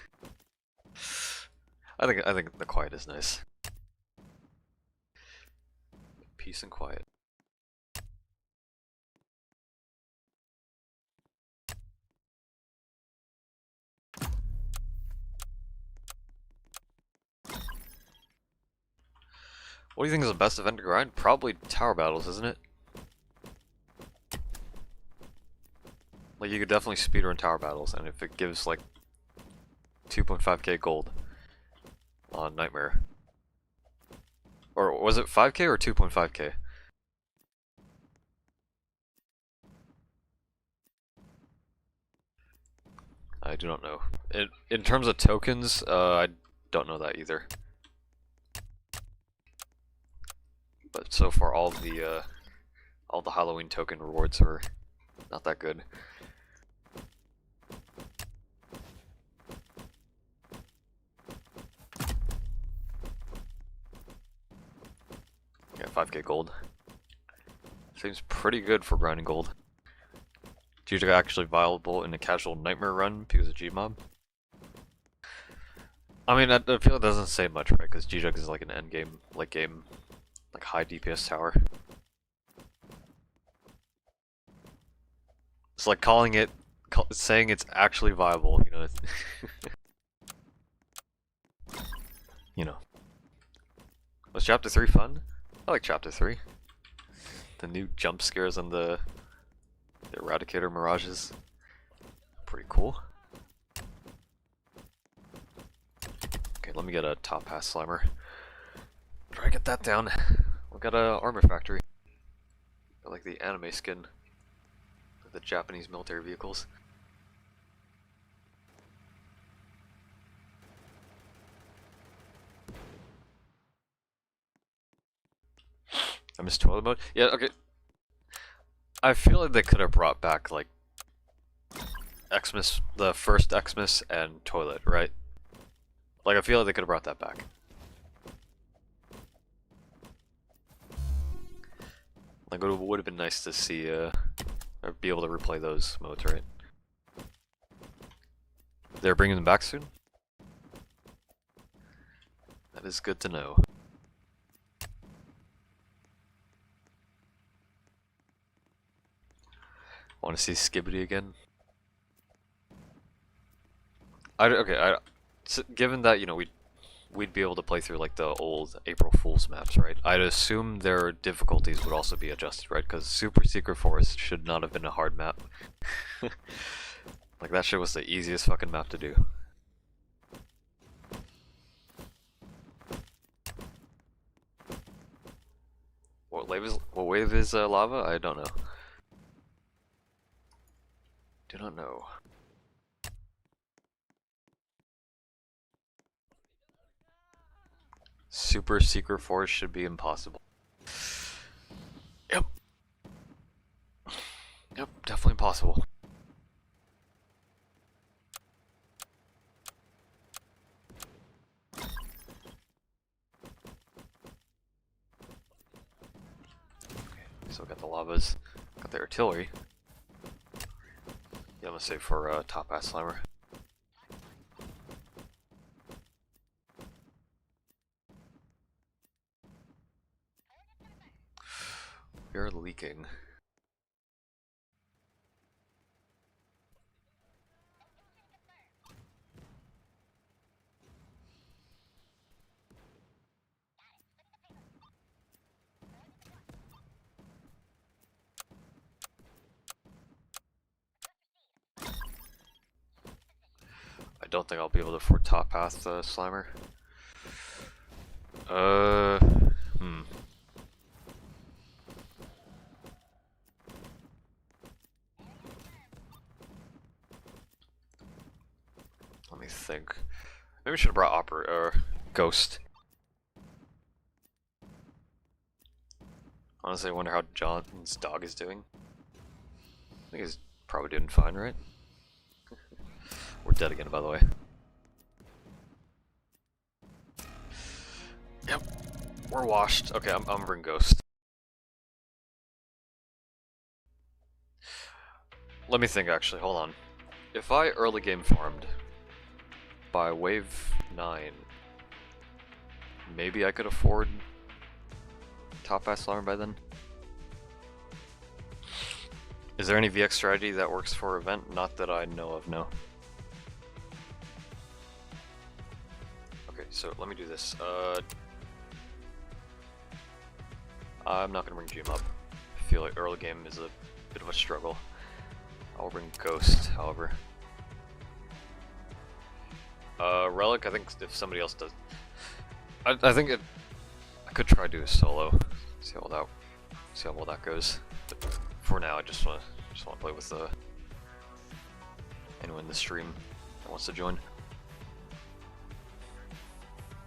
I think the quiet is nice. Peace and quiet. What do you think is the best event to grind? Probably tower battles, isn't it? Like, you could definitely speedrun tower battles, and if it gives, like, 2.5k gold on Nightmare. Or was it 5k or 2.5k? I do not know. In terms of tokens, I don't know that either. But so far, all the Halloween token rewards are not that good. Yeah, 5k gold. Seems pretty good for grinding gold. G-Jug actually viable in a casual Nightmare run because of Gmob? I mean, I feel it doesn't say much, right? Because G-Jug is like an endgame, late game, like high DPS tower. It's like calling it, saying it's actually viable, you know? You know. Was Chapter 3 fun? I like Chapter 3. The new jump scares and the Eradicator mirages. Pretty cool. Okay, let me get a top pass slimer. Try to get that down. We got a armor factory. I like the anime skin of the Japanese military vehicles. I miss toilet mode. Yeah, okay. I feel like they could have brought back like Xmas, the first Xmas and toilet, right? Like I feel like they could have brought that back. Like it would have been nice to see, or be able to replay those modes, right? They're bringing them back soon? That is good to know. Want to see Skibbity again? Given that, you know, we'd be able to play through like the old April Fool's maps, right? I'd assume their difficulties would also be adjusted, right? Because Super Secret Forest should not have been a hard map. Like that shit was the easiest fucking map to do. What wave is lava? I don't know. Do not know. Super Secret Forest should be impossible. Yep. Yep, definitely impossible. So got the lavas, got the artillery. Yeah, I'm gonna save for top ass slimer. We're leaking. I don't think I'll be able to afford top path slimer. Let me think. Maybe we should have brought Ghost. Honestly, I wonder how John's dog is doing. I think he's probably doing fine, right? We're dead again, by the way. Yep, we're washed. Okay, I'm gonna bring Ghost. Let me think, actually, hold on. If I early game farmed by wave 9, maybe I could afford top pass slimer by then? Is there any VX strategy that works for event? Not that I know of, no. Okay, so let me do this. I'm not gonna bring Jim up. I feel like early game is a bit of a struggle. I'll bring Ghost, however. Relic, I think if somebody else does... I think I could try to do a solo. See how well that goes. But for now, I just wanna play with anyone in the stream that wants to join.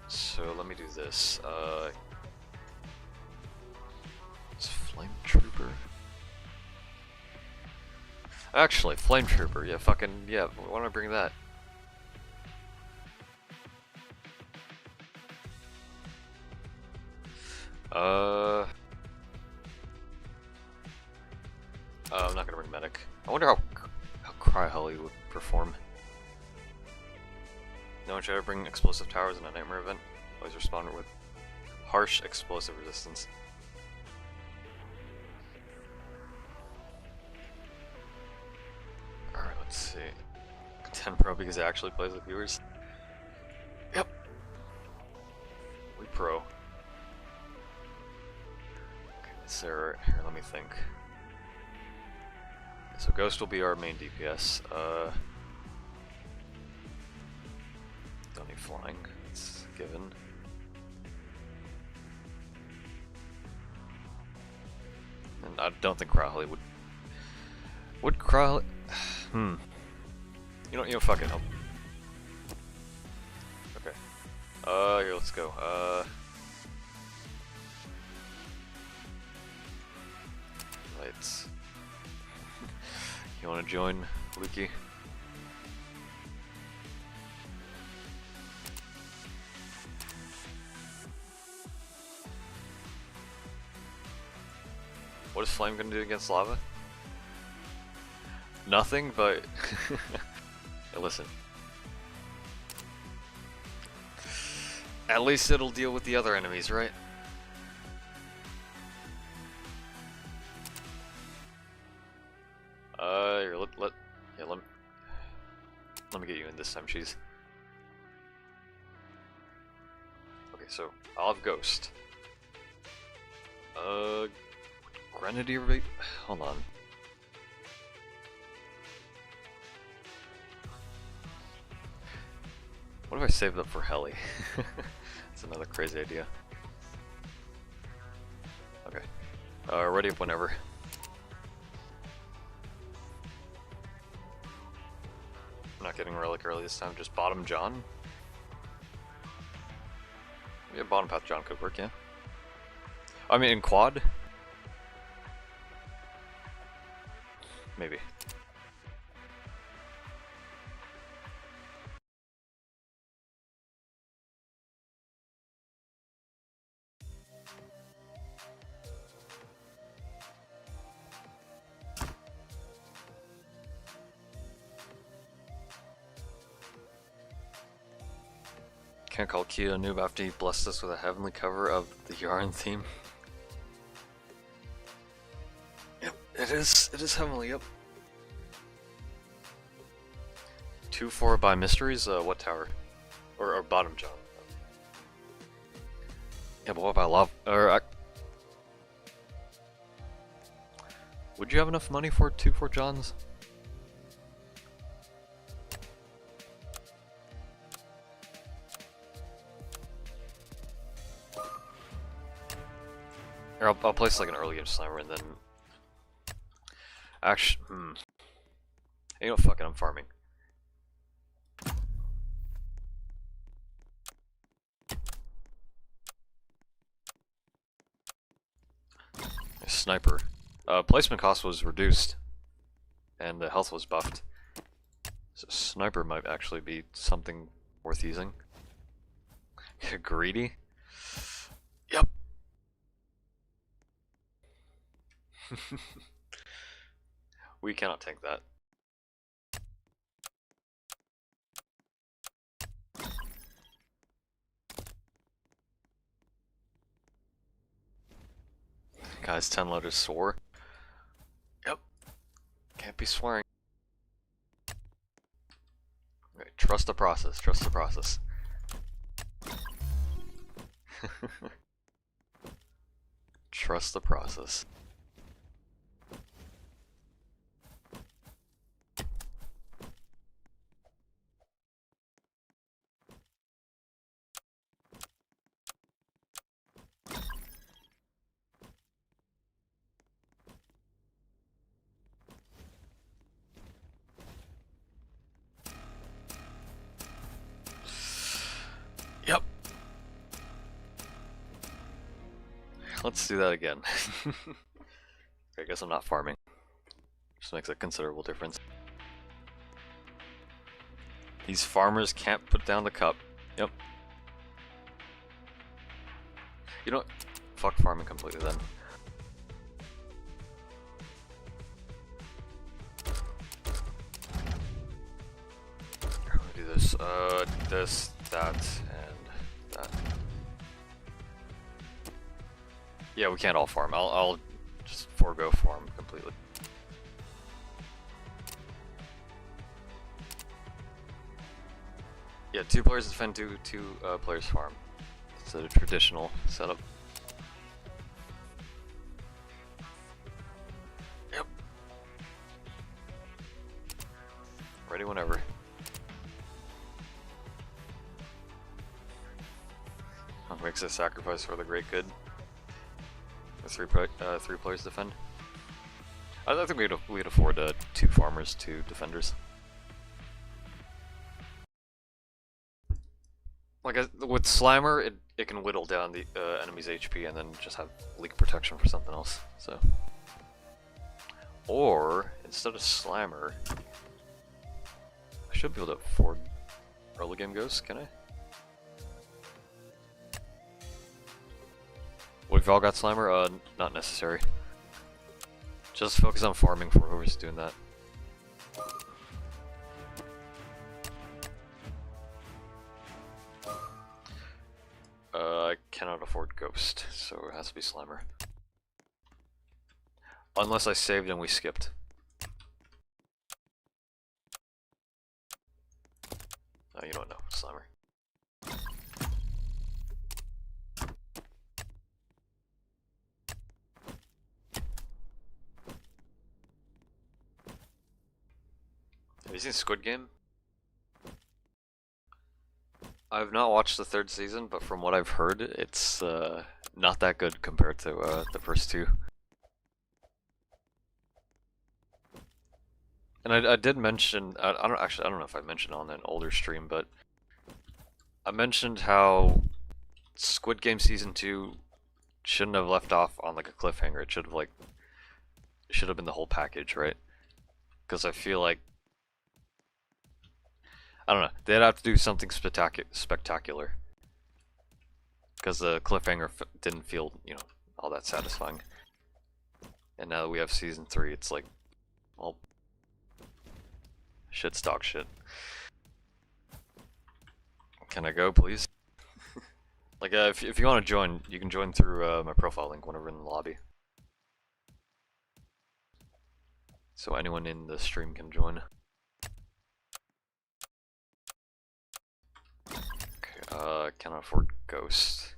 So let me do this. It's Flame Trooper. Actually, Flame Trooper. Yeah, yeah. Why don't I bring that? I'm not gonna bring Medic. I wonder how Cryhully would perform. No one should ever bring explosive towers in a nightmare event. Always respond with harsh explosive resistance. Alright, let's see. 10 Pro because it actually plays with viewers. Yep. We Pro. Okay, so here, let me think. So Ghost will be our main DPS. Don't need flying, it's given. And I don't think Crowley would. Would Crowley? You know, fuck it. Okay. Here, let's go. Lights. You wanna join, Lukey? What is Flame gonna do against lava? Nothing, but... Hey, listen. At least it'll deal with the other enemies, right? Here, let me get you in this time, cheese. Okay, so I'll have Ghost. Grenadier rate? Hold on. What if I saved up for Heli? That's another crazy idea. Okay. Ready up whenever. I'm not getting Relic early this time, just bottom John. Yeah, bottom path John could work, yeah. I mean, in quad? Maybe. Can't call Kia a noob after he blessed us with a heavenly cover of the Yarn theme. Yep, it is heavenly, yep. 2-4 by Mysteries, what tower? Or bottom John. Yeah, but what about love? Would you have enough money for 2-4 Johns? Here, I'll place like an early game slammer and then... Actually, You know, fuck it, I'm farming. Sniper. Placement cost was reduced, and the health was buffed. So sniper might actually be something worth using. Greedy? Yep. We cannot tank that. Guys, TenLetters swore. Yep. Can't be swearing. Okay, trust the process, trust the process. Trust the process. Yep. Let's do that again. I guess I'm not farming. Just makes a considerable difference. These farmers can't put down the cup. Yep. You know what? Fuck farming completely then. I'm gonna do this, this, that, and that. Yeah, we can't all farm. I'll just forego farm completely. Yeah, 2 players defend, 2 players farm. It's a traditional setup. Yep. Ready whenever. Makes a sacrifice for the great good. The 3 players defend. I think we'd afford 2 farmers, 2 defenders. Like with Slimer, it can whittle down the enemy's HP and then just have leak protection for something else. So, or instead of Slimer, I should be able to afford early game ghosts. Can I? What if y'all got Slimer? Not necessary. Just focus on farming for whoever's doing that. I cannot afford Ghost, so it has to be Slimer. Unless I saved and we skipped. Oh, you don't know, Slimer. Have you seen Squid Game? I've not watched the 3rd season, but from what I've heard, it's not that good compared to the first 2. And I did mention, I don't know if I mentioned on an older stream, but I mentioned how Squid Game season 2 shouldn't have left off on like a cliffhanger. It should have been the whole package, right? Because I feel like, I don't know, they'd have to do something spectacular. Because the cliffhanger didn't feel, you know, all that satisfying. And now that we have season 3, it's like, well, shit's dog shit. Can I go, please? Like, if you want to join, you can join through my profile link whenever in the lobby. So anyone in the stream can join. Okay, cannot afford Ghost.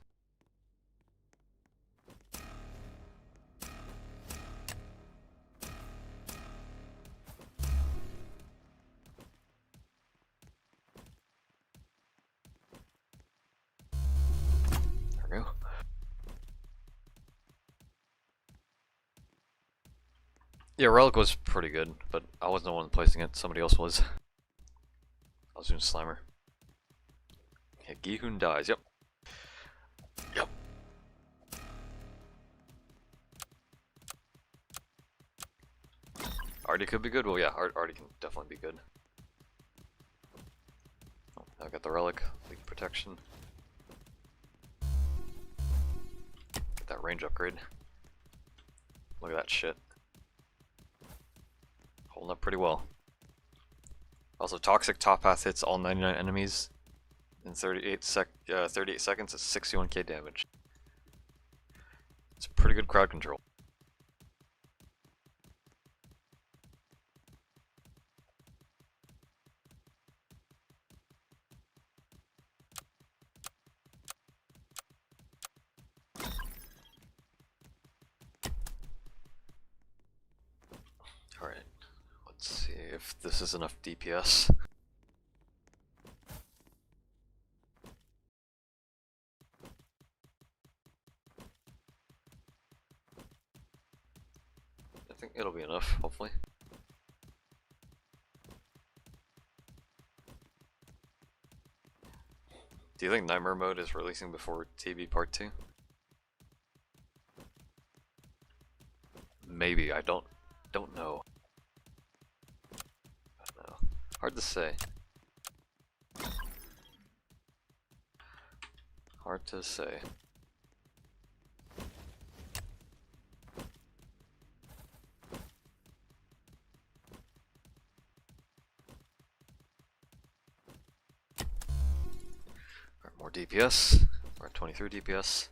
There we go. Yeah, Relic was pretty good, but I wasn't the one placing it, somebody else was. I was doing Slimer. Yeah, Gihun dies, yep. Yep. Artie could be good, well yeah, Artie can definitely be good. Oh, I got the Relic, leak protection. Get that range upgrade. Look at that shit. Holding up pretty well. Also, Toxic Top Path hits all 99 enemies in 38 seconds at 61k damage. It's pretty good crowd control. if this is enough DPS. I think it'll be enough, hopefully. Do you think Nightmare Mode is releasing before TB Part 2? Maybe, I don't know. No. Hard to say. Hard to say. Alright, more DPS. We're at 23 DPS.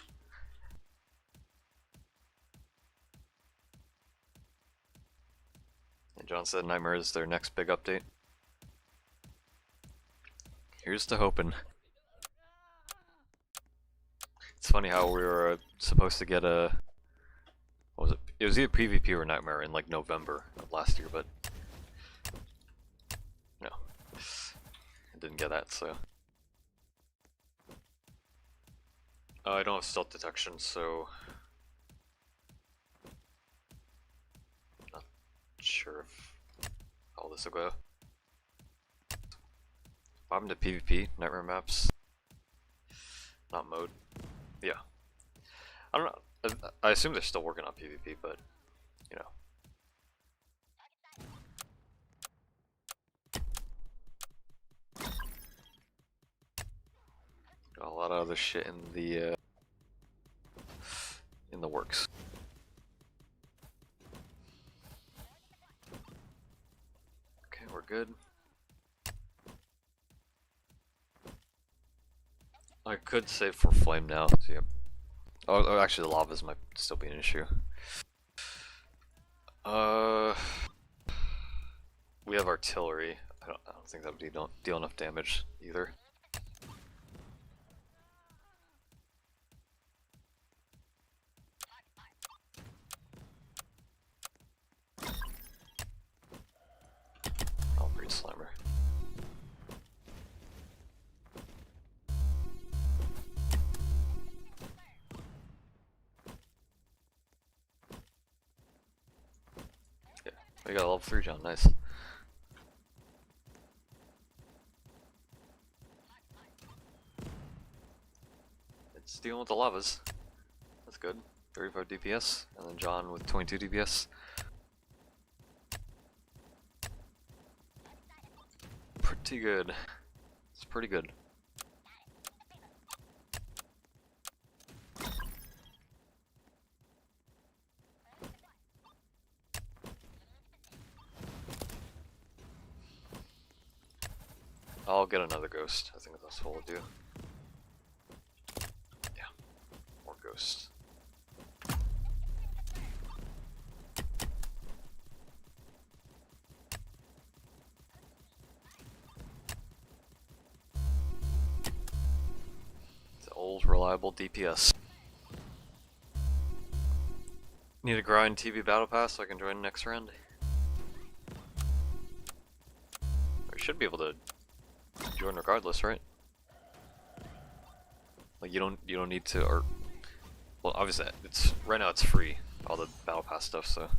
And John said Nightmare is their next big update. Here's to hoping. It's funny how we were supposed to get a... What was it? It was either PvP or Nightmare in like November of last year, but... No. I didn't get that, so... I don't have stealth detection, so... Not sure how this will go. What happened to PvP? Nightmare maps? Not mode? Yeah. I don't know. I assume they're still working on PvP, but, you know. Got a lot of other shit in the works. Okay, we're good. I could save for flame now. So yeah. Oh, actually, the lavas might still be an issue. We have artillery. I don't think that would deal enough damage either. I'll breed Slimer. Yeah, we got a level 3 John, nice. It's dealing with the lavas. That's good. 35 DPS, and then John with 22 DPS. Pretty good. It's pretty good. I'll get another ghost. I think that's what we'll do. Yeah, more ghosts. The old reliable DPS. Need to grind TV Battle Pass so I can join next round. I should be able to join regardless, right? Like you don't need to, or well, obviously it's right now it's free, all the Battle Pass stuff, so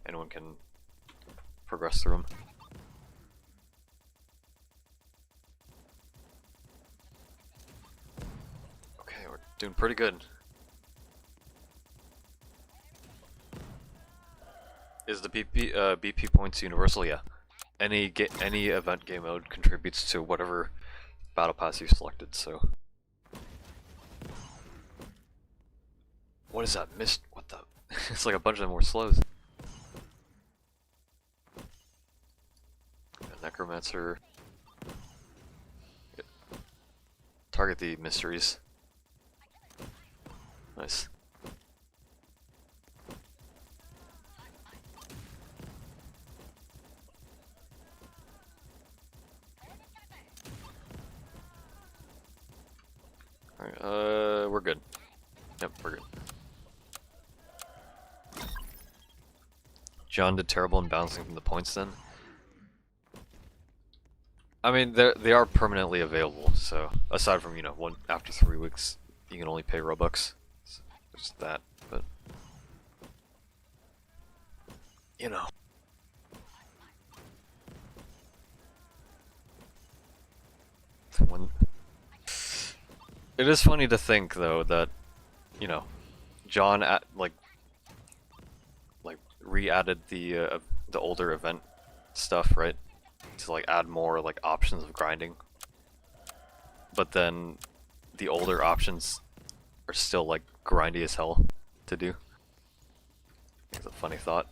anyone can progress through them. Okay, we're doing pretty good. Is the BP points universal? Yeah. Any event game mode contributes to whatever battle pass you selected. So, what is that? Mist? What the? It's like a bunch of more slows. A necromancer. Target the mysteries. Nice. Alright, we're good. Yep, we're good. John did terrible in bouncing from the points then. I mean, they are permanently available. So aside from one after 3 weeks, you can only pay Robux. So just that, but you know. When it is funny to think though that John re-added the older event stuff, right? To like add more like options of grinding. But then the older options are still like grindy as hell to do. It's a funny thought.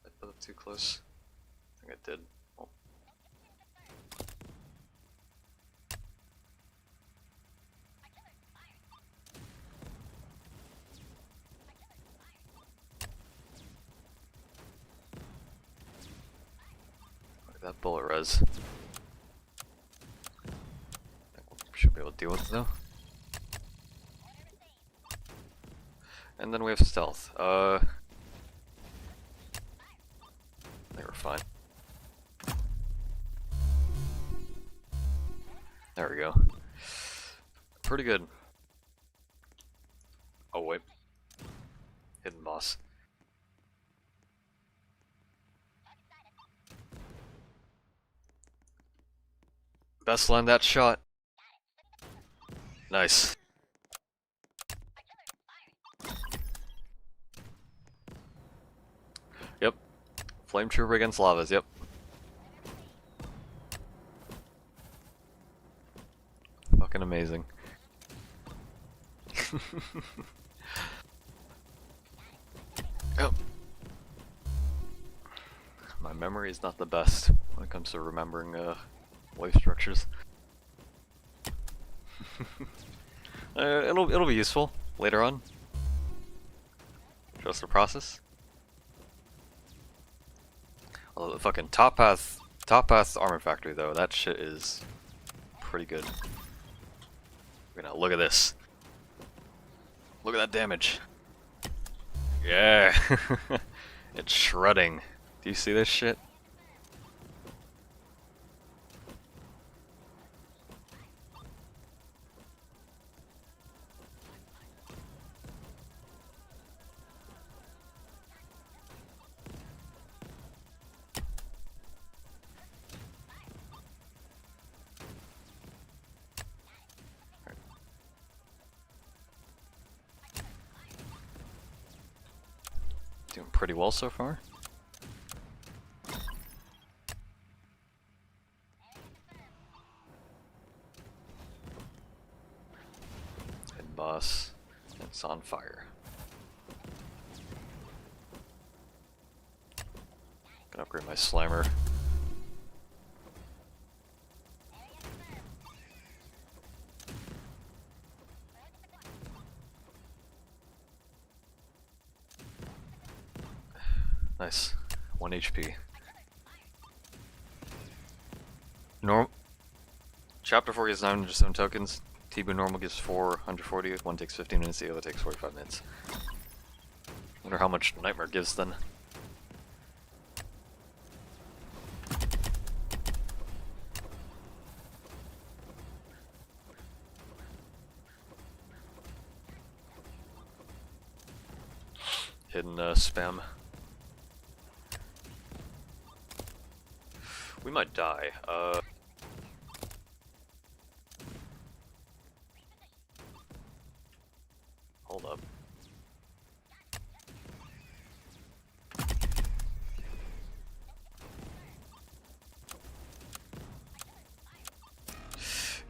I put it too close. I think I did. Oh. Look at that bullet res. Should be able to deal with it though. And then we have stealth. I think we're fine. There we go. Pretty good. Oh wait. Hidden boss. Best land that shot. Nice. Yep. Flame trooper against lavas, yep. Fucking amazing. Yep. My memory is not the best when it comes to remembering wave structures. It'll be useful later on. Trust the process. Although the fucking top path armor factory though, that shit is pretty good. Look at this. Look at that damage. Yeah. It's shredding. Do you see this shit? Doing pretty well so far. And boss, it's on fire. Gonna upgrade my slammer. Nice. 1 HP. Chapter 4 gives 907 tokens. T-Boo normal gives 440. One takes 15 minutes, the other takes 45 minutes. Wonder how much Nightmare gives then. Hidden spam. We might die. Hold up.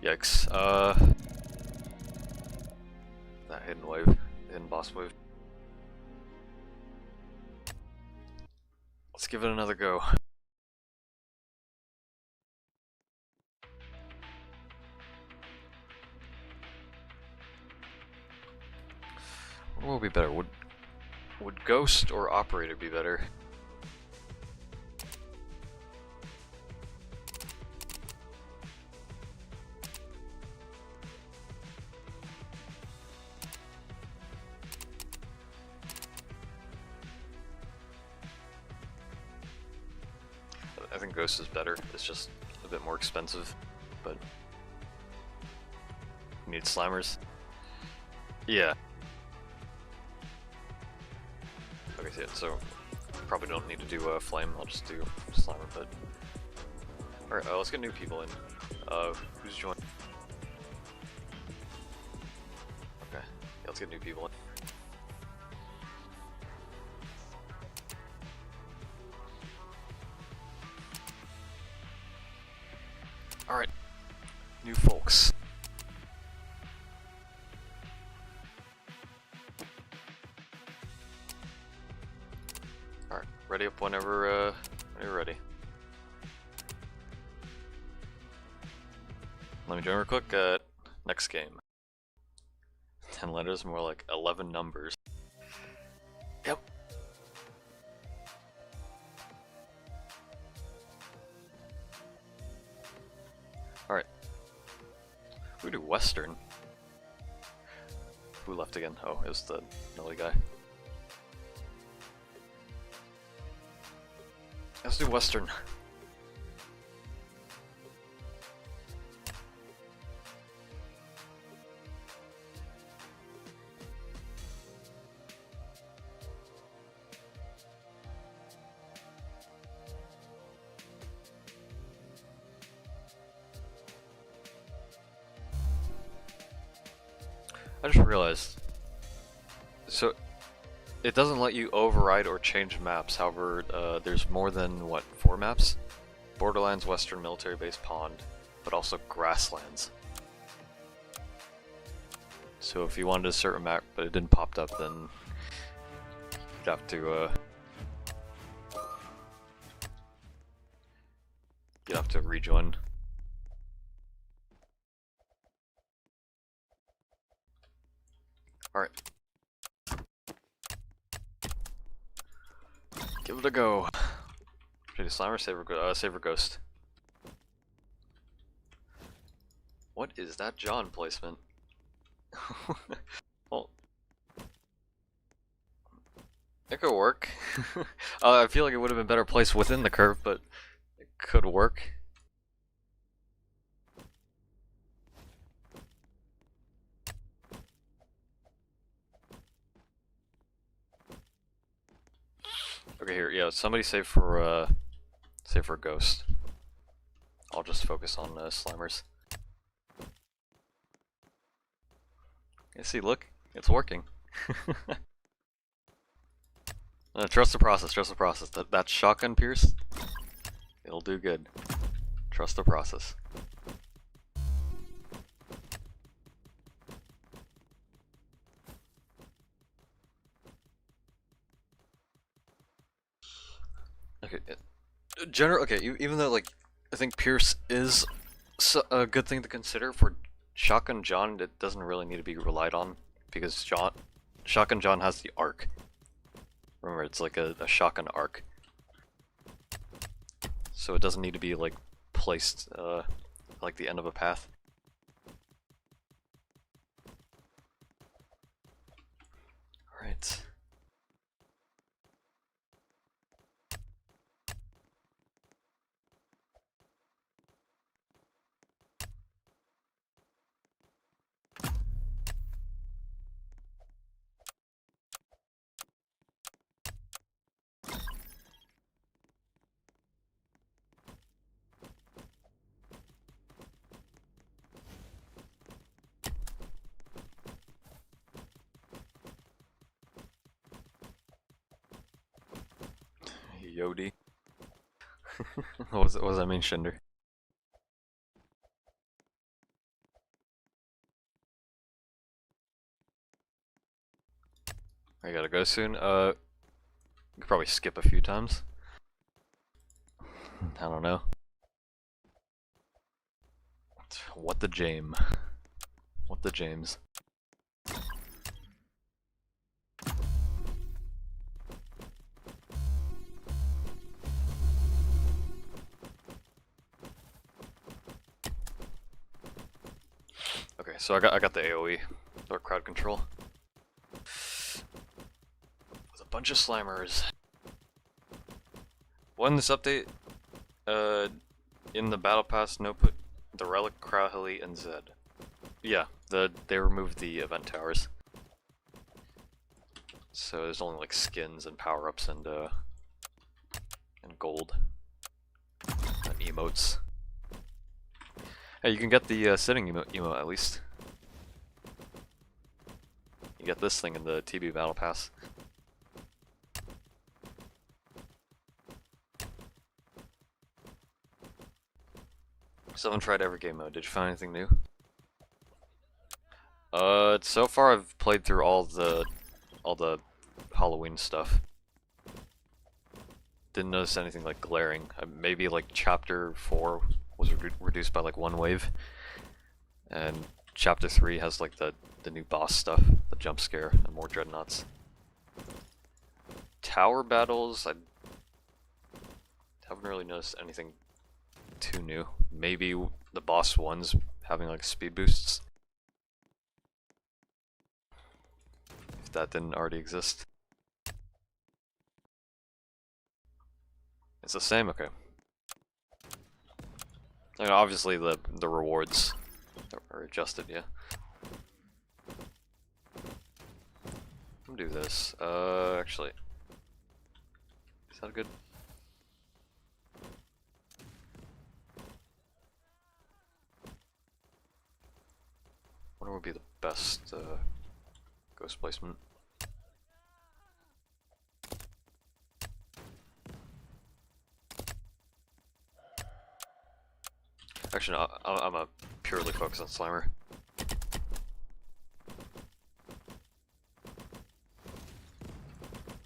Yikes. That hidden wave. Hidden boss wave. Let's give it another go. What will be better? Would Ghost or Operator be better? Ghost is better. It's just a bit more expensive, but you need Slammers. Yeah. Okay, so probably don't need to do a Flame. I'll just do Slammer, but alright, let's get new people in. Who's joined? Okay, yeah, let's get new people in. Alright, new folks. Alright, ready up whenever you're ready. Let me join real quick. Next game. 10 letters, more like 11 numbers. Yep. Alright. We do Western. Who left again? Oh, it was the Nelly guy. Let's do Western. I just realized, so it doesn't let you override or change maps. However, there's more than, what, 4 maps? Borderlands, Western, Military Base, Pond, but also Grasslands. So if you wanted a certain map but it didn't pop up, then you'd have to rejoin. Alright. Give it a go. Should I do Slammer, Saver Ghost? What is that John placement? Well, it could work. I feel like it would have been better placed within the curve, but it could work. Okay, here, yeah, somebody save for Ghost. I'll just focus on Slammers. Yeah, see, look, it's working. Trust the process, trust the process. That shotgun pierce, it'll do good. Trust the process. Okay, even though, like, I think Pierce is a good thing to consider for Shotgun John, it doesn't really need to be relied on, because Shotgun John has the arc. Remember, it's like a shotgun arc. So it doesn't need to be, like, placed, like the end of a path. Alright. Yodi. What does that mean, Shinder? I gotta go soon. You could probably skip a few times. I don't know. What the James? What the James? Okay, so I got the AoE, or crowd control. With a bunch of slammers. When this update In the battle pass, no, put the relic, Crowhilly, and Zed. Yeah, they removed the event towers. So there's only like skins and power-ups and gold and emotes. Hey, you can get the sitting emote at least. You get this thing in the TB battle pass. Still haven't tried every game mode. Did you find anything new? So far I've played through all the Halloween stuff. Didn't notice anything like glaring. Maybe like chapter 4 was reduced by like 1 wave, and chapter 3 has like the new boss stuff, the jump scare, and more dreadnoughts. Tower battles, I haven't really noticed anything too new. Maybe the boss ones having like speed boosts, if that didn't already exist. It's the same, okay. And obviously the rewards are adjusted, yeah. I'm gonna do this. Actually, is that good? What would be the best ghost placement? Actually, no, I'm a purely focus on Slimer.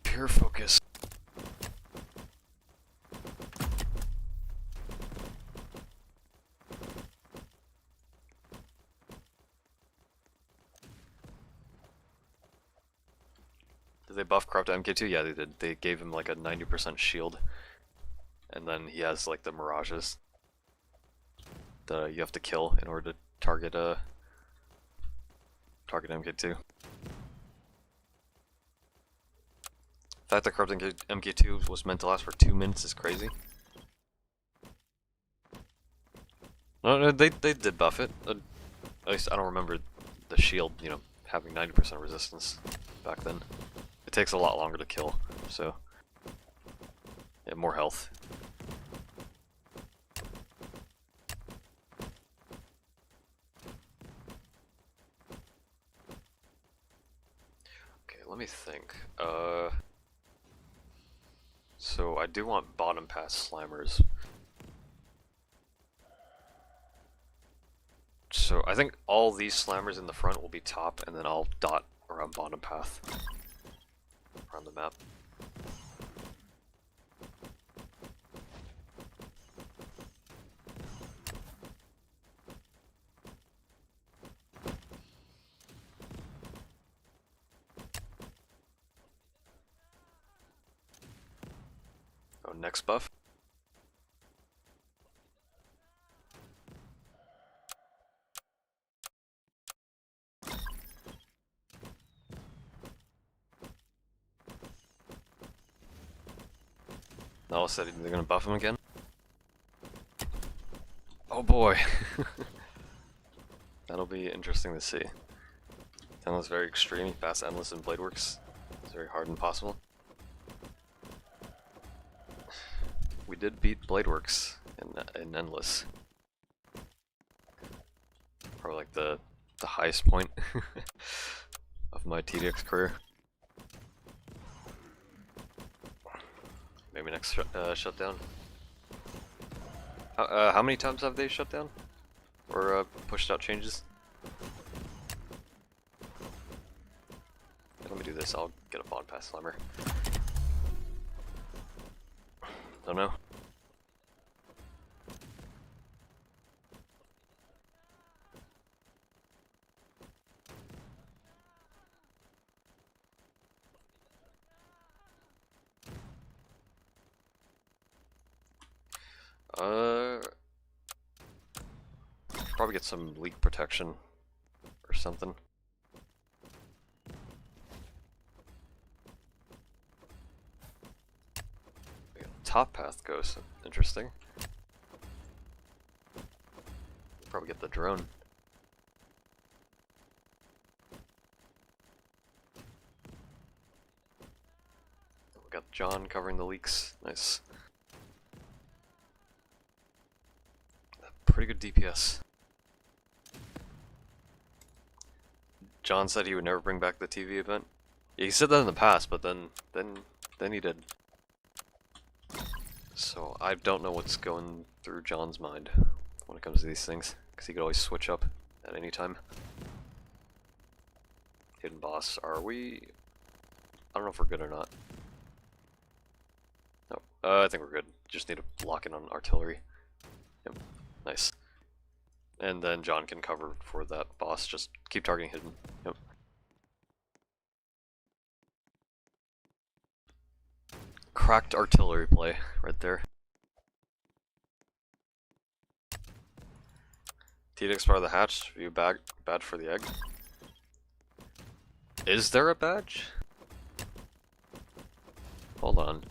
Pure focus. Did they buff Corrupt MK2? Yeah, they did. They gave him like a 90% shield. And then he has like the mirages that you have to kill in order to target MK2. The fact that Corrupt MK2 was meant to last for 2 minutes is crazy. No, they did buff it. At least I don't remember the shield, you know, having 90% resistance back then. It takes a lot longer to kill, so yeah, more health. Okay, let me think. So I do want bottom pass Slimers. So I think all these Slammers in the front will be top, and then I'll dot around bottom path around the map. Oh, next buff. Nala said they're gonna buff him again. Oh boy. That'll be interesting to see. TenLetters very extreme, fast, endless, and blade works. It's very hard and impossible. We did beat Bladeworks in Endless. Probably like the highest point of my TDX career. Maybe next shutdown. How many times have they shut down? Or pushed out changes? Let me do this, I'll get a bond pass Slimer. Don't know. Probably get some leak protection or something. top path goes. Interesting. Probably get the drone. We got John covering the leaks. Nice. Pretty good DPS. John said he would never bring back the TV event. Yeah, he said that in the past, but then he did. So I don't know what's going through John's mind when it comes to these things, because he could always switch up at any time. Hidden boss, are we? I don't know if we're good or not. No, I think we're good. Just need to lock in on artillery. Yep, nice. And then John can cover for that boss. Just keep targeting hidden. Yep. Cracked artillery play right there. TDX part of the hatch. View badge for the egg. Is there a badge? Hold on.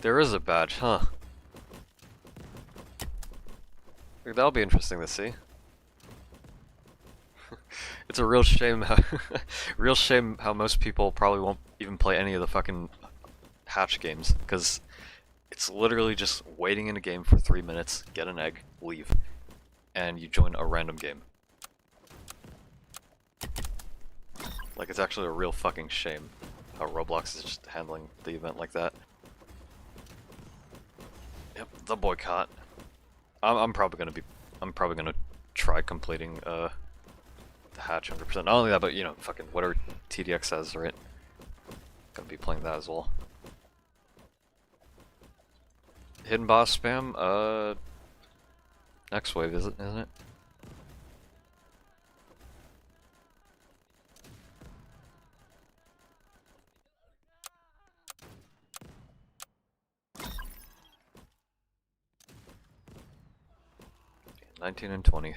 There is a badge, huh? That'll be interesting to see. It's a real shame how most people probably won't even play any of the fucking hatch games, because it's literally just waiting in a game for 3 minutes, get an egg, leave, and you join a random game. Like, it's actually a real fucking shame how Roblox is just handling the event like that. Yep, the boycott. I'm probably gonna try completing the hatch 100%. Not only that, but you know, fucking whatever TDX says, right? Gonna be playing that as well. Hidden boss spam. Next wave, isn't it? Okay, 19 and 20.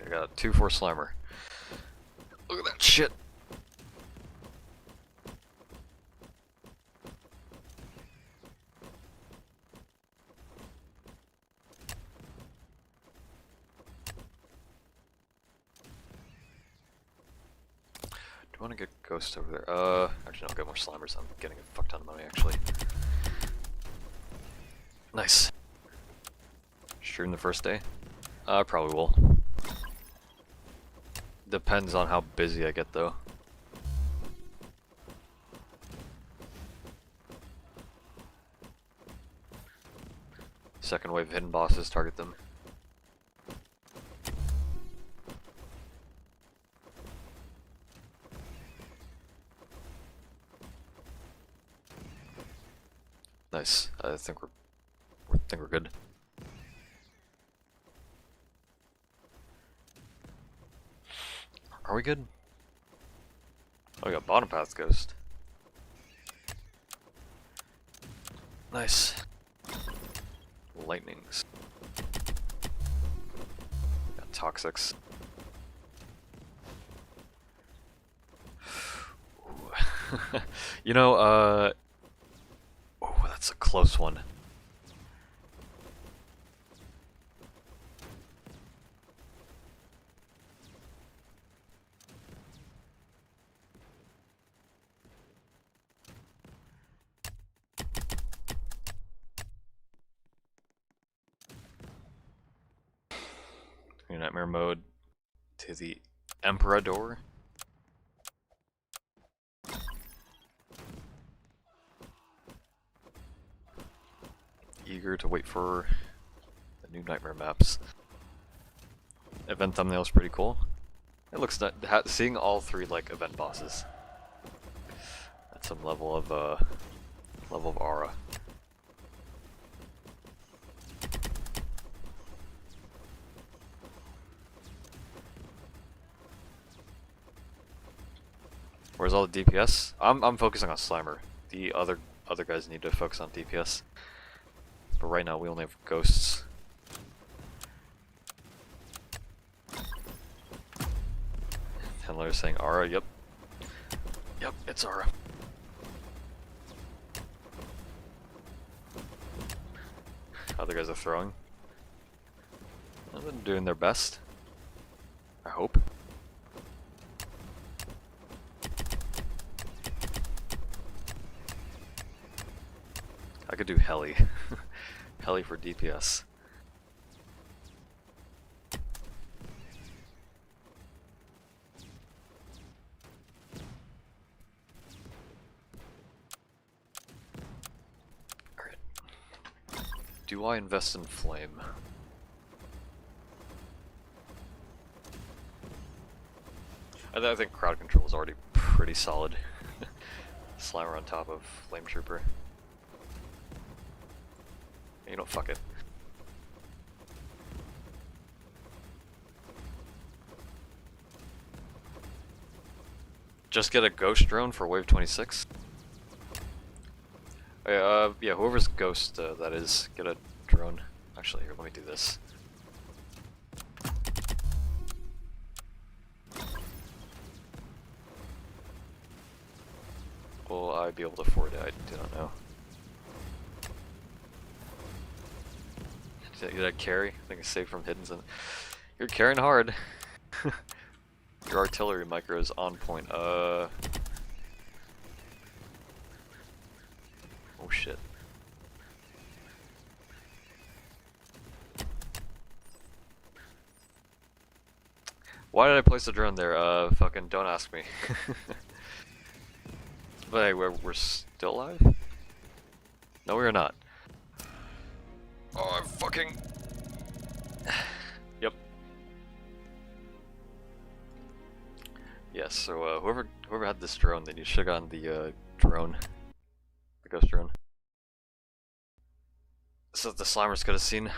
I got 2-4 Slimer. Look at that shit. Do you want to get Ghost over there? Actually, no, I'll get more Slimers. I'm getting a fuck ton of money, actually. Nice. Stream the first day? I probably will. Depends on how busy I get, though. Second wave hidden bosses, target them. Nice. I think we're good. Are we good? Oh, we got bottom path ghost. Nice. Lightnings. Got toxics. You know, oh, that's a close one. Nightmare mode to the Emperador. Eager to wait for the new Nightmare maps. Event thumbnail is pretty cool. It looks seeing all 3 like event bosses at some level of aura. Where's all the DPS? I'm focusing on Slimer. The other guys need to focus on DPS. But right now we only have ghosts. TenLetters saying Aura, yep. Yep, it's Aura. Other guys are throwing. Well, they're doing their best. I hope. I could do heli. Heli for DPS. Alright. Do I invest in flame? I think crowd control is already pretty solid. Slimer on top of Flame Trooper. You know, fuck it. Just get a ghost drone for wave 26. Yeah, whoever's ghost that is, get a drone. Actually, here, let me do this. Will I be able to afford it? I do not know. Did I carry? I think it's safe from hidden. You're carrying hard. Your artillery micro is on point. Oh shit. Why did I place the drone there? Fucking don't ask me. But hey, we're still alive? No, we are not. Oh, I'm fucking... Yep. Yes, so whoever had this drone, then you should have gotten the drone. The ghost drone. This is what the Slimers could have seen.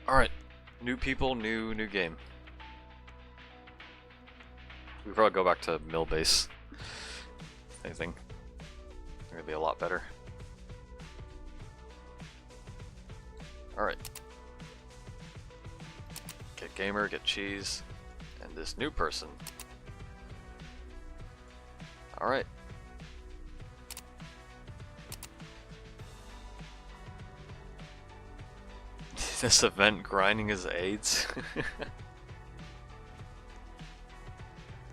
Alright. New people, new game. We probably go back to mill base. Anything. It's gonna be a lot better. Alright. Get gamer, get cheese, and this new person. Alright. This event grinding his AIDS.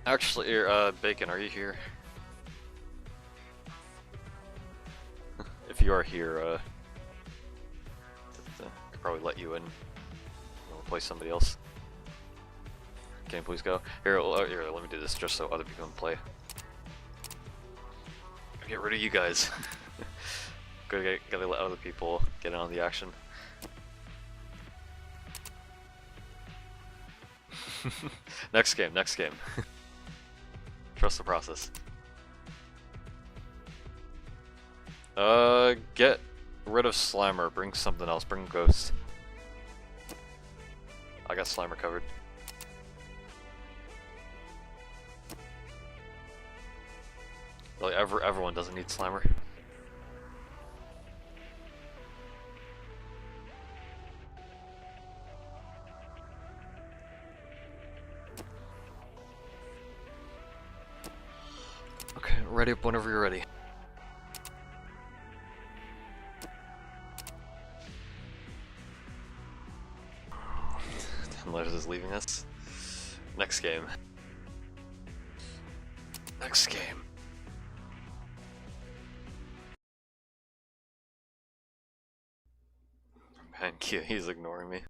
Actually, Bacon, are you here? If you are here, could probably let you in. We'll play somebody else. Can you please go? Here, here, let me do this just so other people can play. Get rid of you guys. Gotta let other people get in on the action. Next game, next game. Trust the process. Get rid of Slimer, bring something else, bring Ghost. I got Slimer covered. Like, everyone doesn't need Slimer. Okay, ready up whenever you're ready. TenLetters is leaving us. Next game. Next game. Man, he's ignoring me.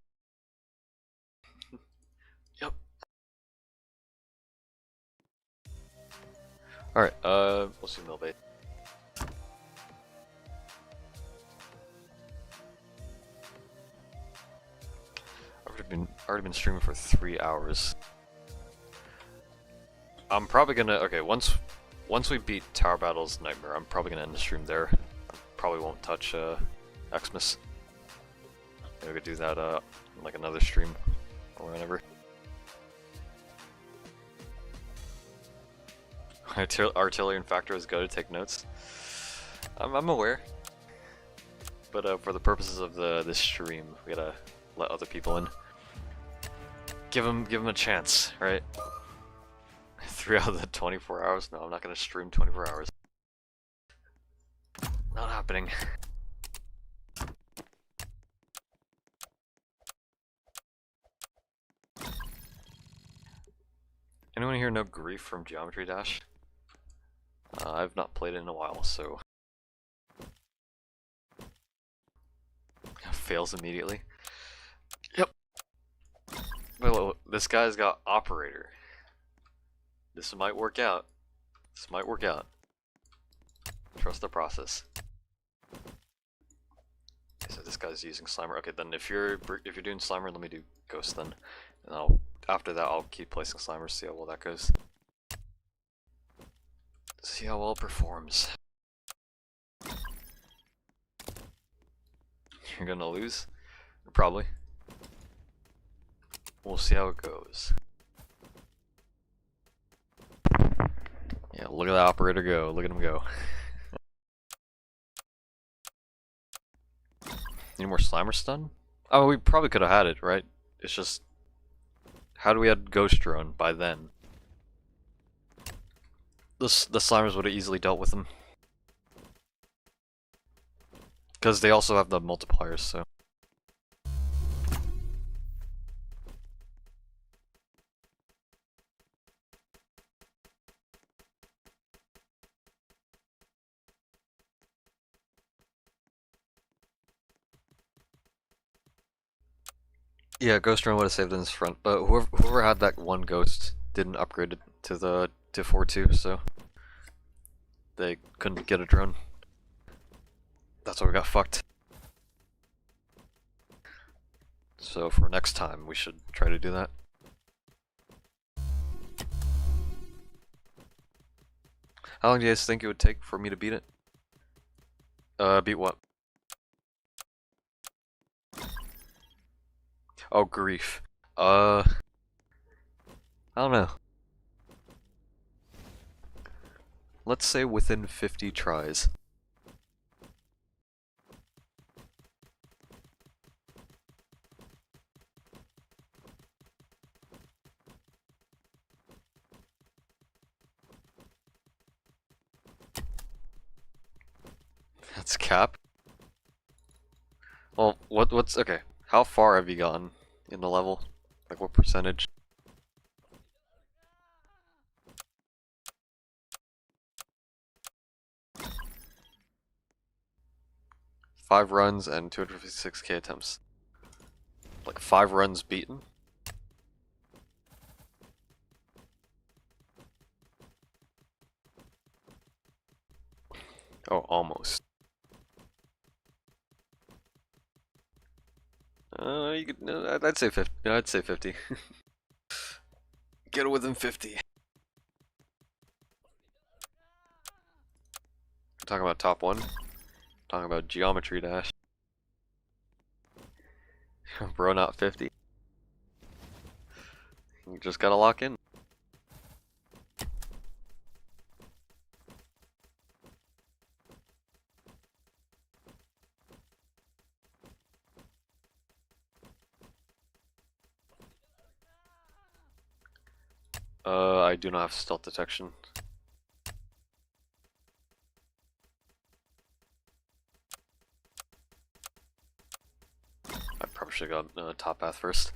Yep. Alright, we'll see Millbait. I've already been streaming for 3 hours. I'm probably gonna, okay, once we beat Tower Battle's Nightmare, I'm probably gonna end the stream there. Probably won't touch Xmas. Maybe we could do that in like another stream or whenever. Artillery and Factor is go to take notes. I'm aware. But for the purposes of this stream, we gotta let other people in. Give them a chance, right? 3 out of the 24 hours? No, I'm not gonna stream 24 hours. Not happening. Anyone here know Grief from Geometry Dash? I've not played it in a while, so... Fails immediately. Yep. Well, this guy's got Operator. This might work out. This might work out. Trust the process. So this guy's using Slimer. Okay, then if you're doing Slimer, let me do Ghost then, and after that I'll keep placing Slimers, see how well that goes. See how well it performs. You're gonna lose? Probably. We'll see how it goes. Yeah, look at that Operator go. Look at him go. Need more Slimer stun? Oh, we probably could have had it, right? It's just... How do we have Ghost Drone by then? The Slimers would have easily dealt with them. Because they also have the multipliers, so... Yeah, Ghost Drone would have saved in his front, but whoever had that one Ghost didn't upgrade it to 4-2, so they couldn't get a drone. That's why we got fucked. So for next time, we should try to do that. How long do you guys think it would take for me to beat it? Beat what? Oh, Grief. I don't know. Let's say within 50 tries. That's cap. Well, what's okay? How far have you gone in the level? Like what percentage? Five runs and 256k attempts. Like 5 runs beaten? Oh, almost. You could. I'd say 50. No, I'd say 50. Get it within 50. Talking about top 1. Talking about Geometry Dash. Bro, not 50. You just gotta lock in. I do not have stealth detection. I probably should have gone top path first.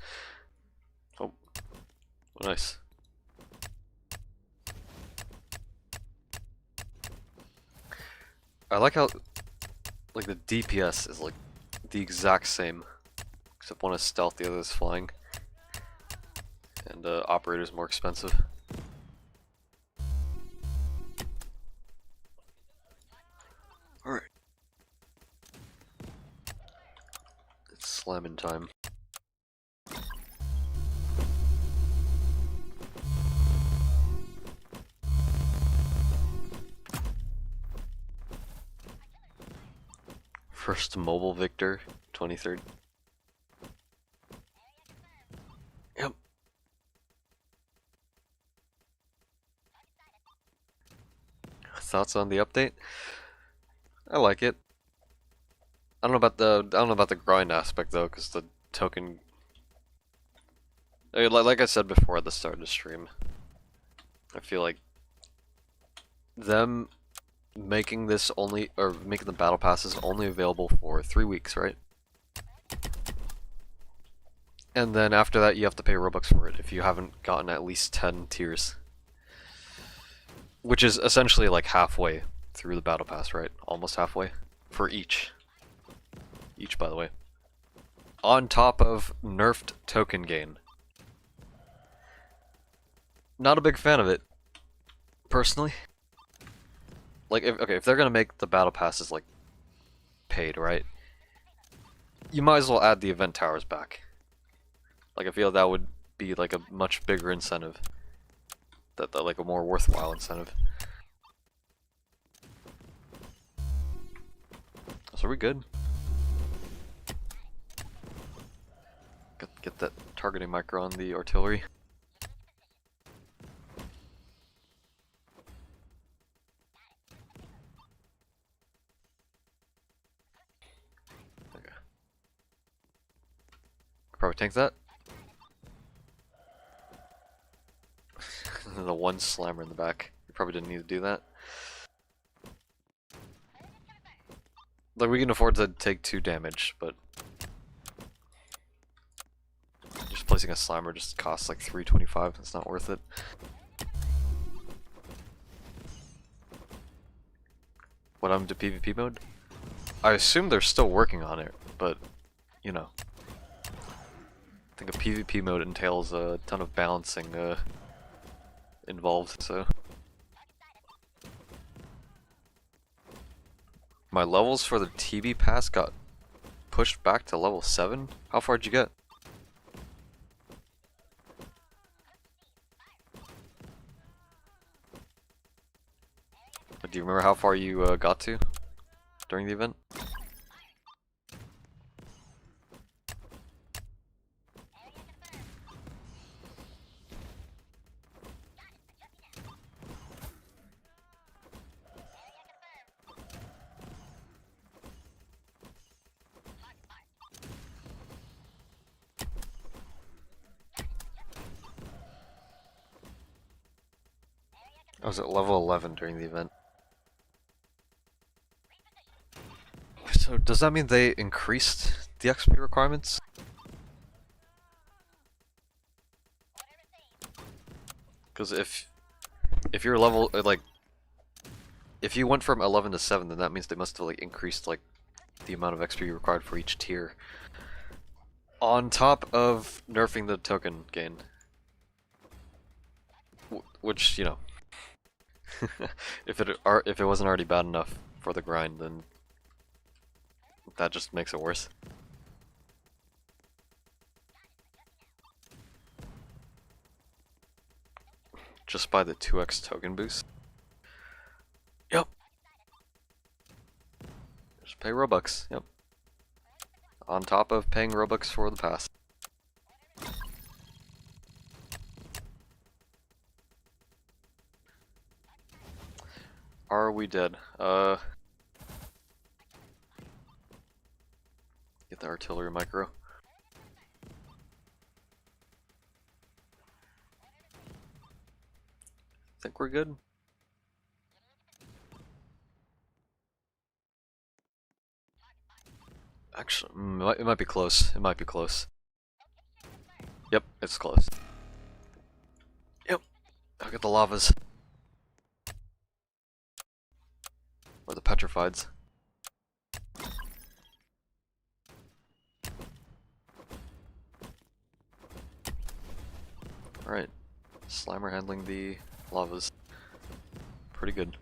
Oh, nice. I like how, like, the DPS is like the exact same, except one is stealth, the other is flying, and operator's more expensive. All right, it's slamming time. First mobile victor, 23rd. Yep. Thoughts on the update? I like it. I don't know about the grind aspect though, because the token. Like I said before at the start of the stream, I feel like them making this only, or making the battle passes only available for 3 weeks, right? And then after that, you have to pay Robux for it if you haven't gotten at least 10 tiers. Which is essentially like halfway through the battle pass, right? Almost halfway. For each. Each, by the way. On top of nerfed token gain. Not a big fan of it, personally. Like, if they're gonna make the battle passes, like, paid, right? You might as well add the event towers back. Like, I feel that would be, like, a much bigger incentive. That like, a more worthwhile incentive. So are we good? Get that targeting micro on the artillery. Okay. Probably tank that. The one slammer in the back. You probably didn't need to do that. Like, we can afford to take 2 damage, but just placing a slammer just costs like 325. It's not worth it. What happened to PvP mode? I assume they're still working on it, but you know, I think a PvP mode entails a ton of balancing involved, so. My levels for the TB pass got pushed back to level 7? How far did you get? Do you remember how far you got to during the event? I was at level 11 during the event. So does that mean they increased the XP requirements? Because if you're level, like, if you went from 11 to 7, then that means they must have like increased like the amount of XP required for each tier. On top of nerfing the token gain. Which, you know, if it wasn't already bad enough for the grind, then that just makes it worse. Just by the 2x token boost. Yep. Just pay Robux, yep. On top of paying Robux for the pass. Are we dead? Get the artillery micro. Think we're good? Actually, it might be close. It might be close. Yep, it's close. Yep. I'll get the lavas. Or the petrifieds. Alright. Slimer handling the lavas. Pretty good.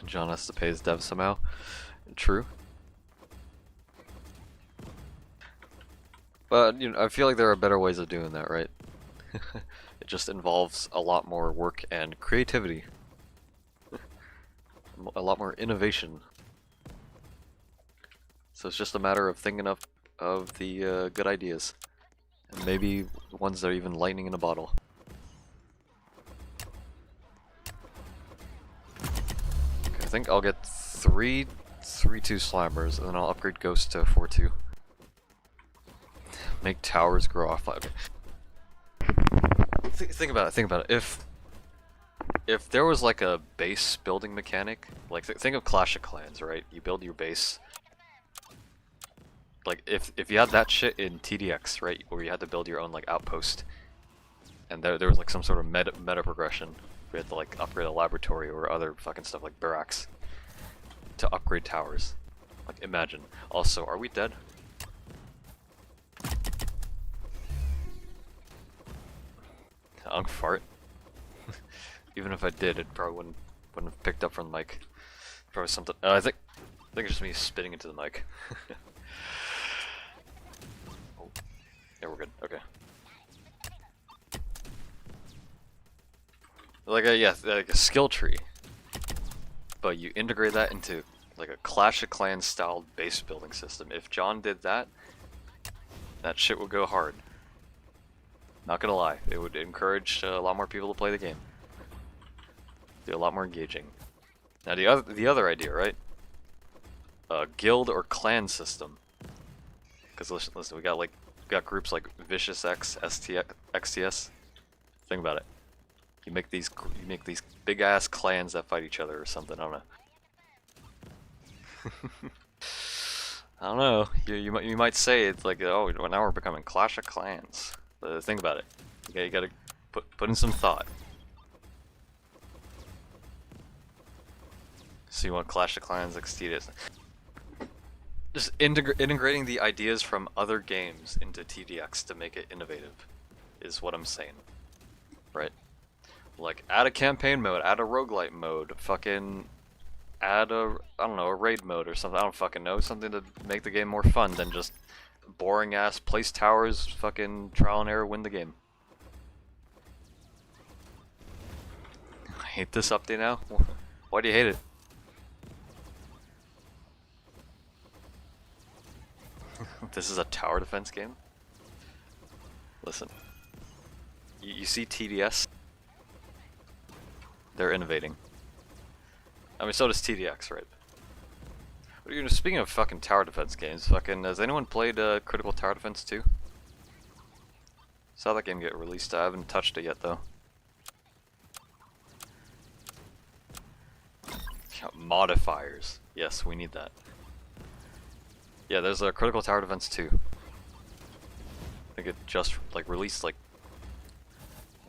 John has to pay his devs somehow. True. But, you know, I feel like there are better ways of doing that, right? It just involves a lot more work and creativity. A lot more innovation. So it's just a matter of thinking up of the good ideas. And maybe ones that are even lightning in a bottle. think I'll get 3 3-2 slammers, and then I'll upgrade Ghost to 4-2. Make towers grow off. Okay. Think about it. If there was like a base building mechanic, like think of Clash of Clans, right? You build your base. Like if you had that shit in TDX, right, where you had to build your own like outpost, and there was like some sort of meta progression. We had to like upgrade a laboratory or other fucking stuff like barracks to upgrade towers. Like imagine. Also, are we dead? Unk fart. Even if I did, it probably wouldn't have picked up from the mic. Probably something. I think it's just me spitting into the mic. Oh. Yeah, we're good. Okay. Like like a skill tree, but you integrate that into like a Clash of Clans style base building system. If John did that, that shit would go hard. Not gonna lie, it would encourage a lot more people to play the game. Be a lot more engaging. Now the other idea, right? A guild or clan system. Because listen, we got groups like Vicious X, XTS. Think about it. You make these big ass clans that fight each other or something. I don't know. I don't know. You might say it's like, oh, well, now we're becoming Clash of Clans. But think about it. Okay, you gotta put in some thought. So you want Clash of Clans like TDX. Just integrating the ideas from other games into TDX to make it innovative is what I'm saying. Right? Like, add a campaign mode, add a roguelite mode, fucking add a, I don't know, a raid mode or something, I don't fucking know, something to make the game more fun than just boring ass place towers, fucking trial and error, win the game. I hate this update now? Why do you hate it? This is a tower defense game? Listen. You see TDS? They're innovating. I mean, so does TDX, right? But, you know, speaking of fucking tower defense games, fucking, has anyone played Critical Tower Defense 2? Saw that game get released. I haven't touched it yet, though. Yeah, modifiers. Yes, we need that. Yeah, there's a Critical Tower Defense 2. I think it just like released like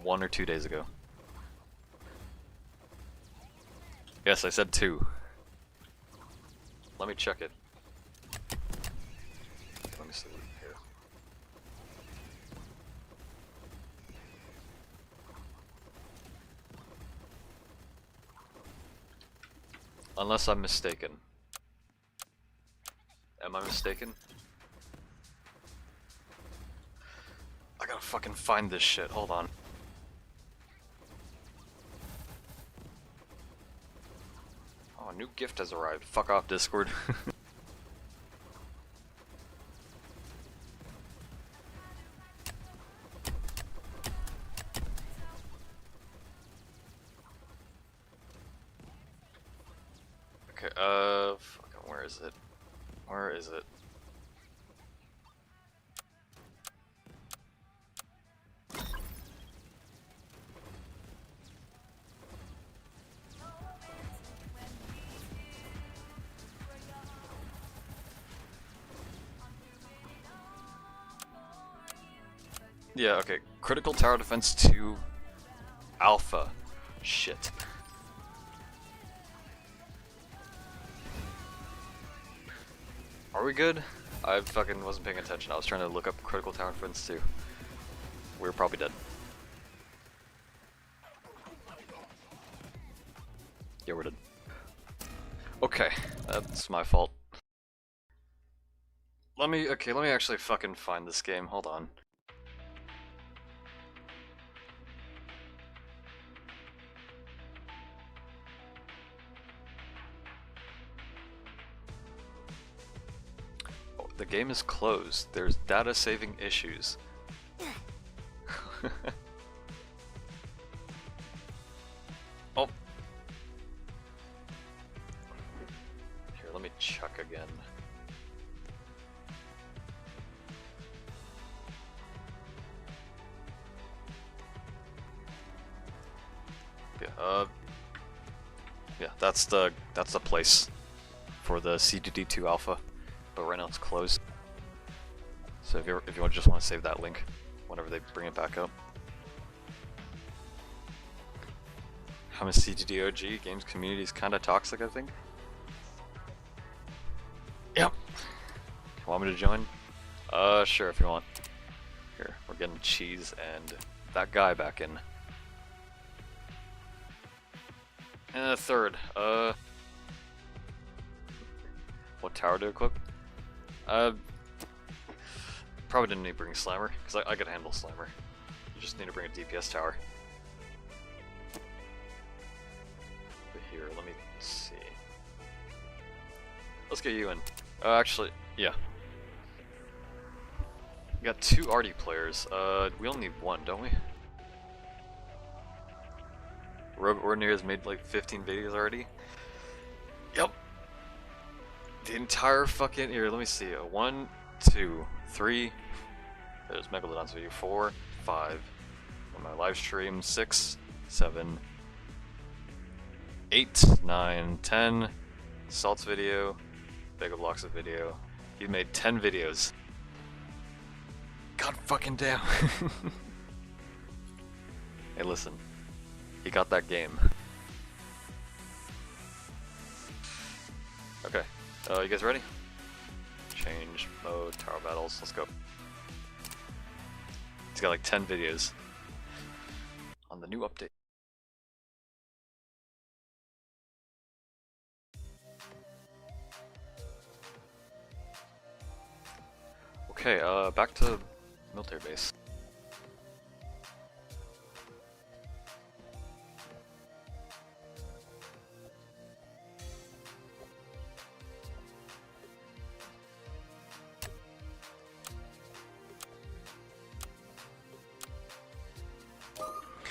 1 or 2 days ago. Yes, I said 2. Let me check it. Let me see here. Unless I'm mistaken. Am I mistaken? I gotta fucking find this shit. Hold on. Oh, a new gift has arrived. Fuck off, Discord. Okay, fucking where is it? Where is it? Yeah, okay. Critical Tower Defense 2 Alpha. Shit. Are we good? I fucking wasn't paying attention. I was trying to look up Critical Tower Defense 2. We were probably dead. Yeah, we're dead. Okay, that's my fault. Let me actually fucking find this game. Hold on. The game is closed. There's data saving issues. Oh. Yeah, that's the place for the CDD2 alpha, but right now it's closed. So if you just want to save that link whenever they bring it back up. I'm a CDD OG. Games community is kind of toxic, I think. Yep. Want me to join? Sure, if you want. Here, we're getting cheese and that guy back in. And a third. What tower to equip? Probably didn't need to bring Slammer, because I could handle Slammer. You just need to bring a DPS tower. But here, let me see. Let's get you in. Actually, yeah. We got 2 Artie players. We only need 1, don't we? Robot Ordinary has made like 15 videos already. Yep. The entire fucking here. Let me see. 1, 2, 3. There's Megalodon's video. 4, 5. On my live stream. 6, 7, 8, 9, 10. Salt's video. Roblox's video. He made 10 videos. God fucking damn. Hey, listen. He got that game. Okay. You guys ready? Change mode, tower battles, let's go. He's got like 10 videos on the new update. Okay, back to military base.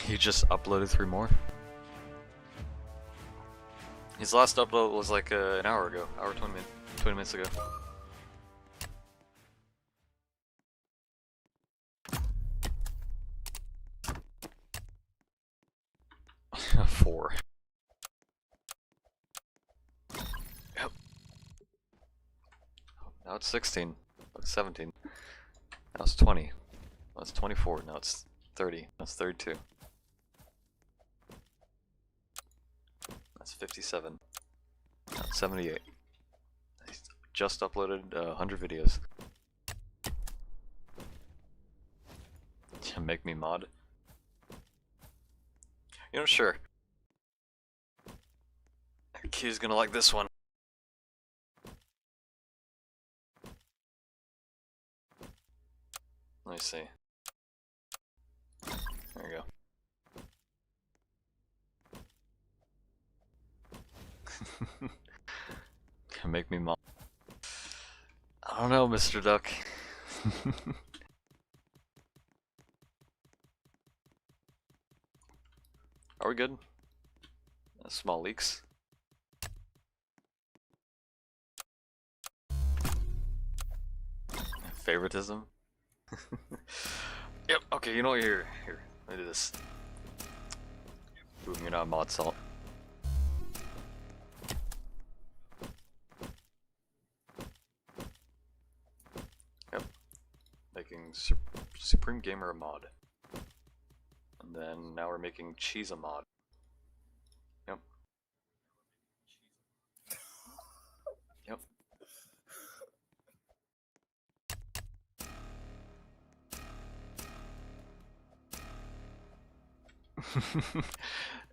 He just uploaded 3 more. His last upload was like an hour ago, 20 minutes ago. Four. Yep. Now it's 16. Now it's 17. Now it's 20. Now it's 24. Now it's 30. Now it's 32. That's 57. Now it's 78. He's just uploaded 100 videos. Make me mod. You know, sure. Q's gonna like this one. Let me see. There you go. Make me mod. I don't know, Mr. Duck. Are we good? Small leaks. Favoritism. Yep. Okay. You know what? Here. Let me do this. Boom. You're not mod salt. Yep. Making Supreme Gamer a mod. And then now we're making Cheese a mod. Yep. Yep.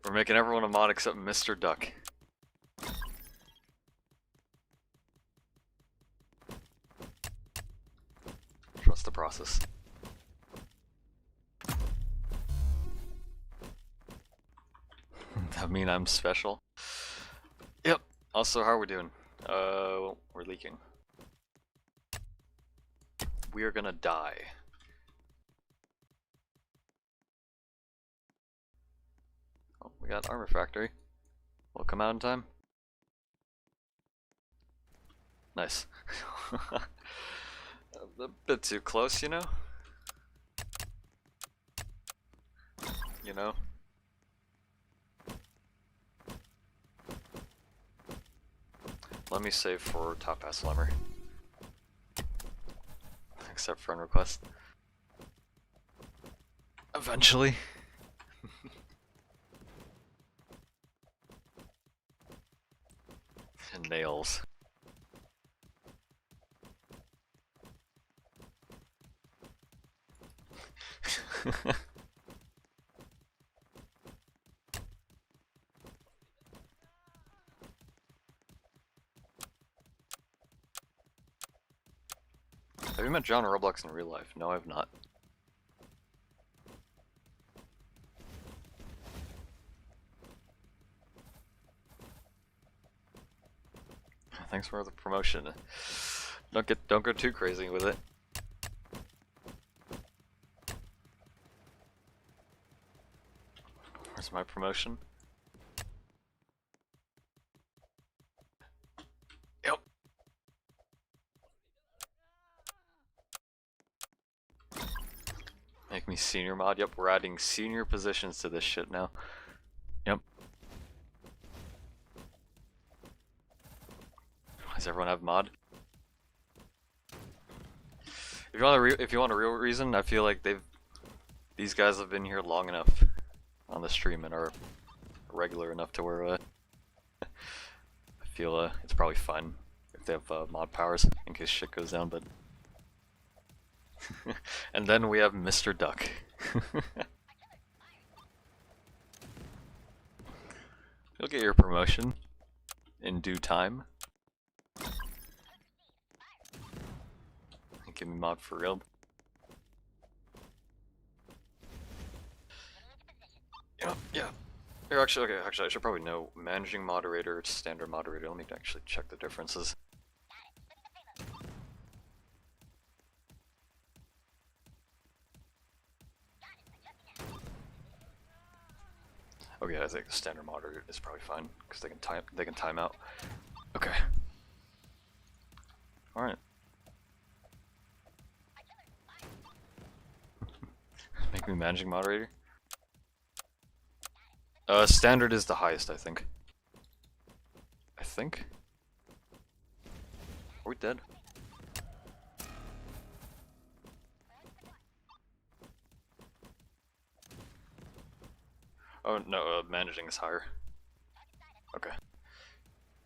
We're making everyone a mod except Mr. Duck. Trust the process. That mean I'm special? Yep. Also, how are we doing? We're leaking. We are gonna die. Oh, we got armor factory. Will it come out in time? Nice. A bit too close, you know? You know? let me save for Top Pass Slammer. Accept friend request. Eventually. And nails. Have you met John or Roblox in real life? No, I've not. Thanks for the promotion. Don't go too crazy with it. Where's my promotion? Yep. Make me senior mod. Yep, we're adding senior positions to this shit now. Yep. Does everyone have mod? If you want a real reason, I feel like these guys have been here long enough on the stream and are regular enough to where I feel it's probably fine if they have mod powers in case shit goes down. But and then we have Mr. Duck. You'll get your promotion in due time. Give me mod for real. Yeah. Here, actually, okay, I should probably know managing moderator, standard moderator. Let me actually check the differences. Okay, I think the standard moderator is probably fine because they can time out. Okay. All right. Make me managing moderator. Standard is the highest, I think. Are we dead? Oh no, managing is higher. Okay.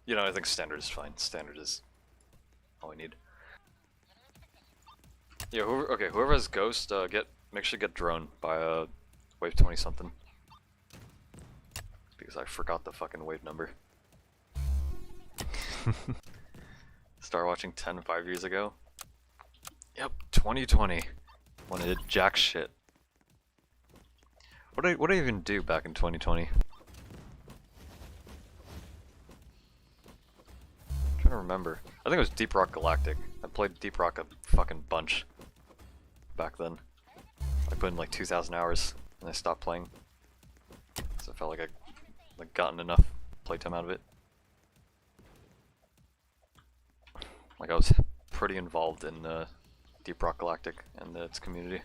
You know, I think standard is fine. Standard is all we need. Yeah, whoever has ghost, make sure to get drone by wave 20 something. Because I forgot the fucking wave number. Start watching 10 5 years ago. Yep, 2020. When I did jack shit. What did I even do back in 2020? I'm trying to remember. I think it was Deep Rock Galactic. I played Deep Rock a fucking bunch back then. I put in like 2,000 hours and I stopped playing. So I felt like I gotten enough playtime out of it. Like I was pretty involved in Deep Rock Galactic and its community.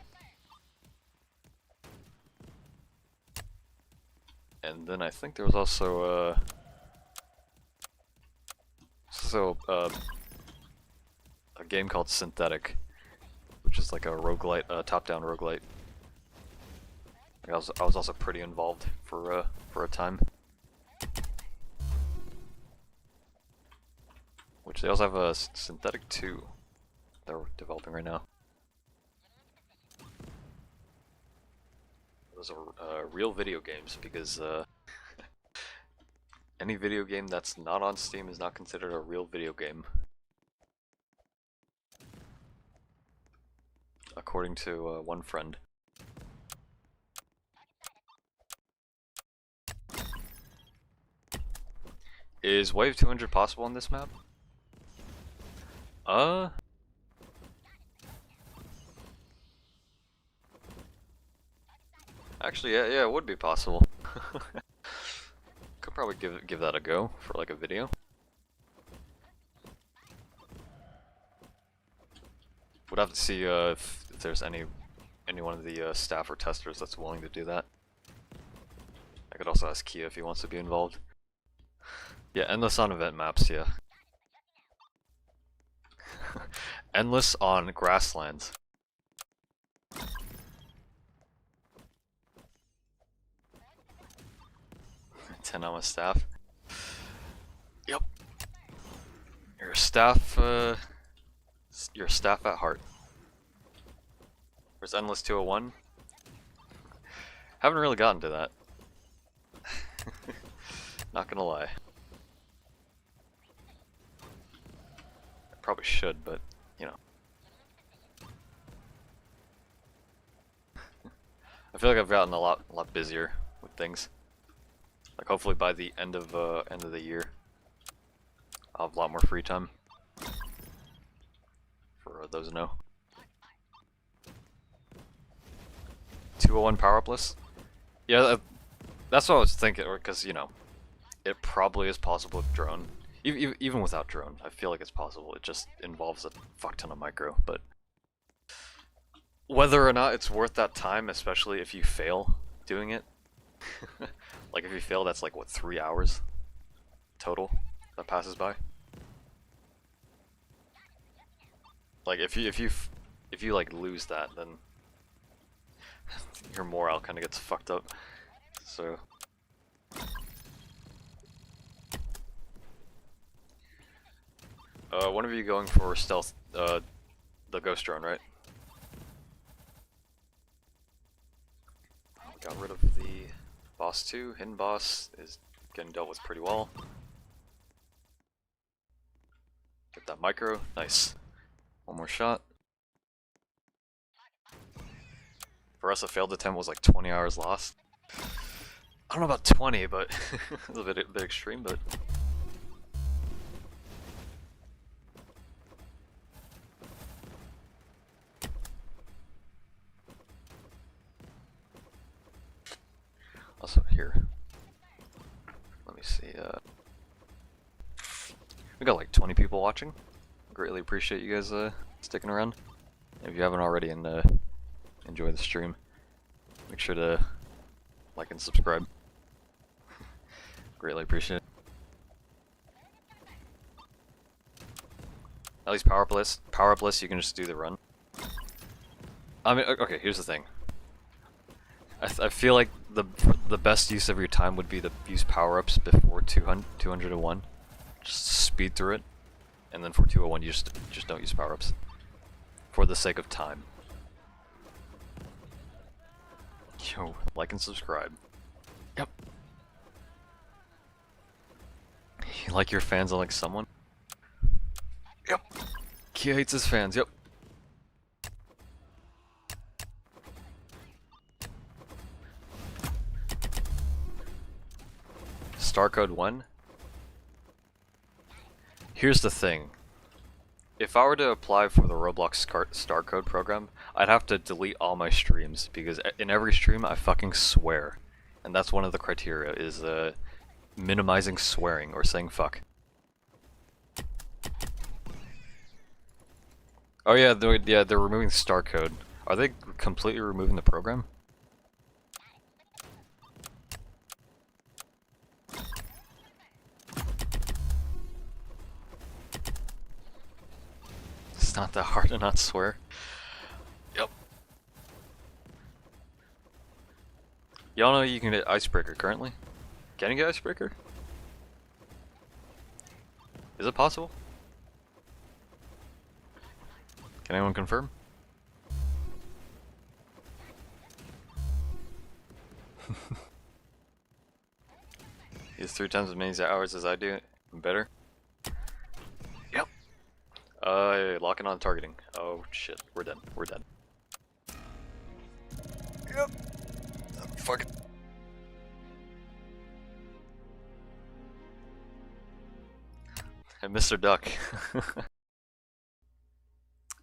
And then I think there was also a game called Synthetic, which is like a roguelite, top-down roguelite. I was also pretty involved for a time. Which they also have a Synthetic 2 they're developing right now. Those are real video games because any video game that's not on Steam is not considered a real video game. According to one friend. Is wave 200 possible on this map? Actually, yeah, it would be possible. Could probably give that a go for like a video. Would have to see if there's any one of the staff or testers that's willing to do that. I could also ask Kia if he wants to be involved. Yeah, endless on event maps, yeah. Endless on grasslands. 10 on my staff. Yep. You're a staff at heart. There's Endless 201. Haven't really gotten to that. Not gonna lie. I probably should, but, you know. I feel like I've gotten a lot busier with things. Like hopefully by the end of the year, I'll have a lot more free time. For those who know. 201 power up list? Yeah, that's what I was thinking, because, you know, it probably is possible with drone. Even without drone, I feel like it's possible. It just involves a fuck ton of micro, but whether or not it's worth that time, especially if you fail doing it. Like if you fail, that's like what, 3 hours total that passes by. Like if you like lose that, then your morale kind of gets fucked up. So one of you going for stealth, the ghost drone, right? Got rid of the boss 2. Hidden boss is getting dealt with pretty well. Get that micro, nice. One more shot. For us, a failed attempt was like 20 hours lost. I don't know about 20, but it's a bit extreme, but also here. Let me see. We got like 20 people watching. Greatly appreciate you guys sticking around. If you haven't already and enjoy the stream, make sure to like and subscribe. Greatly appreciate it. At least power up list, you can just do the run. I mean, okay, here's the thing. I feel like the best use of your time would be to use power-ups before 201. Just speed through it. And then for 201 you just don't use power-ups. For the sake of time. Yo, like and subscribe. Yep. You like your fans unlike someone? Yep. Kia hates his fans, yep. Star code 1? Here's the thing. If I were to apply for the Roblox star code program, I'd have to delete all my streams, because in every stream I fucking swear. And that's one of the criteria, is minimizing swearing or saying fuck. Oh yeah, they're removing star code. Are they completely removing the program? It's not that hard to not swear. Yep. Y'all know you can get Icebreaker currently? Can you get Icebreaker? Is it possible? Can anyone confirm? He's 3 times as many hours as I do. Better? Yep. Locking on targeting. Oh shit, we're dead. We're dead. Yep. Fuck it. And Mr. Duck.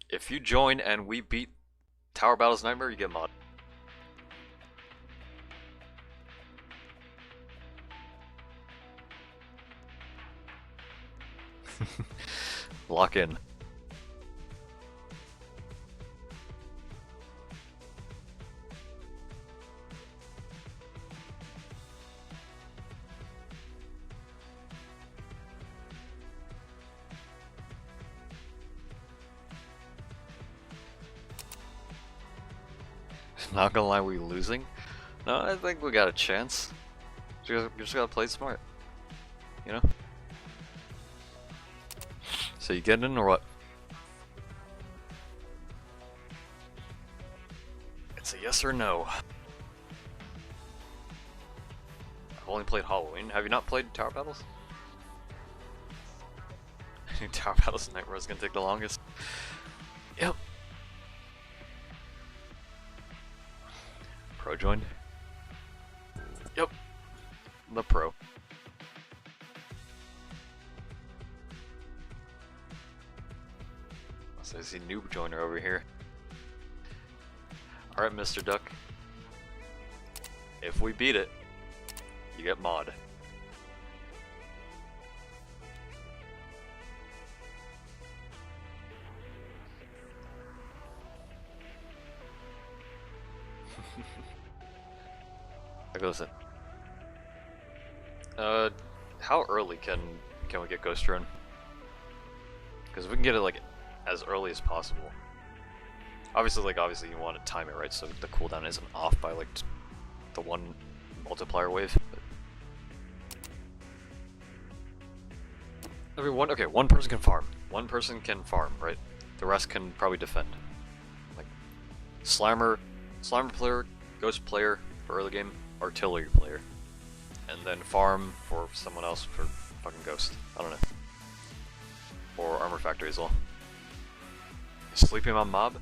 If you join and we beat Tower Battles Nightmare, you get mod. Lock in. Not gonna lie, we losing? No, I think we got a chance. You just gotta play smart. You know? So you getting in or what? It's a yes or no. I've only played Halloween. Have you not played Tower Battles? Tower Battles Night Rose is gonna take the longest. Yep. Pro joined? Yep. The pro. So I see noob joiner over here. Alright, Mr. Duck. If we beat it, you get mod. Okay, listen. How early can we get Ghost Run? Because we can get it like as early as possible. Obviously you want to time it right so the cooldown isn't off by like the one multiplier wave. But... okay, one person can farm. One person can farm, right? The rest can probably defend. Like Slammer player, Ghost player for early game, Artillery player, and then farm for someone else for fucking Ghost. I don't know. Or Armor Factory as well. Sleeping on Mob?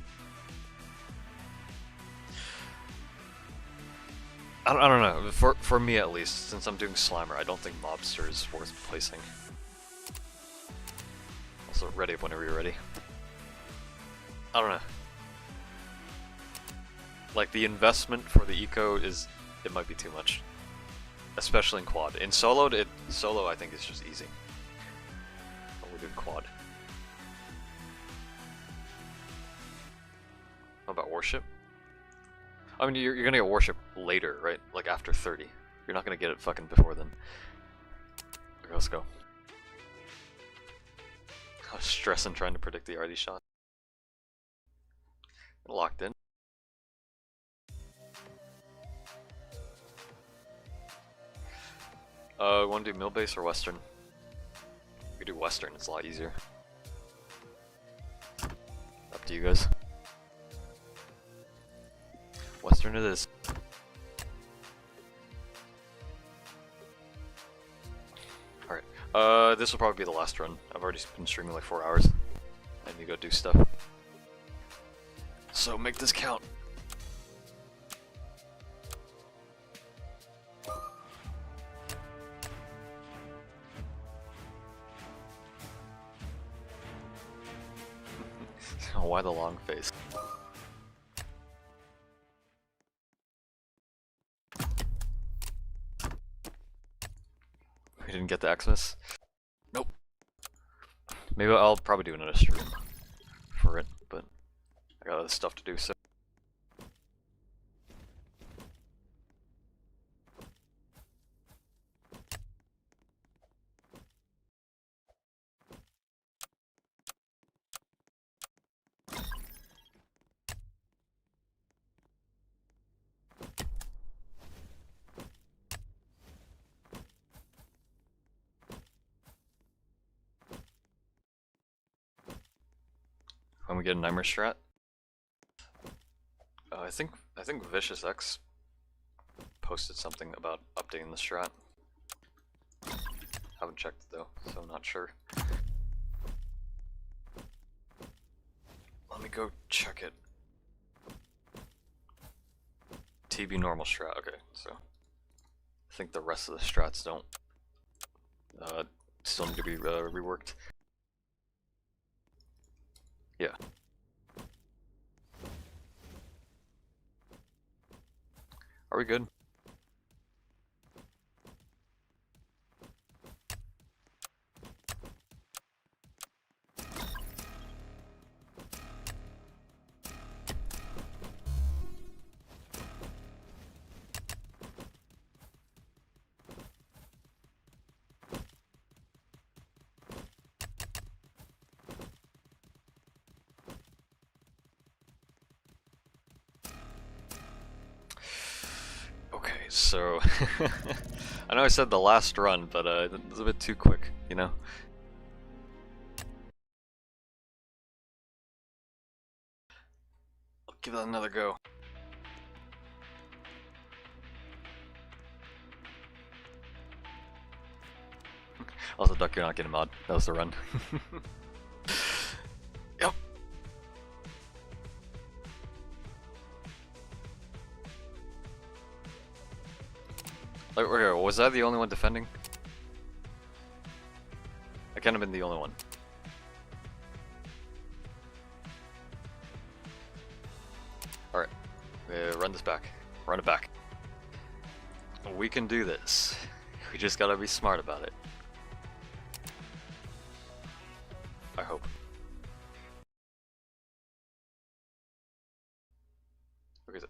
I don't know. For me at least, since I'm doing Slimer, I don't think Mobster is worth placing. Also, ready up whenever you're ready. I don't know. Like, the investment for the eco it might be too much. Especially in quad. In solo, I think is just easy. But we're doing quad. How about Warship? I mean, you're gonna get Warship later, right? Like after 30. You're not gonna get it fucking before then. Okay, let's go. I was stressing trying to predict the RD shot. Locked in. Want to do mill base or western? We do western, it's a lot easier. Up to you guys. Western it is. Alright, this will probably be the last run. I've already been streaming like 4 hours. I need to go do stuff. So make this count. Why the long face? We didn't get the Xmas? Nope. Maybe I'll probably do another stream for it, but I got other stuff to do, so. When we get a Nightmare strat, I think Vicious X posted something about updating the strat. Haven't checked though, so I'm not sure. Let me go check it. TB normal strat. Okay, so I think the rest of the strats don't still need to be reworked. Yeah. Are we good? Alright, so I know I said the last run, but it was a bit too quick, you know? I'll give that another go. Also, Duck, you're not getting mod. That was the run. Yep. Like, okay, was I the only one defending? I can't have been the only one. Alright, run this back. Run it back. We can do this. We just gotta be smart about it. I hope. Okay, so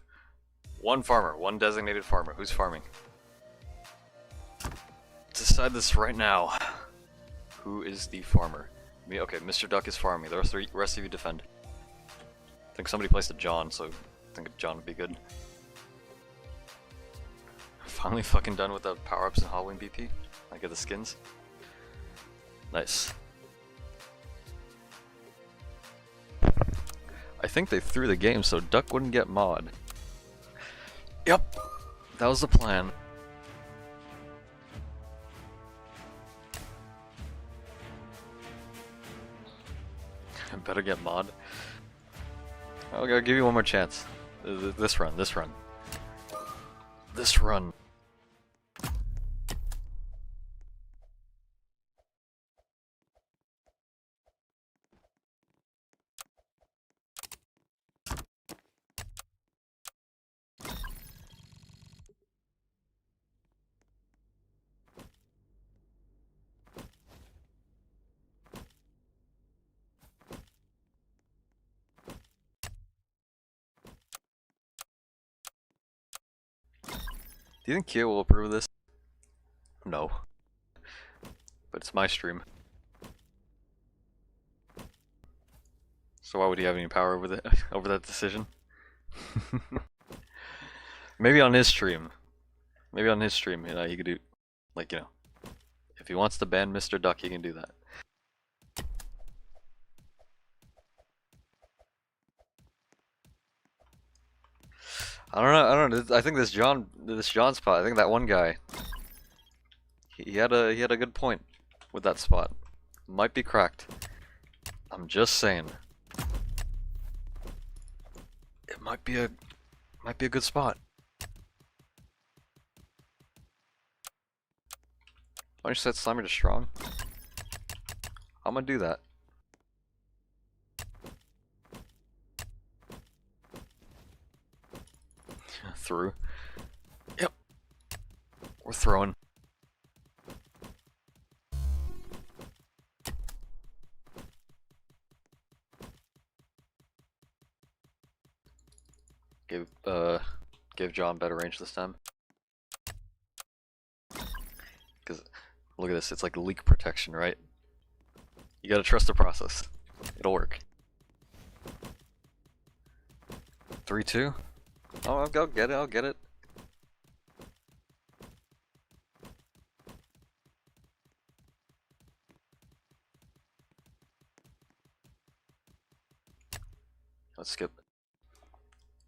one farmer, one designated farmer. Who's farming? Decide this right now. Who is the farmer? Me. Okay, Mr. Duck is farming. The rest of you defend. I think somebody placed a John, so I think a John would be good. Finally fucking done with the power-ups and Halloween BP. I get the skins. Nice. I think they threw the game so Duck wouldn't get mod. Yep, that was the plan. I better get mod. I'll give you one more chance. This run. This run. Do you think Kia will approve of this? No. But it's my stream. So why would he have any power over that decision? Maybe on his stream. Maybe on his stream, you know, he could do, like, you know, if he wants to ban Mr. Duck, he can do that. I don't know. I think this John spot. I think that one guy. He had a good point with that spot. Might be cracked. I'm just saying. It might be a good spot. Why don't you set Slimer to strong? I'm gonna do that. Through. Yep. We're throwing. Give John better range this time. Cause look at this, it's like leak protection, right? You gotta trust the process. It'll work. 3-2? Oh, I'll get it, I'll get it. Let's skip.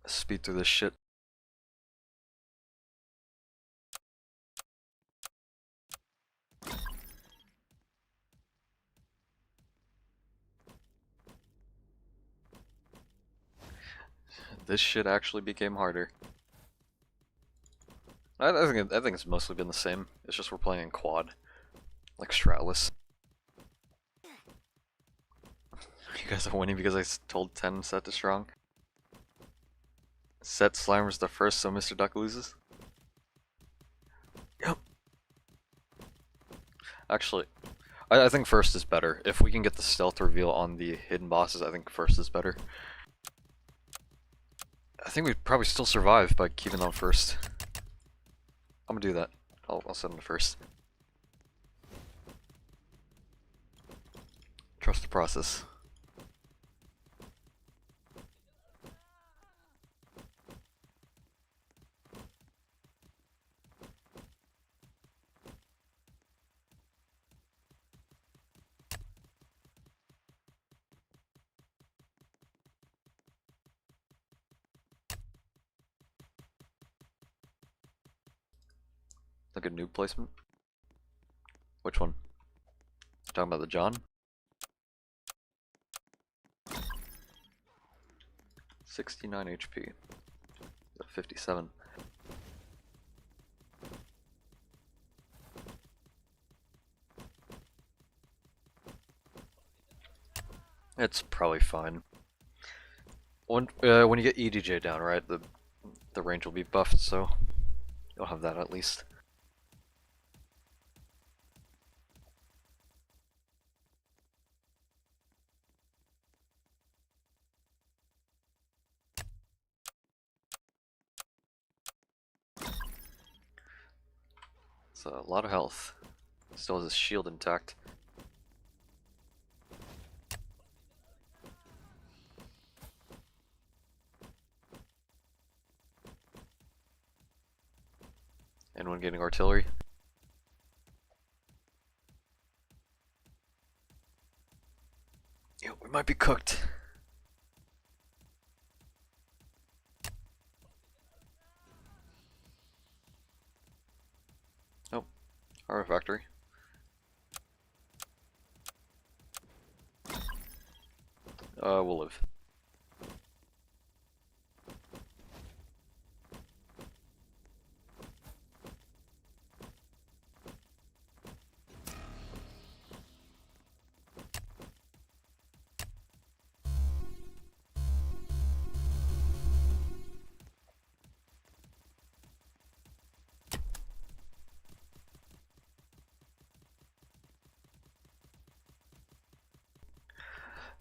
Speed through this shit. This shit actually became harder. I think it's mostly been the same. It's just we're playing in quad, like Stratless. You guys are winning because I told 10 set to strong. Set Slimer's the first, so Mr. Duck loses. Yep. Actually, I think first is better. If we can get the stealth reveal on the hidden bosses, I think first is better. I think we'd probably still survive by keeping them first. I'm gonna do that. I'll set them to first. Trust the process. a good nuke placement? Which one? Talking about the John? 69 HP. 57. It's probably fine. When you get EDJ down, right, the range will be buffed, so you'll have that at least. It's a lot of health. Still has his shield intact. Anyone getting artillery? Yeah, we might be cooked. Oh, artifactory. We'll live.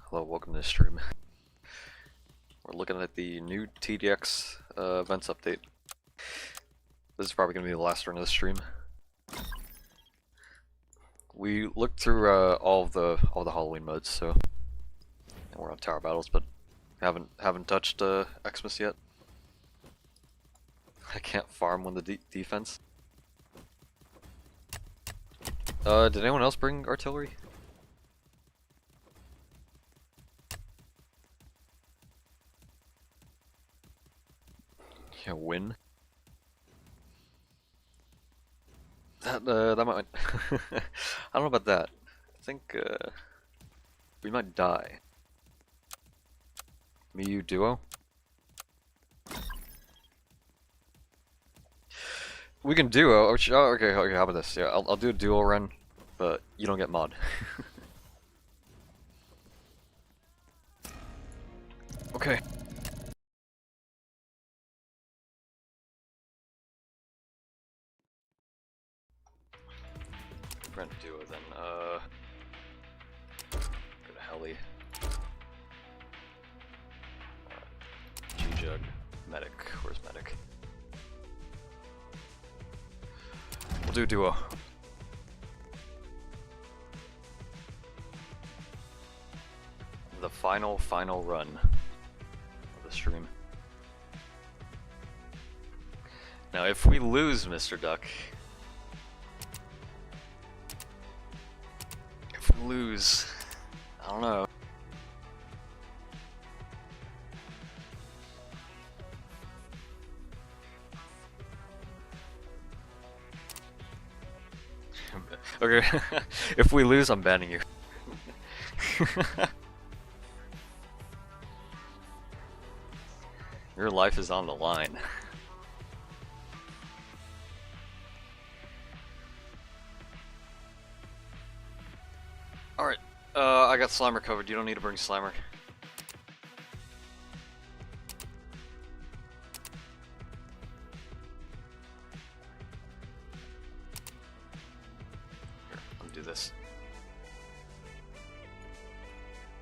Hello, welcome to the stream. We're looking at the new TDX events update. This is probably going to be the last run of the stream. We looked through all the Halloween modes, so and we're on tower battles, but haven't touched Xmas yet. I can't farm when the defense. Did anyone else bring artillery? Yeah, win. That might. I don't know about that. I think we might die. Me, you, duo. We can duo. Oh, okay. How about this? Yeah, I'll do a duo run, but you don't get mod. Okay. Run duo then. Go to heli. G-Jug. Medic. Where's medic? We'll do duo. The final run of the stream. Now if we lose, Mr. Duck, if we lose, I don't know. Okay, if we lose, I'm banning you. Your life is on the line. Alright, I got Slimer covered. You don't need to bring Slimer. Here, let me do this.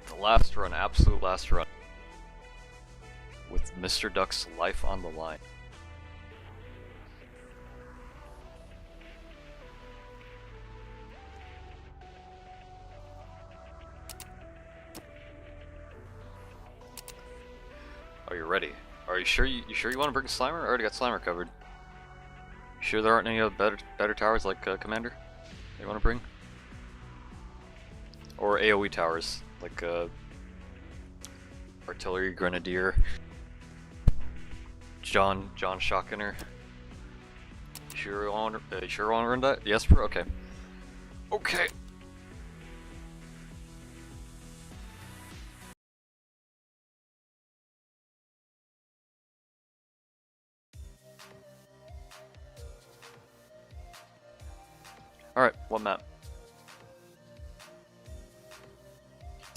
The last run, absolute last run. With Mr. Duck's life on the line. Are you ready? Are you sure you sure you want to bring Slimer? I already got Slimer covered. You sure there aren't any better towers like Commander you want to bring? Or AoE towers like Artillery Grenadier, John Shotgunner. sure you want to run that? Yes, bro. Okay. Okay. All right. What map?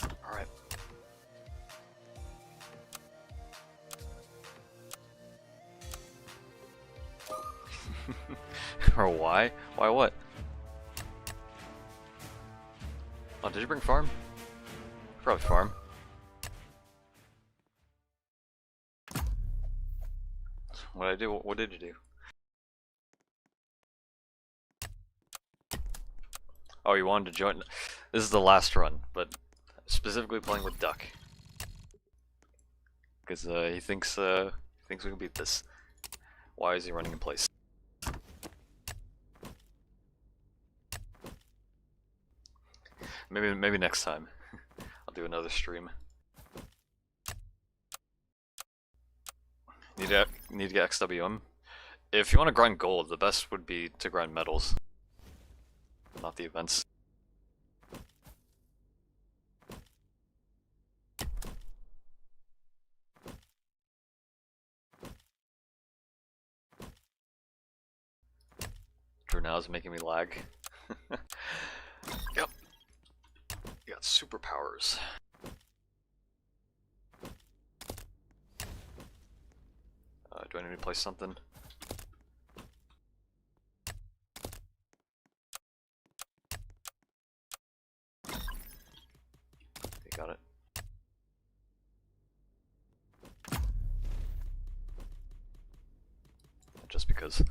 All right. Or why? Why what? Oh, did you bring farm? Probably farm. What did I do? What did you do? Oh, you wanted to join? This is the last run, but specifically playing with Duck. Because he thinks we can beat this. Why is he running in place? Maybe next time. I'll do another stream. Need to get XWM. If you want to grind gold, the best would be to grind medals, not the events. Drew now is making me lag. Yep. You got superpowers. Do I need to place something? Okay, got it. Just because.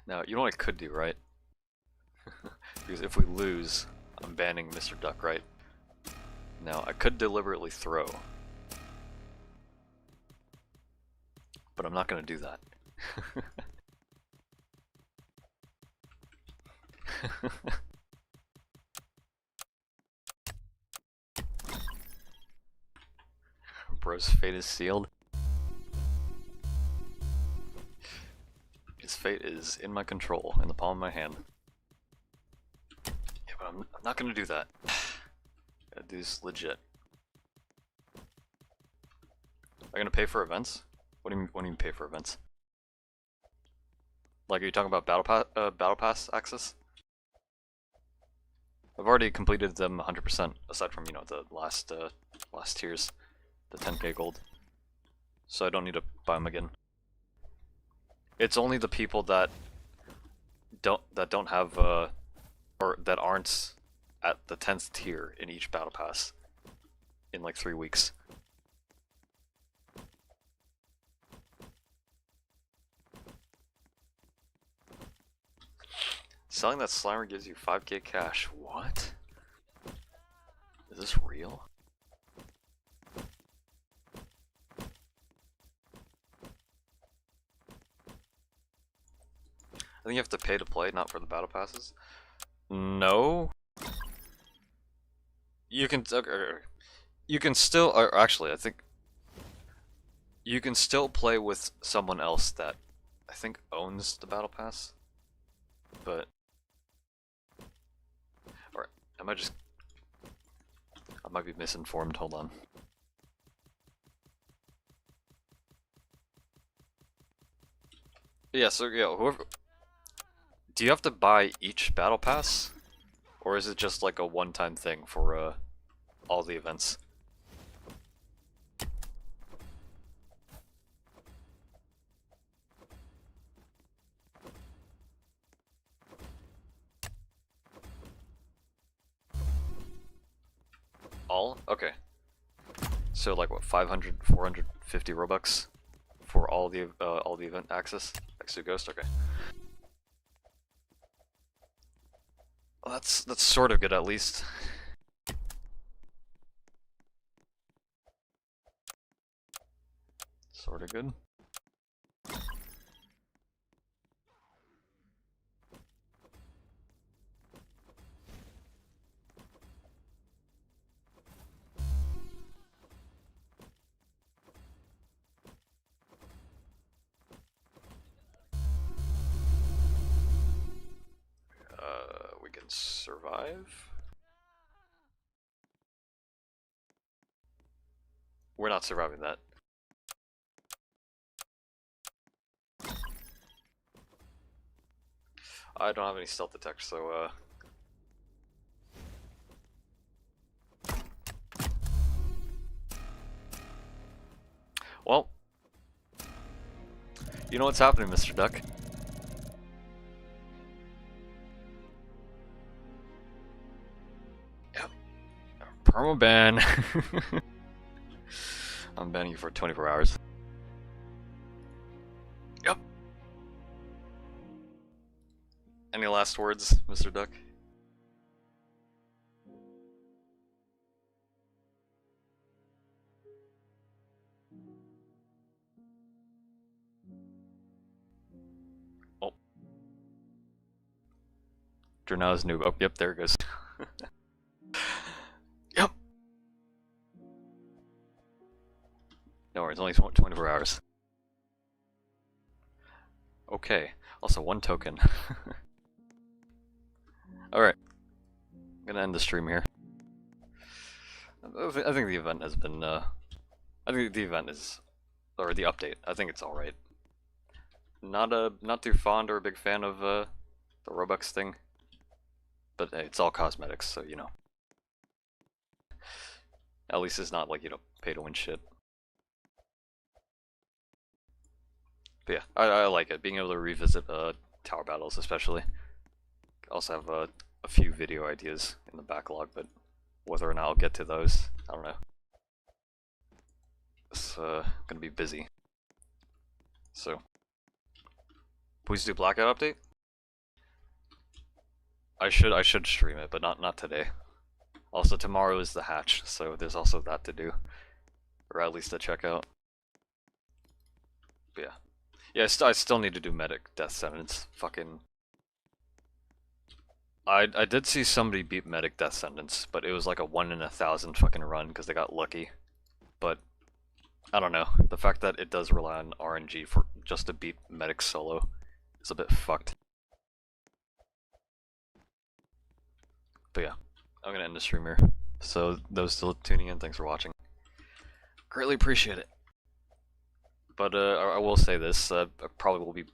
Now, you know what I could do, right? Because if we lose, I'm banning Mr. Duck, right? Now, I could deliberately throw. But I'm not gonna do that. Bro's fate is sealed. His fate is in my control, in the palm of my hand. Yeah, but I'm not gonna do that. Gotta do this legit. Am I gonna pay for events? What do you mean pay for events? Like, are you talking about battle pass access? I've already completed them 100%, aside from, you know, the last tiers, the 10k gold. So I don't need to buy them again. It's only the people that don't have or that aren't at the 10th tier in each battle pass in like 3 weeks. Selling that Slimer gives you 5k cash. What? Is this real? I think you have to pay to play, not for the battle passes. No. You can. You can still. Or actually, I think you can still play with someone else that I think owns the battle pass. But, or am I just? I might be misinformed. Hold on. Yeah. So yeah, whoever. Do you have to buy each battle pass, or is it just like a one-time thing for all the events? All? Okay. So like what, 500, 450 Robux for all the event access? Next to Ghost? Okay. Well, that's sort of good at least. Sort of good. survive? We're not surviving that. I don't have any stealth detect, so well, you know what's happening, Mr. Duck. Yep. Permaban. I'm banning you for 24 hours. Yep. Any last words, Mr. Duck? Oh. Drana's noob. Oh, yep, there it goes. Yep. No worries, only 24 hours. Okay, also 1 token. Alright. I'm gonna end the stream here. I think the event has been, I think the event is, or the update, I think it's alright. Not too fond or a big fan of, the Robux thing. But hey, it's all cosmetics, so you know. At least it's not like, you know, pay to win shit. But yeah, I like it, being able to revisit, tower battles especially. Also have, a few video ideas in the backlog, but whether or not I'll get to those, I don't know. It's gonna be busy. So, please do Blackout update. I should stream it, but not today. Also, tomorrow is the hatch, so there's also that to do, or at least to check out. But yeah, I still need to do medic death sentence. Fucking. I did see somebody beat medic death sentence, but it was like a 1 in 1,000 fucking run because they got lucky. But I don't know. The fact that it does rely on RNG for just to beat medic solo is a bit fucked. But yeah, I'm gonna end the stream here. So those still tuning in, thanks for watching. Greatly appreciate it. But I will say this: I probably will be.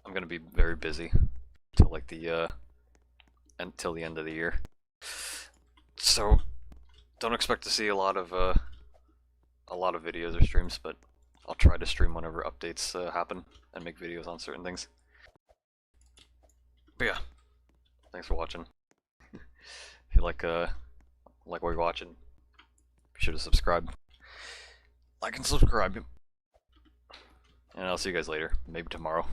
I'm gonna be very busy till like the until the end of the year. So don't expect to see a lot of videos or streams, but I'll try to stream whenever updates happen and make videos on certain things. But yeah, thanks for watching. If you like what you're watching, be sure to subscribe. Like and subscribe. And I'll see you guys later, maybe tomorrow.